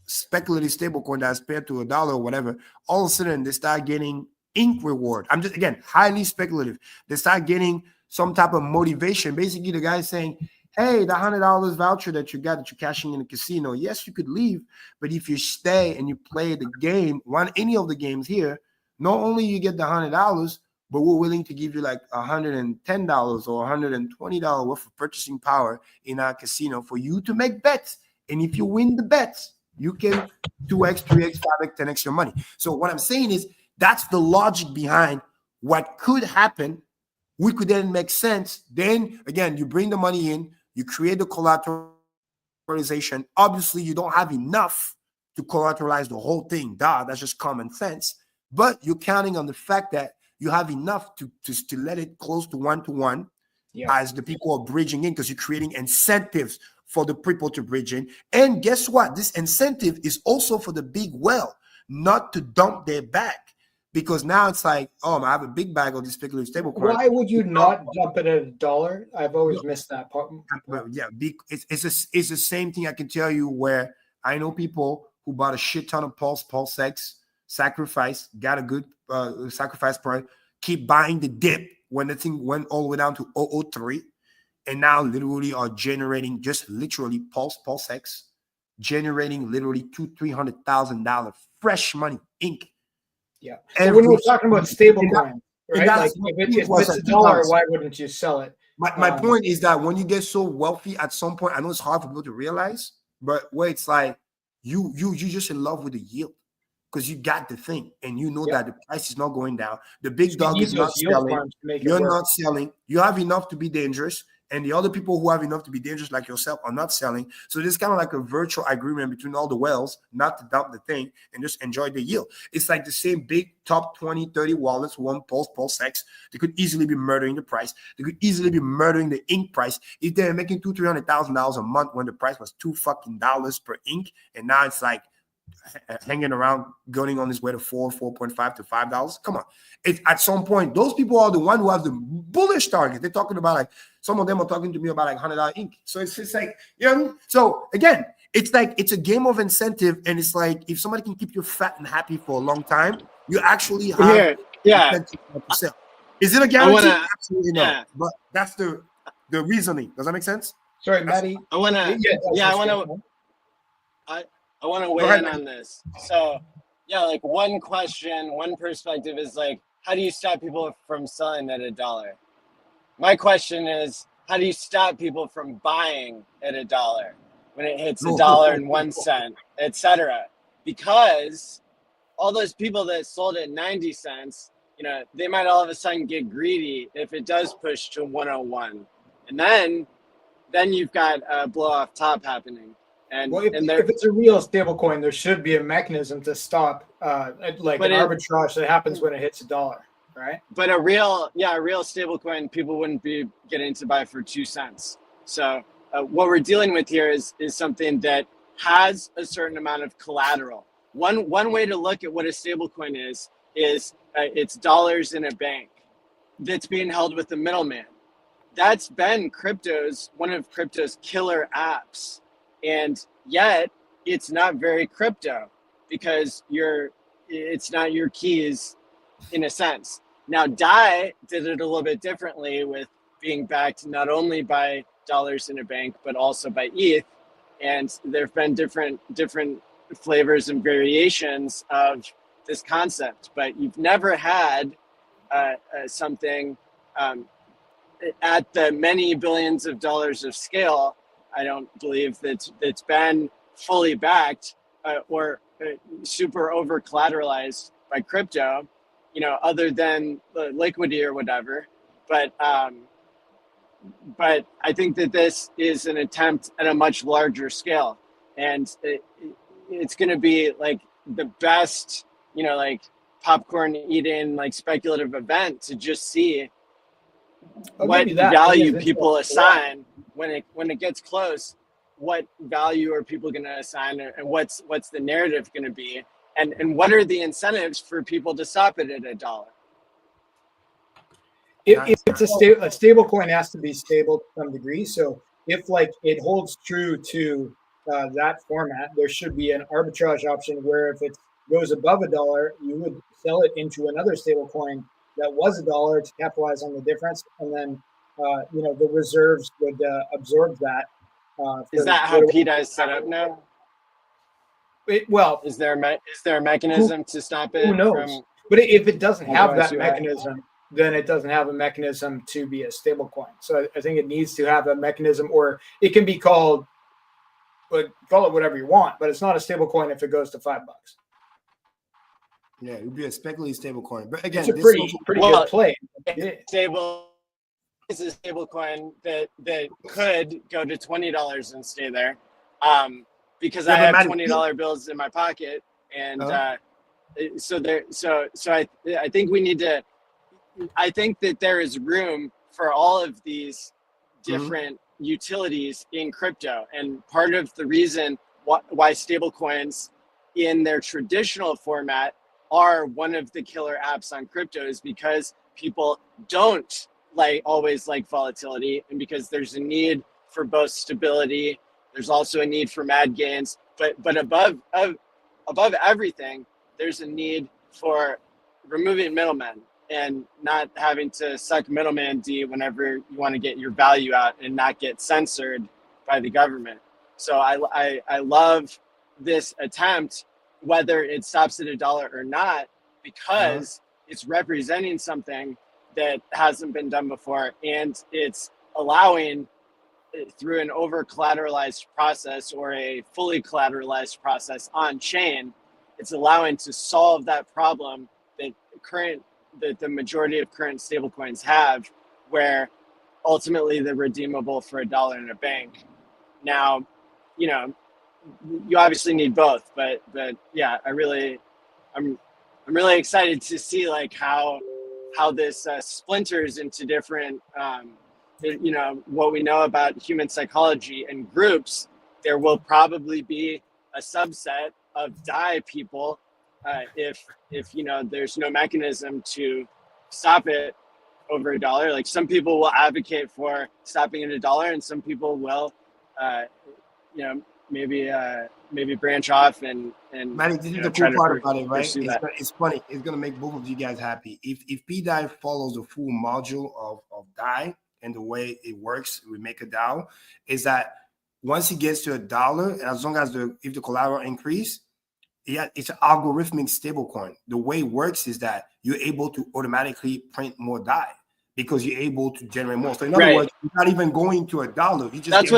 speculative stablecoin that's paired to $1 or whatever, all of a sudden they start getting ink reward. I'm just, again, highly speculative. They start getting some type of motivation. Basically, the guy saying, hey, the $100 voucher that you got that you're cashing in the casino, yes, you could leave, but if you stay and you play the game, run any of the games here, not only you get the $100, but we're willing to give you like $110 or $120 worth of purchasing power in our casino for you to make bets. And if you win the bets, you can 2x, 3x, 5x, 10x your money. So what I'm saying is that's the logic behind what could happen. We could then make sense. Then, again, you bring the money in, you create the collateral, collateralization. Obviously, you don't have enough to collateralize the whole thing. That's just common sense. But you're counting on the fact that you have enough to let it close to 1-to-1 as the people are bridging in, because you're creating incentives for the people to bridge in. And guess what? This incentive is also for the big whale not to dump their bag, because now it's like, oh, I have a big bag of this speculative stablecoin. Why would you not dump it at $1? I've always missed that part. Well, yeah, it's the same thing I can tell you, where I know people who bought a shit ton of PulseX, sacrifice, got a good sacrifice price, keep buying the dip when the thing went all the way down to 003, and now literally are generating just literally PulseX, generating literally $200,000-$300,000 fresh money, ink. Yeah. So when we're talking about stablecoin, right? Like if it's $1, why wouldn't you sell it? My point is that when you get so wealthy at some point, I know it's hard for people to realize, but where it's like you just in love with the yield, because you got the thing and you know that the price is not going down. The big dog is not selling. You're not selling. You have enough to be dangerous, and the other people who have enough to be dangerous, like yourself, are not selling. So there's kind of like a virtual agreement between all the whales not to dump the thing and just enjoy the yield. It's like the same big top 20, 30 wallets, one PulseX. They could easily be murdering the price. They could easily be murdering the ink price. If they're making $200,000-$300,000 a month when the price was $2 per ink, and now it's like hanging around, going on his way to $4.5 to $5. Come on. It's at some point, those people are the one who have the bullish target. They're talking about, like, some of them are talking to me about like $100 ink. So it's just like, you know what I mean? So again, it's like, it's a game of incentive. And it's like, if somebody can keep you fat and happy for a long time, you actually have incentive to sell. Is it a guarantee? Absolutely not. But that's the reasoning. Does that make sense? Sorry, Maddie. I want to weigh in on this. So, yeah, like one question, one perspective is like, how do you stop people from selling at $1? My question is, how do you stop people from buying at $1 when it hits $1.01, etc.? Because all those people that sold at 90 cents, you know, they might all of a sudden get greedy if it does push to 101, and then you've got a blow off top happening. And, well, if it's a real stablecoin, there should be a mechanism to stop, like an arbitrage that happens when it hits $1, right? But a real stablecoin, people wouldn't be getting to buy for 2 cents. So what we're dealing with here is something that has a certain amount of collateral. One way to look at what a stablecoin is it's dollars in a bank that's being held with the middleman. That's been one of crypto's killer apps. And yet it's not very crypto, because it's not your keys in a sense. Now DAI did it a little bit differently, with being backed not only by dollars in a bank, but also by ETH. And there've been different flavors and variations of this concept, but you've never had something at the many billions of dollars of scale. I don't believe that's been fully backed or super over collateralized by crypto, you know, other than the liquidity or whatever. But I think that this is an attempt at a much larger scale, and it's going to be like the best, you know, like popcorn eating, like speculative event to just see what value people assign when it gets close. What value are people going to assign, and what's the narrative going to be, and what are the incentives for people to stop it at $1? If it's a stable coin, has to be stable to some degree. So if like it holds true to that format, there should be an arbitrage option where if it goes above $1, you would sell it into another stable coin that was $1 to capitalize on the difference, and then you know, the reserves would absorb that. Is that how PDA is set up now? Well, is there a mechanism to stop it? Who knows? But if it doesn't have that mechanism, then it doesn't have a mechanism to be a stable coin. So I think it needs to have a mechanism, or it can be called, but call it whatever you want, but it's not a stable coin if it goes to $5. Yeah, it would be a speculative stable coin. But again, it's a pretty good play. It's a stable coin that could go to $20 and stay there. because Yeah, I but have Maddie, $20 bills in my pocket, and uh, so I think we need to. I think that there is room for all of these different utilities in crypto, and part of the reason why stablecoins in their traditional format are one of the killer apps on crypto is because people don't always like volatility, and because there's a need for both stability. There's also a need for mad gains, but above everything, there's a need for removing middlemen and not having to suck middleman D whenever you want to get your value out and not get censored by the government. So I love this attempt, whether it stops at $1 or not, because it's representing something that hasn't been done before, and it's allowing, through an over collateralized process or a fully collateralized process on chain, it's allowing to solve that problem that the majority of current stablecoins have, where ultimately they're redeemable for $1 in a bank. Now, you obviously need both, but yeah, I'm really excited to see how this splinters into different, what we know about human psychology and groups. There will probably be a subset of DAI people, if there's no mechanism to stop it over $1. Like, some people will advocate for stopping at $1, and some people will, maybe branch off and Manny, this is the cool part about it, right? It's funny. It's gonna make both of you guys happy. If PDAI follows the full module of DAI and the way it works, we make a DAO, is that once it gets to $1, and as long as if the collateral increase, it's an algorithmic stablecoin. The way it works is that you're able to automatically print more DAI because you're able to generate more. So in other words, you're not even going to $1. You just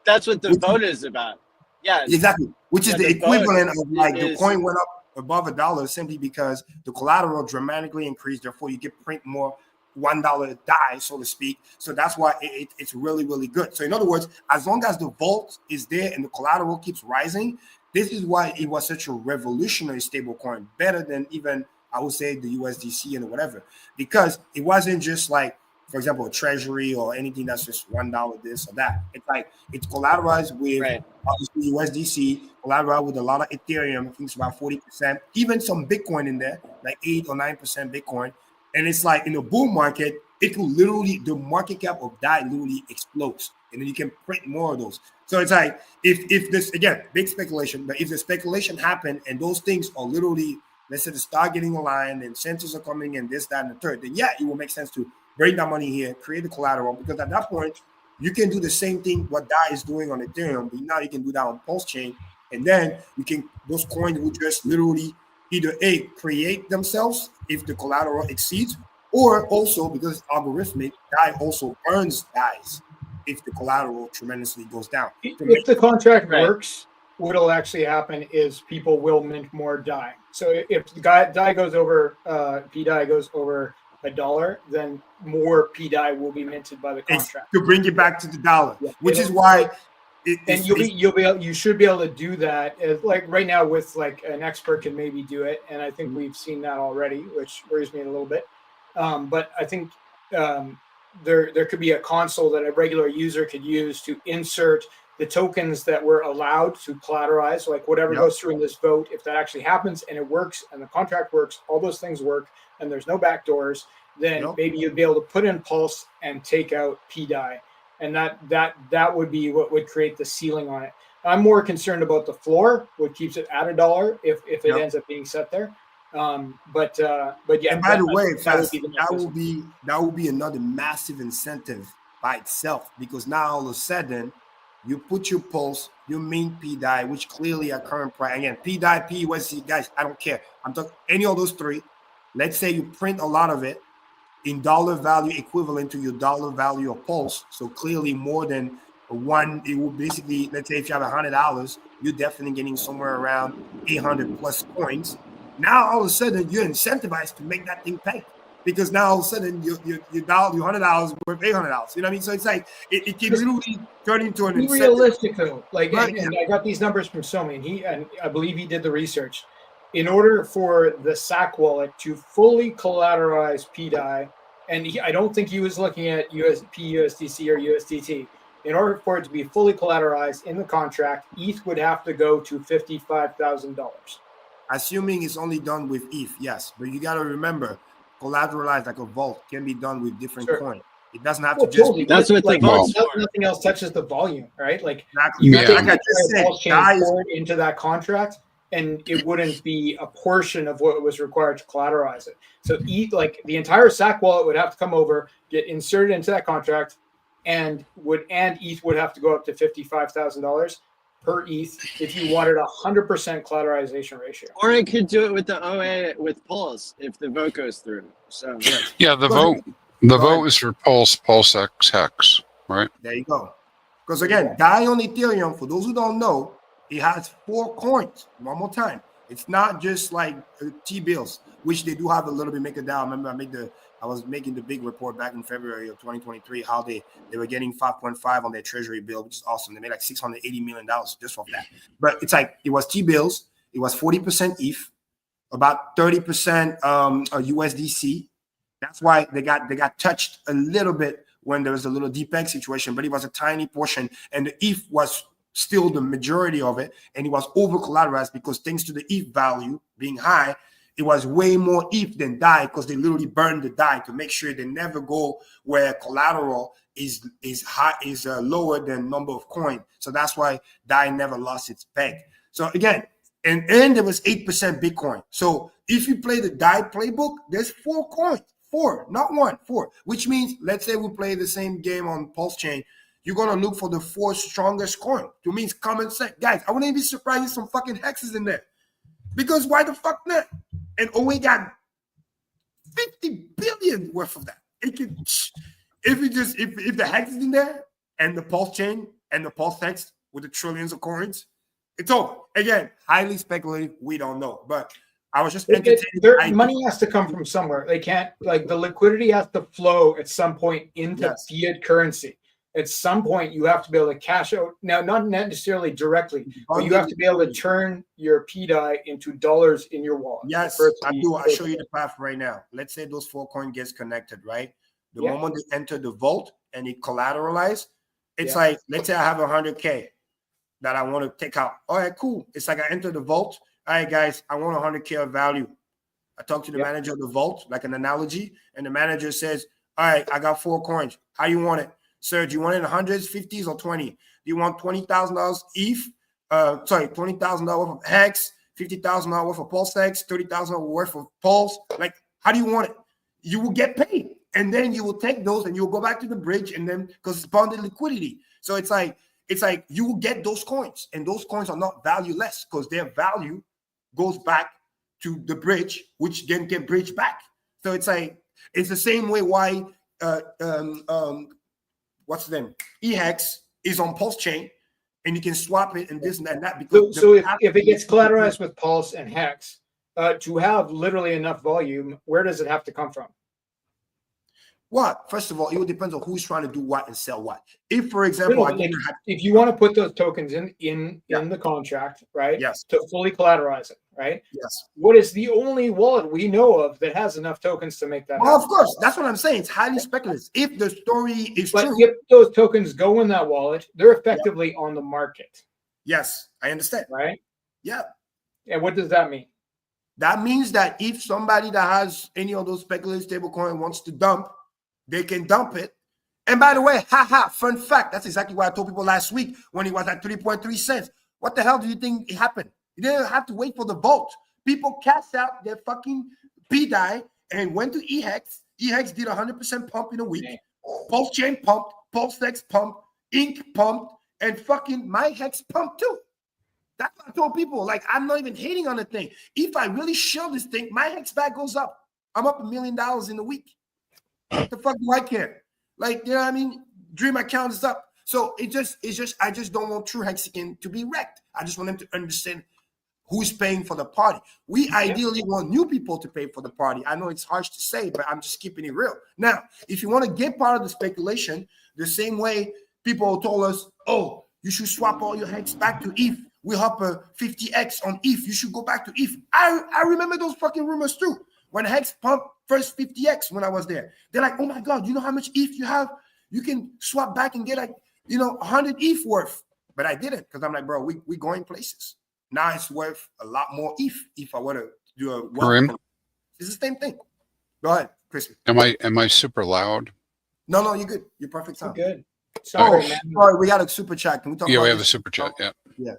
that's what the vote is about. Yeah, exactly. Which is the equivalent of the coin went up above $1 simply because the collateral dramatically increased. Therefore, you get print more $1 DAI, so to speak. So that's why it's really, really good. So in other words, as long as the vault is there and the collateral keeps rising, this is why it was such a revolutionary stablecoin, better than even, I would say, the USDC and whatever, because it wasn't just like, for example, a treasury or anything that's just $1 this or that. It's like it's collateralized with obviously USDC, collateralized with a lot of Ethereum. I think it's about 40%, even some Bitcoin in there, like 8 or 9% Bitcoin. And it's like in a bull market, it will literally, the market cap of DAI literally explodes, and then you can print more of those. So it's like if this, again, big speculation, but if the speculation happened and those things are literally, let's say, the stock getting aligned and centers are coming and this, that, and the third, then yeah, it will make sense to bring that money here, create the collateral, because at that point, you can do the same thing what DAI is doing on Ethereum, but now you can do that on PulseChain, and then you can, those coins will just literally either create themselves if the collateral exceeds, or also, because it's algorithmic, DAI also earns DAIs if the collateral tremendously goes down. If the contract works, what'll actually happen is people will mint more DAI. So if the DAI goes over, PDAI goes over $1, then more PDAI will be minted by the contract to bring it back to the dollar, which is why. You should be able to do that. Like right now, with like an expert can maybe do it, and I think we've seen that already, which worries me a little bit. But I think there could be a console that a regular user could use to insert the tokens that were allowed to collateralize, like whatever goes through in this vote. If that actually happens and it works and the contract works, all those things work, and there's no backdoors, then maybe you'd be able to put in Pulse and take out PDAI. And that would be what would create the ceiling on it. I'm more concerned about the floor, what keeps it at $1 if it ends up being set there. But yeah. And by the way, that will be another massive incentive by itself, because now all of a sudden you put your Pulse, you mint PDAI, which clearly at current price, again, PDAI, PUSD, guys, I don't care. I'm talking any of those three. Let's say you print a lot of it in dollar value equivalent to your dollar value of Pulse. So clearly more than one, it will basically, let's say if you have $100, you're definitely getting somewhere around 800 plus coins. Now all of a sudden you're incentivized to make that thing pay. because now all of a sudden your $100 worth $800. You know what I mean? So it's like it can literally turn into an Be incentive. realistic though. Like, Right, and I got these numbers from Somi, and I believe he did the research. In order for the SAC wallet to fully collateralize PDI, and I don't think he was looking at USDC or USDT. In order for it to be fully collateralized in the contract, ETH would have to go to $55,000. Assuming it's only done with ETH, yes. But you got to remember, collateralized like a vault can be done with different coins. It doesn't have to just be. That's what like, the vault's for. Nothing else touches the volume, right? Like, Exactly. you Yeah. can Like I just said, chain forward into that contract, and it wouldn't be a portion of what was required to collateralize it. So ETH, like the entire SAC wallet would have to come over, get inserted into that contract, and ETH would have to go up to $55,000 per ETH if you wanted 100% collateralization ratio. Or it could do it with the OA with Pulse if the vote goes through. So Yeah, the Go vote. The vote is for PulseX Hex, right? There you go. Because again, DAI on Ethereum, for those who don't know, it has 4 coins. One more time. It's not just like T-bills, which they do have a little bit. Make it down. Remember, I was making the big report back in February of 2023, how they were getting 5.5 on their treasury bill, which is awesome. They made like $680 million just off that. But it's like, it was T-bills. It was 40% ETH, about 30% USDC. That's why they got touched a little bit when there was a little DPEG situation, but it was a tiny portion. And the ETH was still the majority of it, and it was over collateralized because thanks to the ETH value being high, it was way more ETH than DAI because they literally burned the DAI to make sure they never go where collateral is lower than number of coin. So that's why DAI never lost its peg. So again, and there was 8% Bitcoin. So if you play the DAI playbook, there's 4 coins, 4, not 1, 4. Which means, let's say we play the same game on PulseChain. You're going to look for the 4 strongest coin. To me, it's common sense. Guys, I wouldn't be surprised if some fucking hexes in there. Because why the fuck not? And we got 50 billion worth of that. It could, if the hex is in there and the PulseChain and the PulseX with the trillions of coins, it's over. Again, highly speculative. We don't know. But I was just entertaining. Money has to come from somewhere. They can't, like, the liquidity has to flow at some point into fiat currency. At some point, you have to be able to cash out. Now, not necessarily directly, but you have to be able to turn your PDI into dollars in your wallet. Yes, I do. I'll show you the path right now. Let's say those 4 coins gets connected, right? The moment they enter the vault and it collateralized, it's like, let's say I have 100K that I want to take out. All right, cool. It's like I enter the vault. All right, guys, I want 100K of value. I talk to the manager of the vault, like an analogy, and the manager says, all right, I got 4 coins. How you want it? Sir, do you want it in the hundreds, 50s, or 20? Do you want $20,000 ETH? $20,000 worth of Hex, $50,000 worth of PulseX, $30,000 worth of Pulse. Like, how do you want it? You will get paid. And then you will take those and you'll go back to the bridge, and then because it's bonded liquidity. So it's like you will get those coins, and those coins are not valueless because their value goes back to the bridge, which then get bridged back. So it's like, it's the same way why what's the name? EHEX is on PulseChain, and you can swap it and this and that. Because so if it gets collateralized with Pulse and Hex, to have literally enough volume, where does it have to come from? What? First of all, it will depend on who's trying to do what and sell what. If, for example, if you want to put those tokens in the contract, right? Yes. To fully collateralize it, right? Yes. What is the only wallet we know of that has enough tokens to make that happen? Well, of course, that's what I'm saying. It's highly speculative. If the story is true, if those tokens go in that wallet, they're effectively on the market. Yes, I understand. Right? Yeah. And what does that mean? That means that if somebody that has any of those speculative stablecoin wants to dump, they can dump it. And by the way, fun fact, that's exactly what I told people last week when it was at 3.3 cents. What the hell do you think it happened? You didn't have to wait for the vote. People cashed out their fucking PDI and went to EHEX. EHEX did 100% pump in a week. PulseChain pumped, PulseX pumped, Ink pumped, and fucking my Hex pumped too. That's what I told people. Like, I'm not even hating on the thing. If I really show this thing, my Hex back goes up. I'm up $1 million in a week. What the fuck do I care? Like, you know what I mean? Dream account is up. So I just don't want true Hexagon to be wrecked. I just want them to understand who's paying for the party. We ideally want new people to pay for the party. I know it's harsh to say, but I'm just keeping it real. Now, if you want to get part of the speculation, the same way people told us, oh, you should swap all your hex back to ETH. We have a 50x on ETH. You should go back to ETH. I remember those fucking rumors too. When Hex pumped first 50x when I was there, they're like, oh my God, you know how much ETH you have? You can swap back and get like, 100 ETH worth. But I didn't because I'm like, bro, we going places. Now it's worth a lot more ETH if I were to do a Kareem? It's the same thing. Go ahead, Crispy. Am I super loud? No, you're good. You're perfect sound. You're good. Sorry, Oh, man. sorry, we got a super chat. Can we talk about We have a this? super chat. Yeah. Yeah.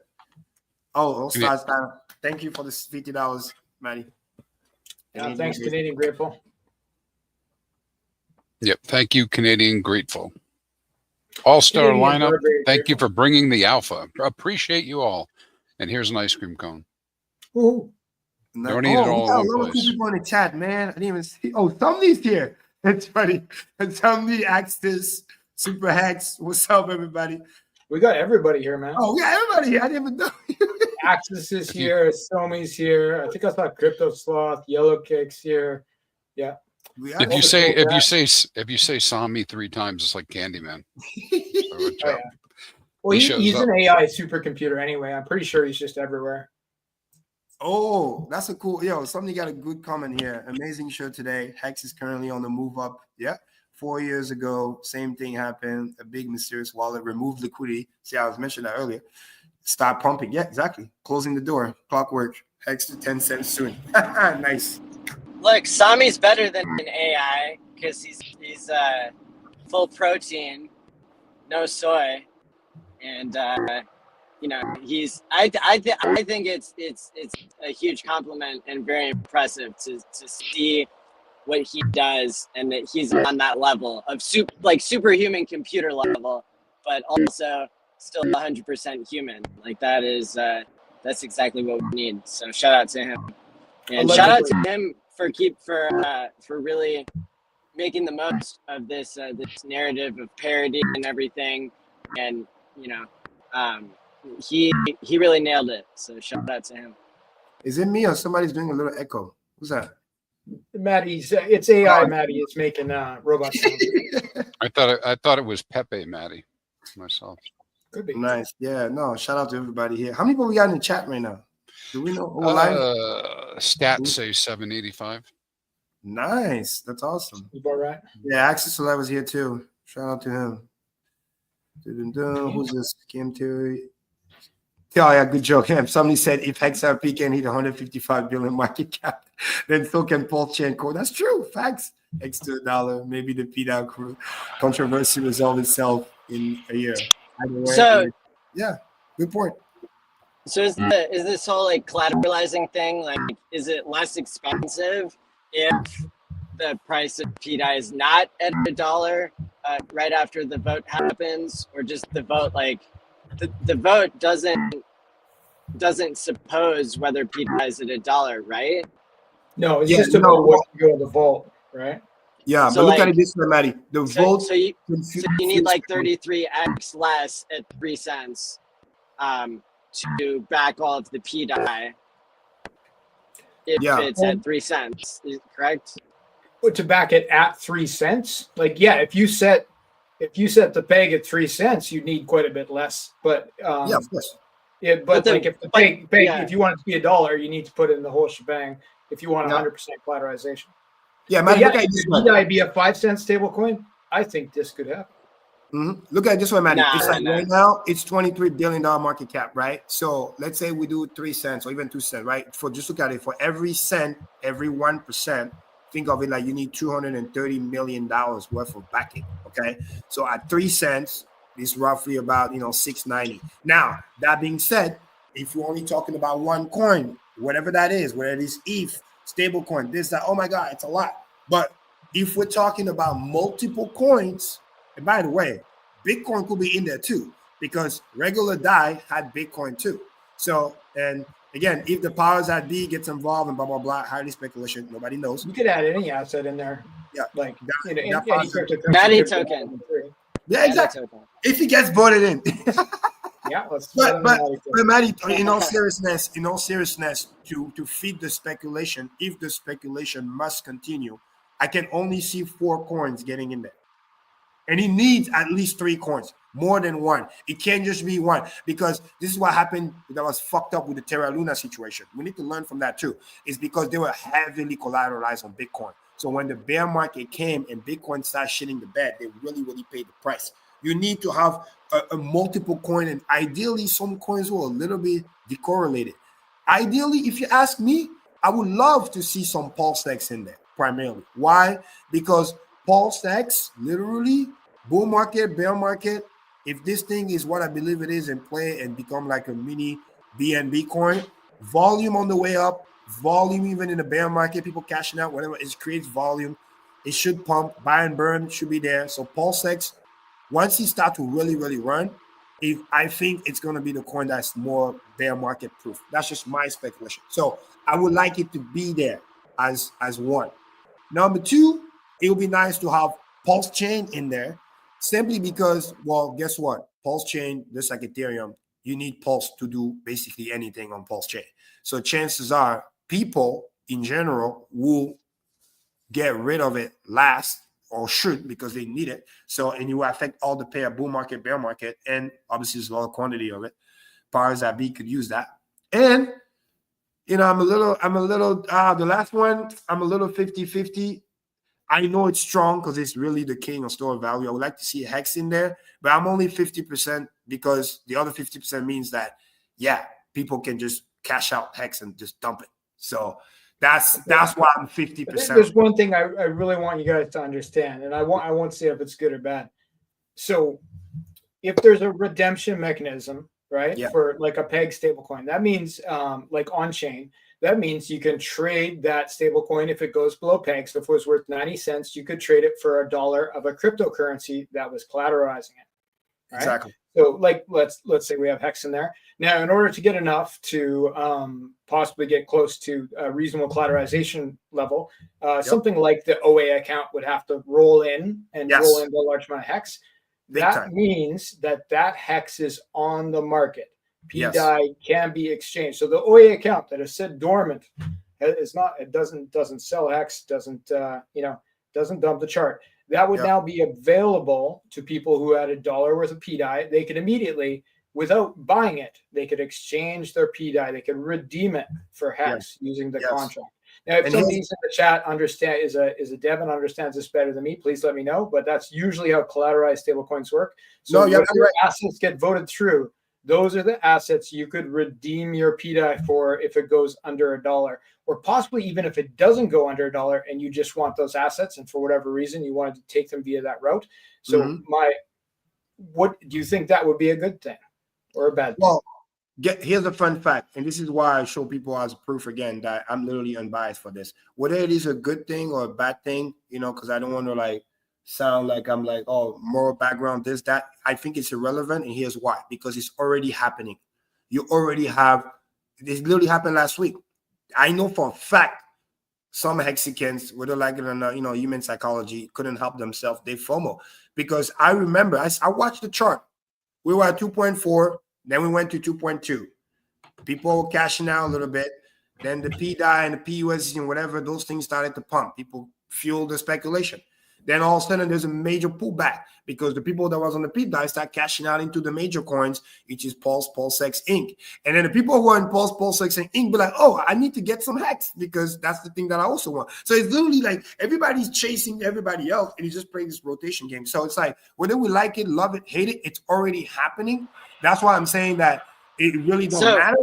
Oh, stars time. Thank you for the $50, Maddie. Thanks, Canadian Grateful. Yep. Thank you, Canadian Grateful. All-star Canadian lineup. Burberry Thank you Grateful. for bringing the alpha. Appreciate you all. And here's an ice cream cone. Ooh. Don't eat it all we got in a one lot of cool place. people in the chat, man. I didn't even see. Oh, Somni's here. That's funny. And Somni asked this Super Hex. What's up, everybody? We got everybody here, man. Oh, yeah, everybody here. I didn't even know. Axis is here. Somi's here. I think I saw Crypto Sloth. Yellow Kicks here. Yeah. If you say Sami 3 times, it's like Candyman. So good job. Well, He shows he's up. an AI supercomputer anyway. I'm pretty sure he's just everywhere. Oh, that's a cool. Somebody got a good comment here. Amazing show today. Hex is currently on the move up. Yeah. 4 years ago, same thing happened. A big mysterious wallet removed liquidity. See, I was mentioning that earlier. Start pumping. Yeah, exactly. Closing the door. Clockwork. Hex to 10 cents soon. Nice. Look, Sami's better than an AI because he's full protein, no soy, and he's. I think it's a huge compliment and very impressive to see what he does and that he's on that level of superhuman computer level, but also still 100% human. Like that is that's exactly what we need. So shout out to him, and shout out to him for really making the most of this this narrative of parody and everything, and he really nailed it. So shout out to him. Is it me or somebody's doing a little echo? Who's that? It's AI Maddie. It's making robot sounds. I thought it was Pepe Matty myself. Could be. Nice. Yeah, no, shout out to everybody here. How many people we got in the chat right now? Do we know? Stats say 785. Nice. That's awesome. You all right? Yeah, Access to Live was here too. Shout out to him. Who's this? Kim Terry. Oh, yeah, good joke. Somebody said if XRP can hit 155 billion market cap, then so can PulseChain Core. That's true. Facts. X to $1. Maybe the PDAO controversy resolve itself in a year. So, yeah, good point. So is this whole like collateralizing thing, like, is it less expensive if the price of PDAI is not at $1 right after the vote happens, or just the vote, like the vote doesn't suppose whether PDAI is at $1, right? No, it's just about what you go to the vault, right? Yeah, So but look at it this way, Maddie. The vote. So you need like 33x less at 3 cents to back all of the PDAI if it's at 3 cents, correct? But to back it at 3 cents, like, yeah, if you set the peg at 3 cents, you need quite a bit less. But yeah, of course. Yeah, but like if the peg if you want it to be $1, you need to put in the whole shebang. If you want 100% collateralization. Yeah, man. Look at it this way. PDAI be a 5 cent stable coin? I think this could happen. Mm-hmm. Look at it this way, man. It's like right now, it's $23 billion market cap, right? So let's say we do 3 cents or even 2 cents, right? Just look at it. For every cent, every 1%, think of it like you need $230 million worth of backing. Okay, so at 3 cents, it's roughly about $690. Now that being said, if we're only talking about one coin, whatever that is, whether it is ETH, stablecoin, this, that, oh my God, it's a lot. But if we're talking about multiple coins, and by the way, Bitcoin could be in there too, because regular DAI had Bitcoin too. So, and again, if the powers that be gets involved and blah, blah, blah, highly speculation, nobody knows. You could add any asset in there. Yeah. Like, Maddie token. Yeah, exactly. If he gets voted in. Yeah, let's But let Maddie, in all seriousness, to feed the speculation, if the speculation must continue, I can only see 4 coins getting in there. And he needs at least 3 coins, more than one. It can't just be one, because this is what happened that was fucked up with the Terra Luna situation. We need to learn from that too. It's because they were heavily collateralized on Bitcoin. So when the bear market came and Bitcoin started shitting the bed, they really, really paid the price. You need to have a multiple coin, and ideally some coins were a little bit decorrelated. Ideally, if you ask me, I would love to see some PulseX in there primarily. Why? Because PulseX, literally, bull market, bear market, if this thing is what I believe it is and play and become like a mini BNB coin, volume on the way up, volume even in the bear market, people cashing out, whatever, it creates volume. It should pump, buy and burn should be there. So PulseX, once he start to really, really run, I think it's going to be the coin that's more bear market proof. That's just my speculation. So I would like it to be there as one. Number 2, it would be nice to have PulseChain in there, simply because, well, guess what? PulseChain, just like Ethereum, you need Pulse to do basically anything on PulseChain. So chances are people in general will get rid of it last, or should, because they need it. So, and you will affect all the pair, bull market, bear market, and obviously there's a lot of quantity of it. Powers that be could use that. And, I'm a little, the last one, I'm a little 50-50. I know it's strong because it's really the king of store value. I would like to see Hex in there, but I'm only 50% because the other 50% means that, yeah, people can just cash out Hex and just dump it. So that's why I'm 50%. There's one thing I really want you guys to understand, and I won't say if it's good or bad. So if there's a redemption mechanism, right, for like a peg stablecoin, that means like on chain, that means you can trade that stablecoin if it goes below peg. So if it was worth 90 cents, you could trade it for $1 of a cryptocurrency that was collateralizing it. Right? Exactly. So like let's say we have Hex in there. Now, in order to get enough to possibly get close to a reasonable collateralization level, something like the OA account would have to roll in and roll in a large amount of Hex. That means that Hex is on the market. PDI can be exchanged. So the OA account that is set dormant is not. It doesn't sell Hex. Doesn't dump the chart. That would now be available to people who had $1 worth of PDI. They could immediately, without buying it, they could exchange their PDI. They could redeem it for Hex using the contract. Now, if somebody in the chat is a dev and understands this better than me, please let me know. But that's usually how collateralized stablecoins work. So your assets get voted through. Those are the assets you could redeem your PDI for if it goes under $1, or possibly even if it doesn't go under $1 and you just want those assets and for whatever reason you wanted to take them via that route. So what do you think that would be a good thing or a bad thing? Well, here's a fun fact, and this is why I show people as proof again that I'm literally unbiased for this. Whether it is a good thing or a bad thing, because I don't want to sound like I'm like, oh, moral background, this, that. I think it's irrelevant, and here's why. Because it's already happening. You already have, this literally happened last week. I know for a fact some Hexicans, whether like it or not, human psychology, couldn't help themselves. They FOMO. Because I remember, I watched the chart. We were at 2.4, then we went to 2.2. People were cashing out a little bit. Then the PDI and the PUSD and whatever, those things started to pump. People fueled the speculation. Then all of a sudden, there's a major pullback because the people that was on the PDI start cashing out into the major coins, which is PulseX Inc. And then the people who are in PulseX and Inc. be like, oh, I need to get some Hex because that's the thing that I also want. So it's literally like everybody's chasing everybody else, and you just play this rotation game. So it's like whether we like it, love it, hate it, it's already happening. That's why I'm saying that it really don't matter.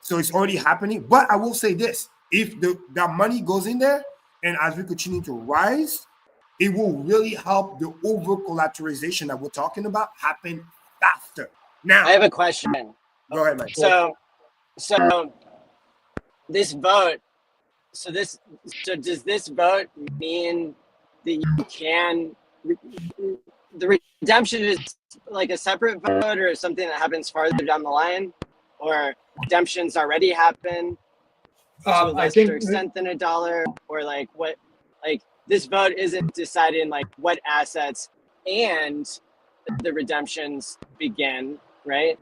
So it's already happening. But I will say this: if that money goes in there, and as we continue to rise, it will really help the over collateralization that we're talking about happen faster. Now, I have a question. Go ahead, Mike. So this vote. So does this vote mean that you can? The redemption is like a separate vote, or something that happens farther down the line, or redemptions already happen to a lesser extent than $1, or like what, like. This vote isn't deciding like what assets and the redemptions begin, right?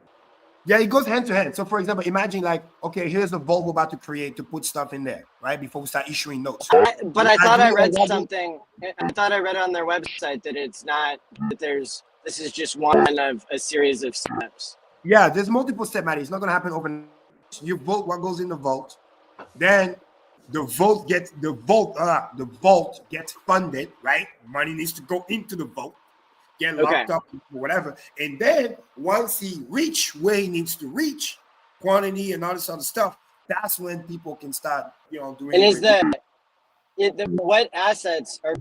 Yeah, it goes hand to hand. So, for example, imagine like, okay, here's a vault we're about to create to put stuff in there, right? Before we start issuing notes. But I thought I read something. I thought I read on their website that it's not that this is just one of a series of steps. Yeah, there's multiple step, Matty. It's not gonna happen overnight. You vote what goes in the vault, then the vault gets funded, right? Money needs to go into the vault, get locked up, whatever. And then once he reach where he needs to reach, quantity and all this other stuff, that's when people can start, doing. And is what assets are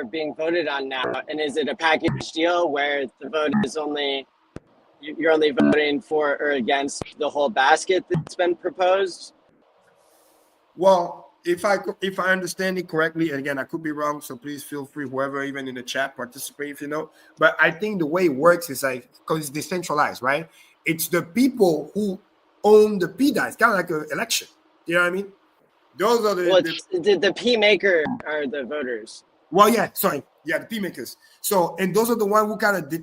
being voted on now? And is it a package deal where the vote is you're only voting for or against the whole basket that's been proposed? Well, if I understand it correctly, and again, I could be wrong, so please feel free, whoever, even in the chat, participate if you know. But I think the way it works is like, because it's decentralized, right? It's the people who own the P dice, kind of like an election. You know what I mean? Those are the P maker are the voters. Well, yeah, sorry. Yeah, the P makers. So, and those are the one who kind of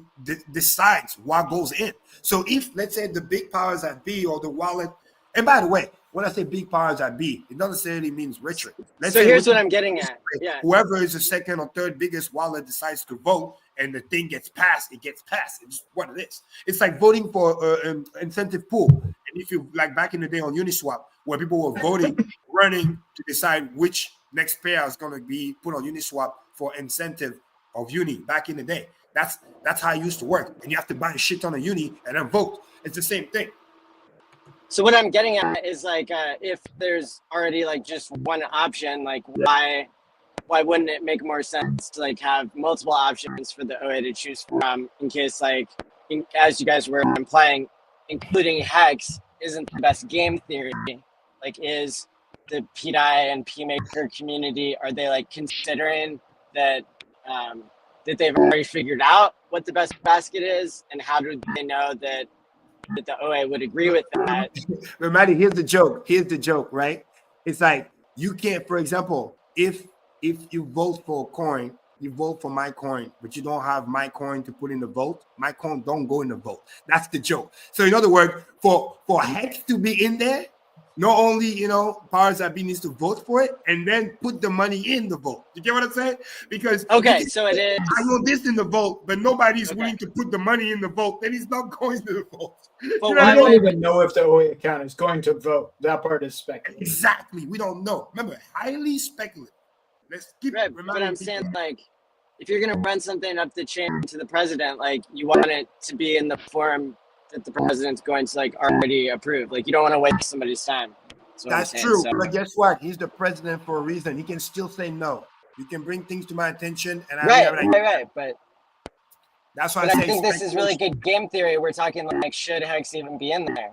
decides what goes in. So if, let's say, the big powers that be or the wallet, and by the way, when I say big powers that be, it doesn't necessarily means richer. So here's what I'm getting at. Yeah. Whoever is the second or third biggest wallet decides to vote and the thing gets passed, it gets passed. It's what it is. It's like voting for an incentive pool. And if you, like back in the day on Uniswap, where people were voting, running to decide which next pair is going to be put on Uniswap for incentive of Uni back in the day. That's how it used to work. And you have to buy a shit ton of Uni and then vote. It's the same thing. So what I'm getting at is like, if there's already like just one option, like why wouldn't it make more sense to like have multiple options for the OA to choose from in case like, as you guys were implying, including Hex isn't the best game theory. Like is the PDI and PMaker community, are they like considering that that they've already figured out what the best basket is, and how do they know that the OA would agree with that? But Matty, here's the joke, right? It's like you can't, for example, if you vote for a coin, you vote for my coin, but you don't have my coin to put in the vote, my coin don't go in the vote. That's the joke. So in other words, for Hex to be in there, not only, powers that be needs to vote for it and then put the money in the vote. You get what I'm saying? Because so it is. I want this in the vote, but nobody's willing to put the money in the vote. Then he's not going to the vote. But I don't even know if the OA account is going to vote. That part is speculative. Exactly. We don't know. Remember, highly speculative. Let's keep right, but I'm saying, like, if you're going to run something up the chain to the president, like, you want it to be in the form that the president's going to like already approve. Like you don't want to waste somebody's time. That's true. So, but guess what? He's the president for a reason. He can still say no. You can bring things to my attention, and right. But that's why I think this is really good game theory. We're talking like, should Hex even be in there?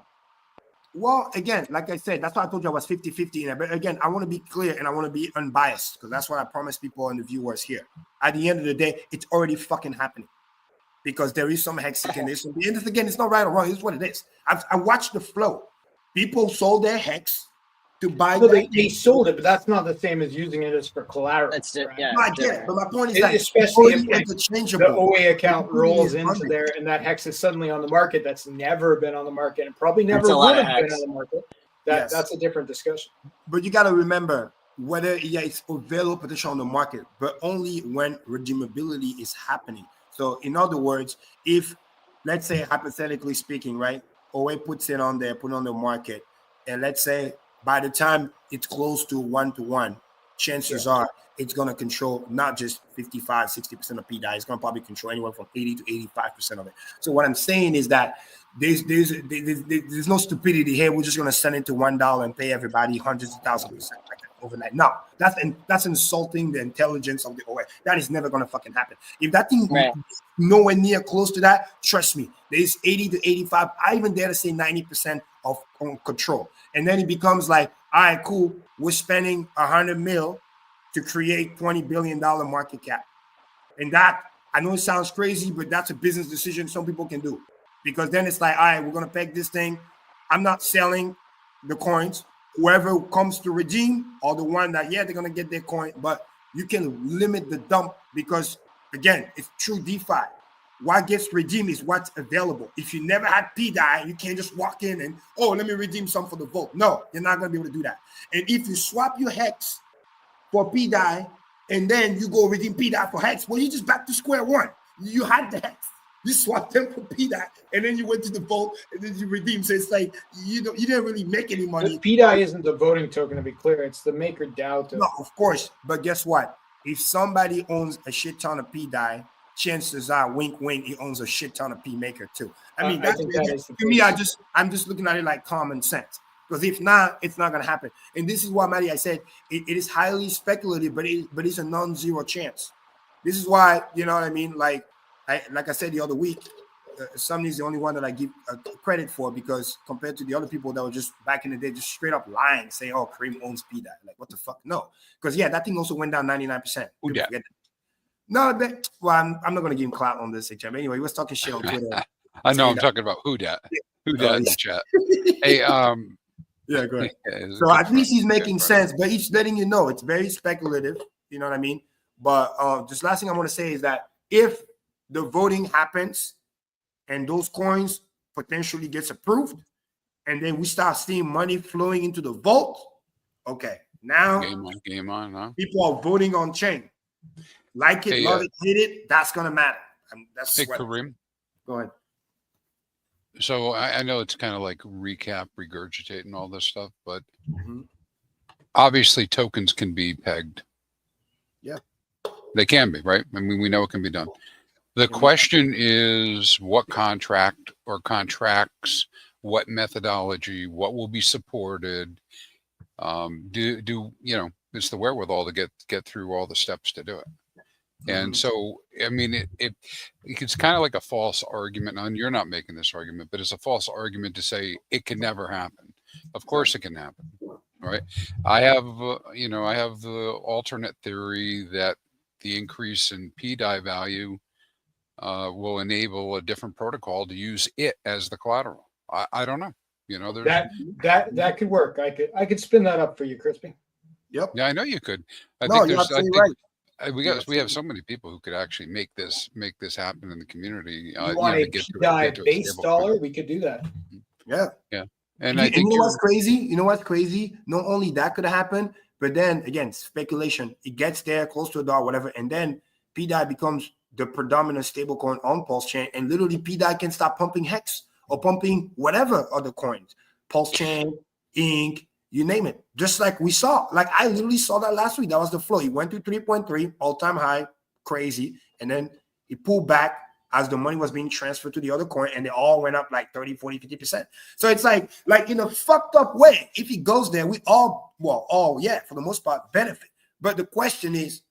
Well, again, like I said, that's why I told you I was 50-50 in it. But again, I want to be clear and I want to be unbiased because that's what I promise people and the viewers here. At the end of the day, it's already fucking happening. Because there is some hexagonation. And again, it's not right or wrong. It's what it is. I watched the flow. People sold their hex to buy. So they sold it, but that's not the same as using it as for collateral. That's it. Right? Yeah. No, I get it, but my point is that especially if interchangeable. The OA account rolls into there, and that hex is suddenly on the market. That's never been on the market, and probably never would have been on the market. That's a different discussion. But you got to remember whether it's available potential on the market, but only when redeemability is happening. So in other words, if let's say hypothetically speaking, right, OA puts it on there, put it on the market, and let's say by the time it's close to 1-to-1, chances are it's going to control not just 55-60% of PDI. It's going to probably control anywhere from 80 to 85% of it. So what I'm saying is that there's no stupidity here. We're just going to send it to $1 and pay everybody hundreds of thousands like that overnight. No, that's insulting the intelligence of the OA. That is never going to fucking happen. If that thing is nowhere near close to that, trust me, there's 80 to 85. I even dare to say 90% of control. And then it becomes like, all right, cool. We're spending $100 million to create $20 billion market cap. And that, I know it sounds crazy, but that's a business decision some people can do. Because then it's like, all right, we're going to peg this thing. I'm not selling the coins. Whoever comes to redeem or the one that, they're going to get their coin. But you can limit the dump because, again, it's true DeFi. what gets redeemed is what's available. If you never had PDAI, you can't just walk in and, oh, let me redeem some for the vote. No, you're not going to be able to do that. And if you swap your hex for PDAI and then you go redeem PDAI for hex, well, you're just back to square one. You had the hex. You swapped them for PDAI and then you went to the vote and then you redeem. So it's like, you didn't really make any money. PDAI isn't the voting token, to be clear. It's the maker DAO token. No, of course. But guess what? If somebody owns a shit ton of PDAI, chances are, wink, wink, he owns a shit ton of P maker too. I mean, that's to me. I'm just looking at it like common sense. Because if not, it's not going to happen. And this is why, Matty, I said it is highly speculative, but it's a non-zero chance. This is why, you know what I mean? Like I said the other week, Sumney is the only one that I give credit for, because compared to the other people that were just back in the day, just straight up lying, saying, "Oh, Kareem owns PDAI." Like, what the fuck? No, because that thing also went down 99%. No, well, I'm not going to give him clout on this, HM. Anyway, he was talking shit on Twitter. I know. I'm talking about who dat in the chat. Hey, yeah, go ahead. So at least he's making sense, but he's letting you know it's very speculative. You know what I mean? But just last thing I want to say is that if the voting happens and those coins potentially gets approved, and then we start seeing money flowing into the vault, okay, now game on, huh? People are voting on chain. Like it, love it, hate it, that's gonna matter. That's Kareem. Go ahead. So I know it's kind of like regurgitating all this stuff, but obviously tokens can be pegged. Yeah. They can be, right? I mean, we know it can be done. The question is what contract or contracts, what methodology, what will be supported? Do you know, it's the wherewithal to get through all the steps to do it. And so, I mean, it's kind of like a false argument. And you're not making this argument, but it's a false argument to say it can never happen. Of course it can happen, right? I have the alternate theory that the increase in PDAI value will enable a different protocol to use it as the collateral. I don't know. You know, that could work. I could spin that up for you, Crispy. Yep. Yeah, I know you could. I think right. We have so many people who could actually make this happen in the community. You want a PDAI base dollar? We could do that. Yeah. Yeah. And I think you know what's crazy? You know what's crazy? Not only that could happen, but then again, speculation. It gets there close to a dollar, whatever, and then PDAI becomes the predominant stablecoin on PulseChain, and literally PDAI can start pumping Hex or pumping whatever other coins, PulseChain, Inc., you name it. Just like we saw. Like I literally saw that last week. That was the flow. He went to 3.3, all-time high, crazy. And then he pulled back as the money was being transferred to the other coin, and they all went up like 30, 40, 50%. So it's like in a fucked up way. If he goes there, we all, for the most part, benefit. But the question is,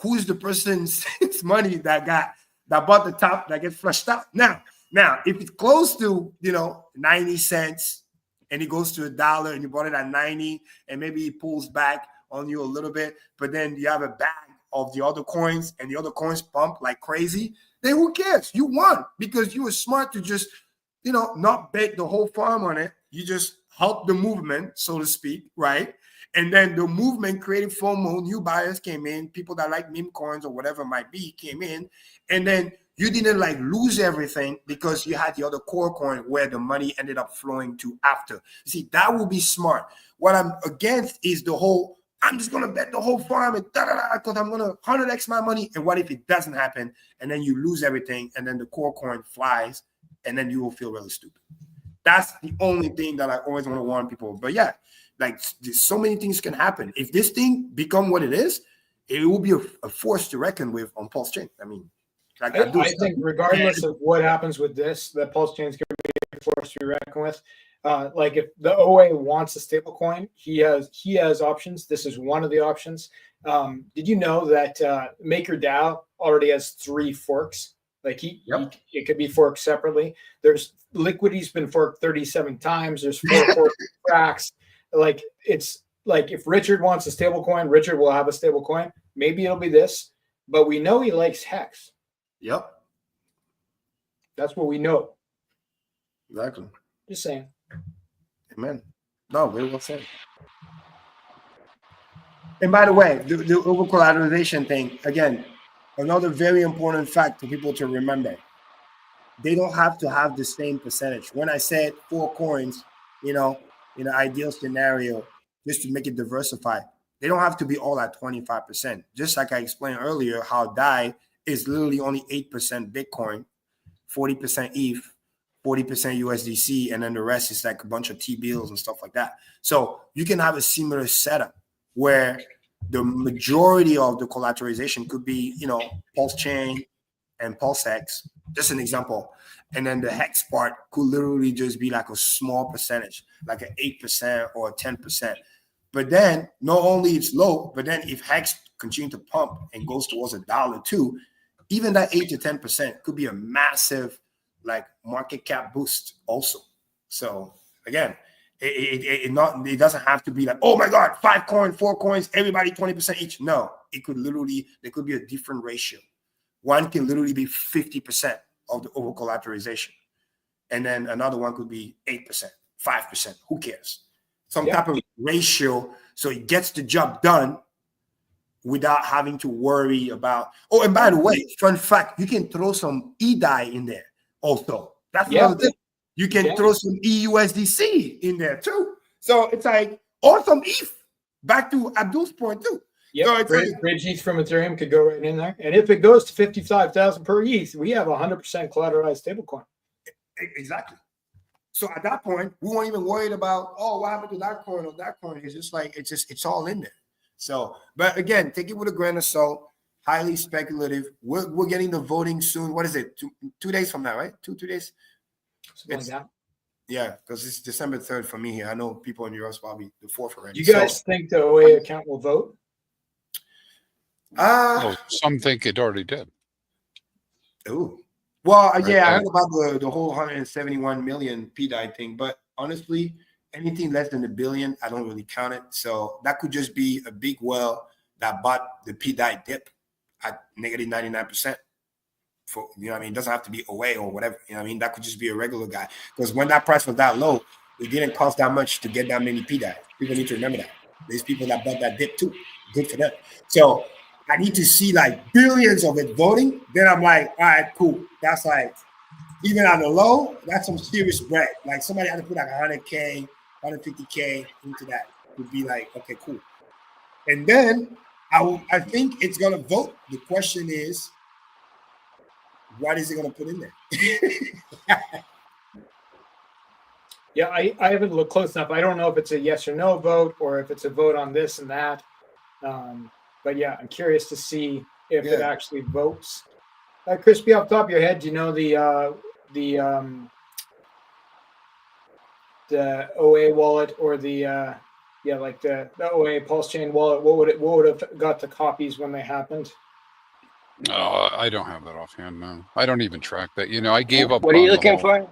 who's the person's money that bought the top that gets flushed out? Now, if it's close to 90 cents, and it goes to $1 and you bought it at 90 and maybe it pulls back on you a little bit, but then you have a bag of the other coins and the other coins pump like crazy, then who cares? You won because you were smart to just, not bet the whole farm on it. You just helped the movement, so to speak, right? And then the movement created FOMO, new buyers came in, people that like meme coins or whatever it might be came in, and then you didn't lose everything because you had the other core coin where the money ended up flowing to after. See, that would be smart. What I'm against is the whole, I'm just going to bet the whole farm and because I'm going to 100x my money. And what if it doesn't happen? And then you lose everything and then the core coin flies and then you will feel really stupid. That's the only thing that I always want to warn people. But yeah, so many things can happen. If this thing become what it is, it will be a force to reckon with on PulseChain. I mean, I think regardless of what happens with this, that PulseChain is going to be a force to reckon with. If the OA wants a stable coin, he has options. This is one of the options. Did you know that MakerDAO already has 3 forks? It could be forked separately. There's Liquidity's been forked 37 times. There's 4 fork tracks. It's if Richard wants a stable coin, Richard will have a stable coin. Maybe it'll be this, but we know he likes Hex. Yep. That's what we know. Exactly. Just saying. Amen. No, very well said. And by the way, the over collateralization thing, again, another very important fact for people to remember. They don't have to have the same percentage. When I said 4 coins, in an ideal scenario, just to make it diversified, they don't have to be all at 25%. Just like I explained earlier, how DAI is literally only 8% Bitcoin, 40% ETH, 40% USDC, and then the rest is like a bunch of T-bills and stuff like that. So you can have a similar setup where the majority of the collateralization could be, PulseChain and PulseX, just an example. And then the Hex part could literally just be like a small percentage, like an 8% or 10%. But then not only it's low, but then if Hex continue to pump and goes towards $1 too, even that 8 to 10% could be a massive like market cap boost also. So again, it doesn't have to be like, oh my God, 5 coins, 4 coins, everybody 20% each. No, it could literally, there could be a different ratio. One can literally be 50% of the over collateralization. And then another one could be 8%, 5%, who cares? Some type of ratio so it gets the job done without having to worry about, oh, and by the way, fun fact, you can throw some EDI in there also. That's another thing. You can throw some EUSDC in there too. So it's like, or some ETH, back to Abdul's point too. Yeah, so bridge ETH from Ethereum could go right in there. And if it goes to 55,000 per ETH, we have 100% collateralized stablecoin. Exactly. So at that point, we weren't even worried about, oh, what happened to that coin or that coin. It's just like, it's all in there. So, but again, take it with a grain of salt, highly speculative. We're getting the voting soon. What is it? Two days from now, right? Two days? Something like that. Yeah, because it's December 3rd for me here. I know people in Europe probably the 4th already. You guys think the OA account will vote? Some think it already did. Oh, well, yeah, I heard about the whole 171 million PDI thing, but honestly, anything less than $1 billion, I don't really count it. So that could just be a big whale that bought the PDI dip at negative 99%. For, you know what I mean? It doesn't have to be OA or whatever. You know what I mean? That could just be a regular guy. Because when that price was that low, it didn't cost that much to get that many PDI. People need to remember that. There's people that bought that dip too. Good for them. So I need to see like billions of it voting. Then I'm like, all right, cool. That's like, even on the low, that's some serious bread. Like somebody had to put like 100K, 150K into that. Would be like, okay, cool. And then I think it's going to vote. The question is, what is it going to put in there? Yeah, I haven't looked close enough. I don't know if it's a yes or no vote or if it's a vote on this and that. But yeah, I'm curious to see if it actually votes. Crispy, off the top of your head, do you know the OA wallet or the OA PulseChain wallet? What would have got the copies when they happened? I don't have that offhand. No, I don't even track that. I gave up. What are you looking for?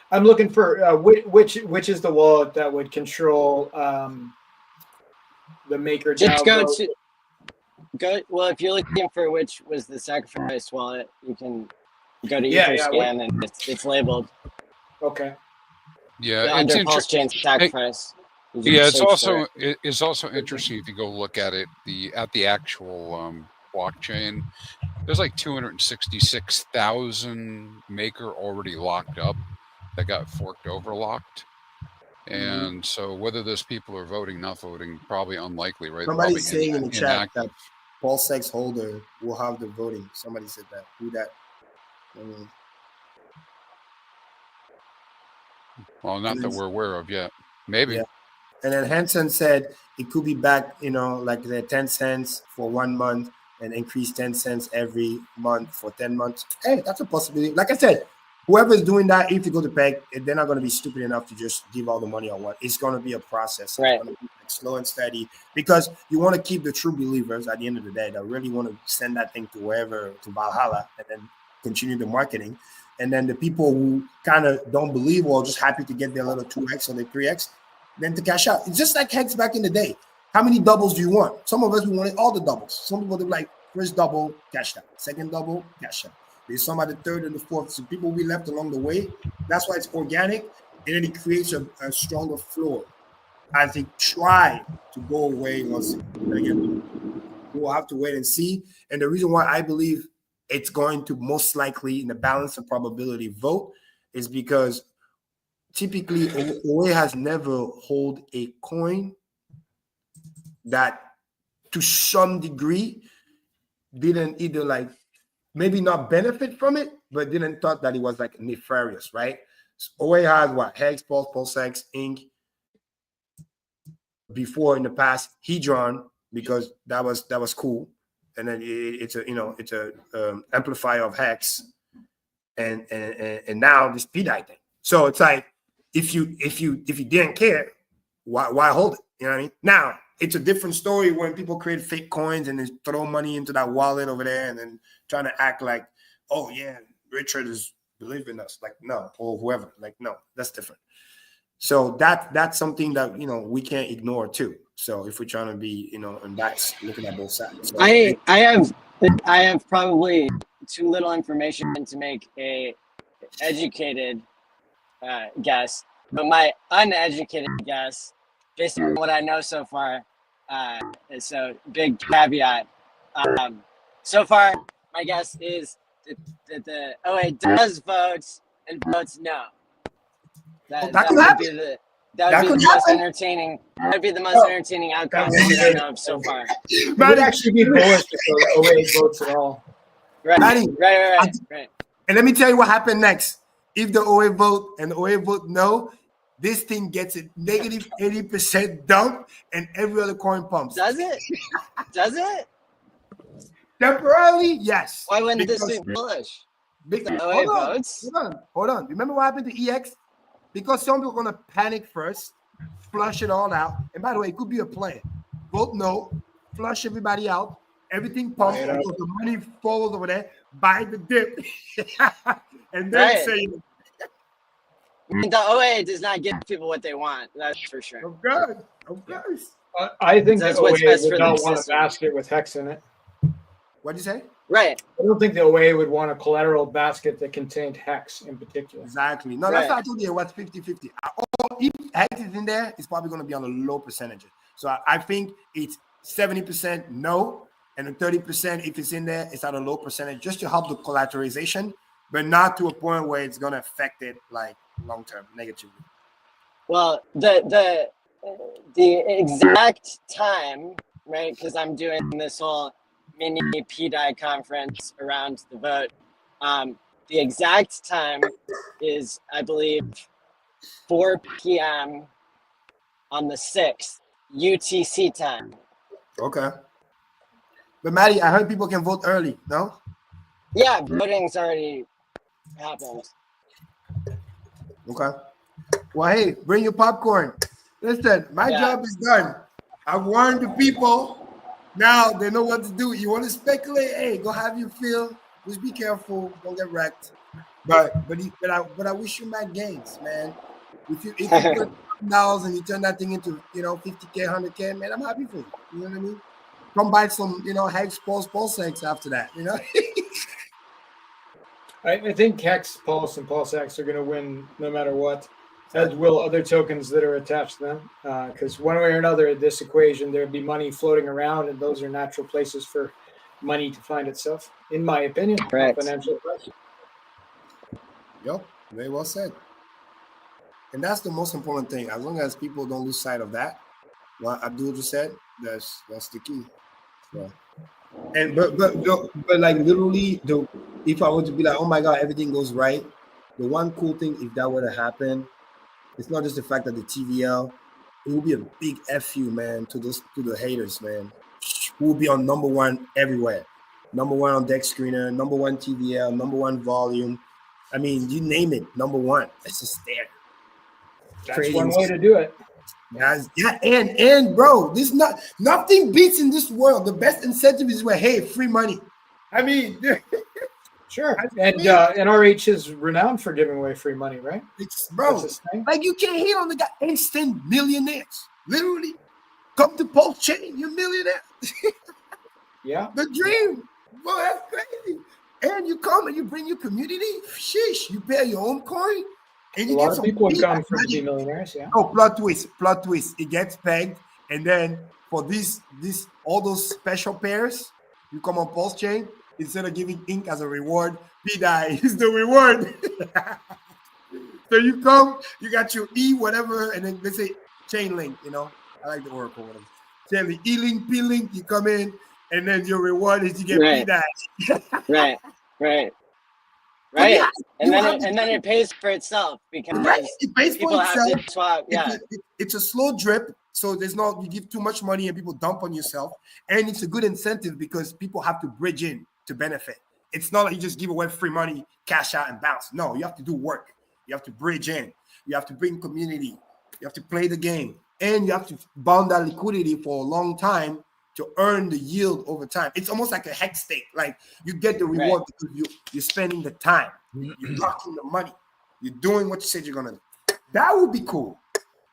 I'm looking for which is the wallet that would control the maker. Just go. Well, if you're looking for which was the sacrifice wallet, you can go to Etherscan and it's labeled. Okay. Yeah, under PulseChain sacrifice. Yeah, it's also interesting if you go look at it at the actual blockchain. There's like 266,000 maker already locked up that got forked overlocked. And so whether those people are voting, not voting, probably unlikely, right? Somebody's saying in the chat that PulseX holder will have the voting. Somebody said that. Who that? Well, not that we're aware of yet. Maybe. Yeah. And then Hanson said it could be back, like the 10 cents for 1 month and increase 10 cents every month for 10 months. Hey, that's a possibility. Like I said, whoever's doing that, if you go to peg, they're not going to be stupid enough to just give all the money at once. It's going to be a process. Right. It's going to be slow and steady because you want to keep the true believers at the end of the day that really want to send that thing to wherever, to Valhalla, and then continue the marketing. And then the people who kind of don't believe or just happy to get their little 2x or their 3x, then to cash out. It's just like Hex back in the day. How many doubles do you want? Some of us, we wanted all the doubles. Some people, they're like, first double, cash out. Second double, cash out. There's some at the third and the fourth. So people we left along the way. That's why it's organic. And then it creates a stronger floor as they try to go away once again. we'll have to wait and see. And the reason why I believe it's going to most likely in the balance of probability vote is because typically OA has never hold a coin that to some degree didn't either like maybe not benefit from it, but didn't thought that it was like nefarious, right? So OA has what? Hex, Pulse, PulseX, Inc. Before in the past, Hedron, because that was cool. And then it's a amplifier of Hex. And now this PDI thing. So it's like if you didn't care, why hold it? You know what I mean? Now it's a different story when people create fake coins and they throw money into that wallet over there and then trying to act like, oh yeah, Richard is believing us. Like no, or whoever. Like no, that's different. So that's something that we can't ignore too. So if we're trying to be and that's looking at both sides. So I have probably too little information to make a educated guess, but my uneducated guess, based on what I know so far, so big caveat. So far, my guess is that the OA does vote and votes no. That would be the most entertaining. That would be the most entertaining outcome that I know of so far. It would actually be bullish if the OA votes at all. Right. And let me tell you what happened next. If the OA vote and the OA vote no, this thing gets a negative 80% dump and every other coin pumps. Does it? Does it? Temporarily, yes. Why wouldn't this be bullish? The OA votes? Hold on. Remember what happened to EX? Because some people are going to panic first, flush it all out. And by the way, it could be a plan. Vote no, flush everybody out. Everything pumps because the money falls over there, buy the dip, and then say, I mean, the OA does not give people what they want. That's for sure. Of course. I think That's the what's OA best would for not the want a system. basket with Hex in it. What'd you say? Right. I don't think the OA would want a collateral basket that contained Hex in particular. Exactly. No, that's why I told you it was 50-50. If Hex is in there, it's probably going to be on a low percentage. So I think it's 70% no, and the 30%, if it's in there, it's at a low percentage just to help the collateralization, but not to a point where it's going to affect it like long-term negatively. Well, the exact time, right? Because I'm doing this whole mini PDI conference around the vote. The exact time is, I believe, 4 p.m. on the 6th UTC time. Okay. But Maddie, I heard people can vote early, no? Yeah, voting's already happened. Okay. Well, hey, bring your popcorn. Listen, my job is done. I've warned the people. Now they know what to do. You want to speculate? Hey, go have your feel. Just be careful. Don't get wrecked. But I wish you mad gains, man. If you put $1,000 and you turn that thing into 50K, 100K, man, I'm happy for you. You know what I mean? Come buy some Hex, PulseX after that. I think Hex, Pulse, and PulseX are going to win no matter what, as will other tokens that are attached to them. Because one way or another, in this equation, there'd be money floating around, and those are natural places for money to find itself, in my opinion. Correct. Financial price. Yep, very well said. And that's the most important thing. As long as people don't lose sight of that, what Abdul just said, that's the key. So, and but like literally, if I were to be like, oh my God, everything goes right, the one cool thing if that were to happen, it's not just the fact that the TVL, it will be a big FU, man, to the haters, man. We'll be on number one everywhere. Number one on Dex Screener, number one TVL, number one volume. I mean, you name it, number one. It's just there. That's one way to do it. And bro, nothing beats in this world. The best incentive is where, hey, free money. I mean, sure. And NRH is renowned for giving away free money, right? It's bro, like you can't hate on the guy. Instant millionaires, literally. Come to PulseChain, you're a millionaire. Yeah, the dream. Bro, that's crazy. And you come and you bring your community. Sheesh, you pay your own coin. And you a lot of people have gone for to be millionaires, yeah. Oh, plot twist. It gets pegged, and then for these all those special pairs. You come on PulseChain, instead of giving ink as a reward, PDI is the reward. So you come, you got your E whatever, and then they say chain link. You know, I like the Oracle whatever. Chain link, E link, P link. You come in, and then your reward is you get PDI. Right. Yeah, and then it pays for itself because it pays for people itself. have to swap. Yeah, it's a slow drip, so there's not you give too much money and people dump on yourself, and it's a good incentive because people have to bridge in to benefit. It's not like you just give away free money, cash out, and bounce. No, you have to do work. You have to bridge in. You have to bring community. You have to play the game, and you have to bound that liquidity for a long time to earn the yield over time. It's almost like a hex stake. Like you get the reward because you're spending the time. You're locking the money. You're doing what you said you're gonna do. That would be cool.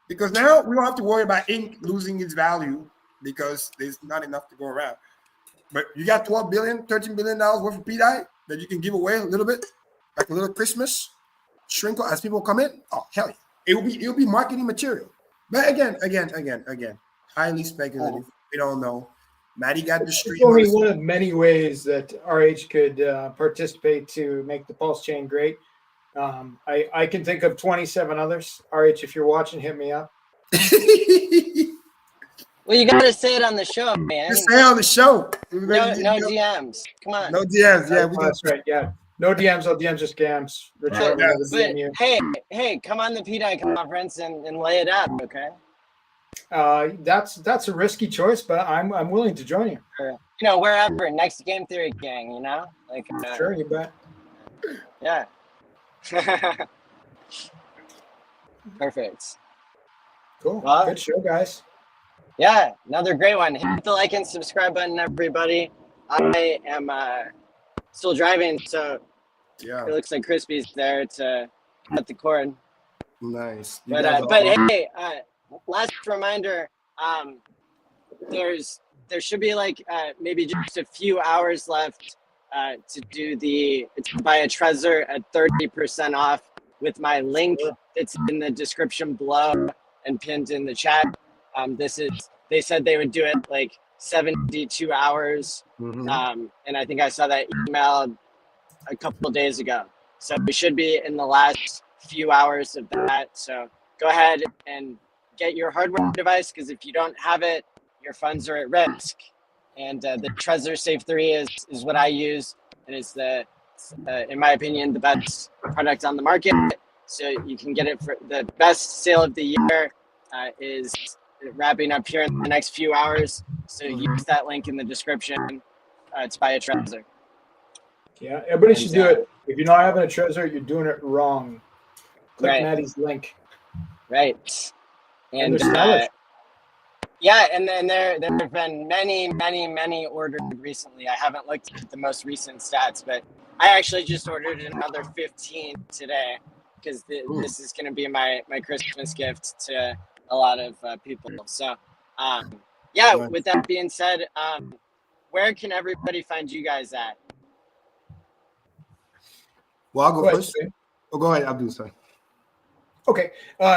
Because now we don't have to worry about ink losing its value because there's not enough to go around. But you got $12 billion, $13 billion worth of PDI that you can give away a little bit, like a little Christmas sprinkle as people come in. Oh, hell yeah. It'll be marketing material. But again, highly speculative. We don't know. Maddie got the street. It's only one of many ways that RH could participate to make the PulseChain great. I can think of 27 others. RH, if you're watching, hit me up. Well, you got to say it on the show, man. Just say it on the show. No DMs. Come on. No DMs. Yeah, that's right. Yeah. No DMs, all DMs are scams. But hey, come on the PDI conference and lay it out, okay? That's a risky choice, but I'm willing to join you. You know, wherever, next Game Theory gang, you know? Like sure, you bet. Yeah. Perfect. Cool. Well, good show, guys. Yeah, another great one. Hit the like and subscribe button, everybody. I am still driving, so it looks like Crispy's there to cut the cord. Nice. But hey, last reminder, there should be like maybe just a few hours left to do to buy a Trezor at 30% off with my link that's in the description below and pinned in the chat. They said they would do it like 72 hours. And I think I saw that email a couple of days ago. So we should be in the last few hours of that. So go ahead and get your hardware device, because if you don't have it, your funds are at risk. And the Trezor Safe 3 is what I use. And it's in my opinion, the best product on the market. So you can get it for the best sale of the year is wrapping up here in the next few hours. So use that link in the description to buy a Trezor. Yeah, everybody should do it. If you're not having a Trezor, you're doing it wrong. Click Maddie's link. Right. And yeah, and then there have been many ordered recently. I haven't looked at the most recent stats, but I actually just ordered another 15 today because this is going to be my Christmas gift to a lot of people. So, with that being said, where can everybody find you guys at? Well, I'll go first. Go ahead, Abdul. Sorry. Okay.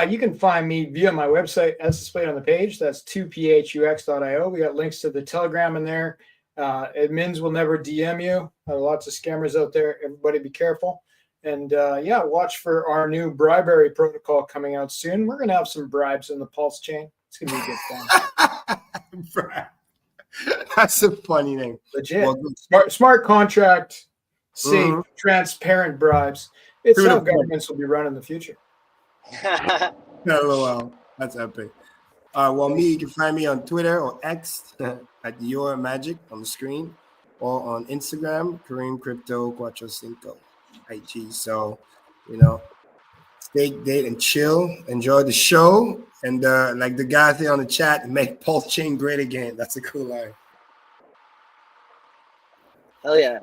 You can find me via my website as displayed on the page. That's 2phux.io. We got links to the Telegram in there. Admins will never DM you. Lots of scammers out there. Everybody be careful. And watch for our new bribery protocol coming out soon. We're going to have some bribes in the PulseChain. It's going to be good fun. That's a funny name. Legit. Smart contract, safe, transparent bribes. It's how governments will be run in the future. LOL. That's epic. Me, you can find me on Twitter or X at Your Magic on the screen, or on Instagram, Kareem Crypto Cuatro Cinco IG. So, stay, date, and chill. Enjoy the show. And like the guy there on the chat, make PulseChain great again. That's a cool line. Hell yeah.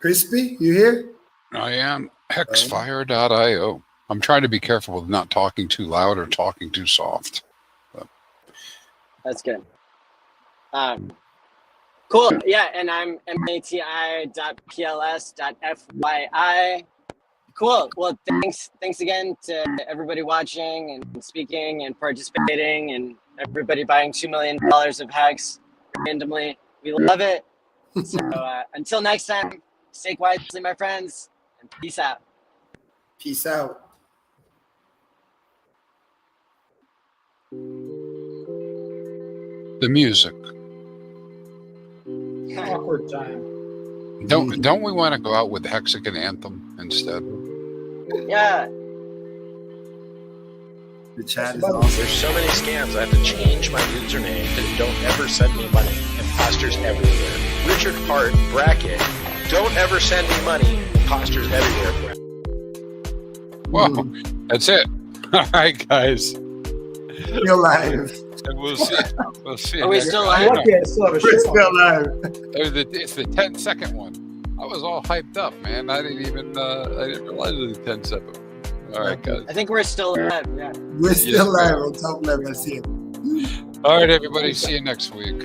Crispy, you here? I am. Hexfire.io. I'm trying to be careful with not talking too loud or talking too soft. But. That's good. Cool. Yeah, and I'm mati.pls.fyi. Cool. Well, thanks again to everybody watching and speaking and participating and everybody buying $2 million of Hex randomly. We love it. So until next time, stake wisely, my friends, and peace out. Peace out. The music. Awkward time. Don't we want to go out with the Hexagon anthem instead? Yeah. The chat is awesome. There's so many scams. I have to change my username to don't ever send me money. Imposters everywhere. Richard Hart, bracket, don't ever send me money. Imposters everywhere. Well, that's it. All right, guys. Still live. And we'll see. We'll see. Are we next still time. live? Lucky I still have a We're shirt still on. live. It's the 10-second one. I was all hyped up, man. I didn't realize it was 10 seconds. All right, guys. I think we're still live. Yeah. We're still Yes, live ma'am. on top level. I see it. All right, everybody. See you next week.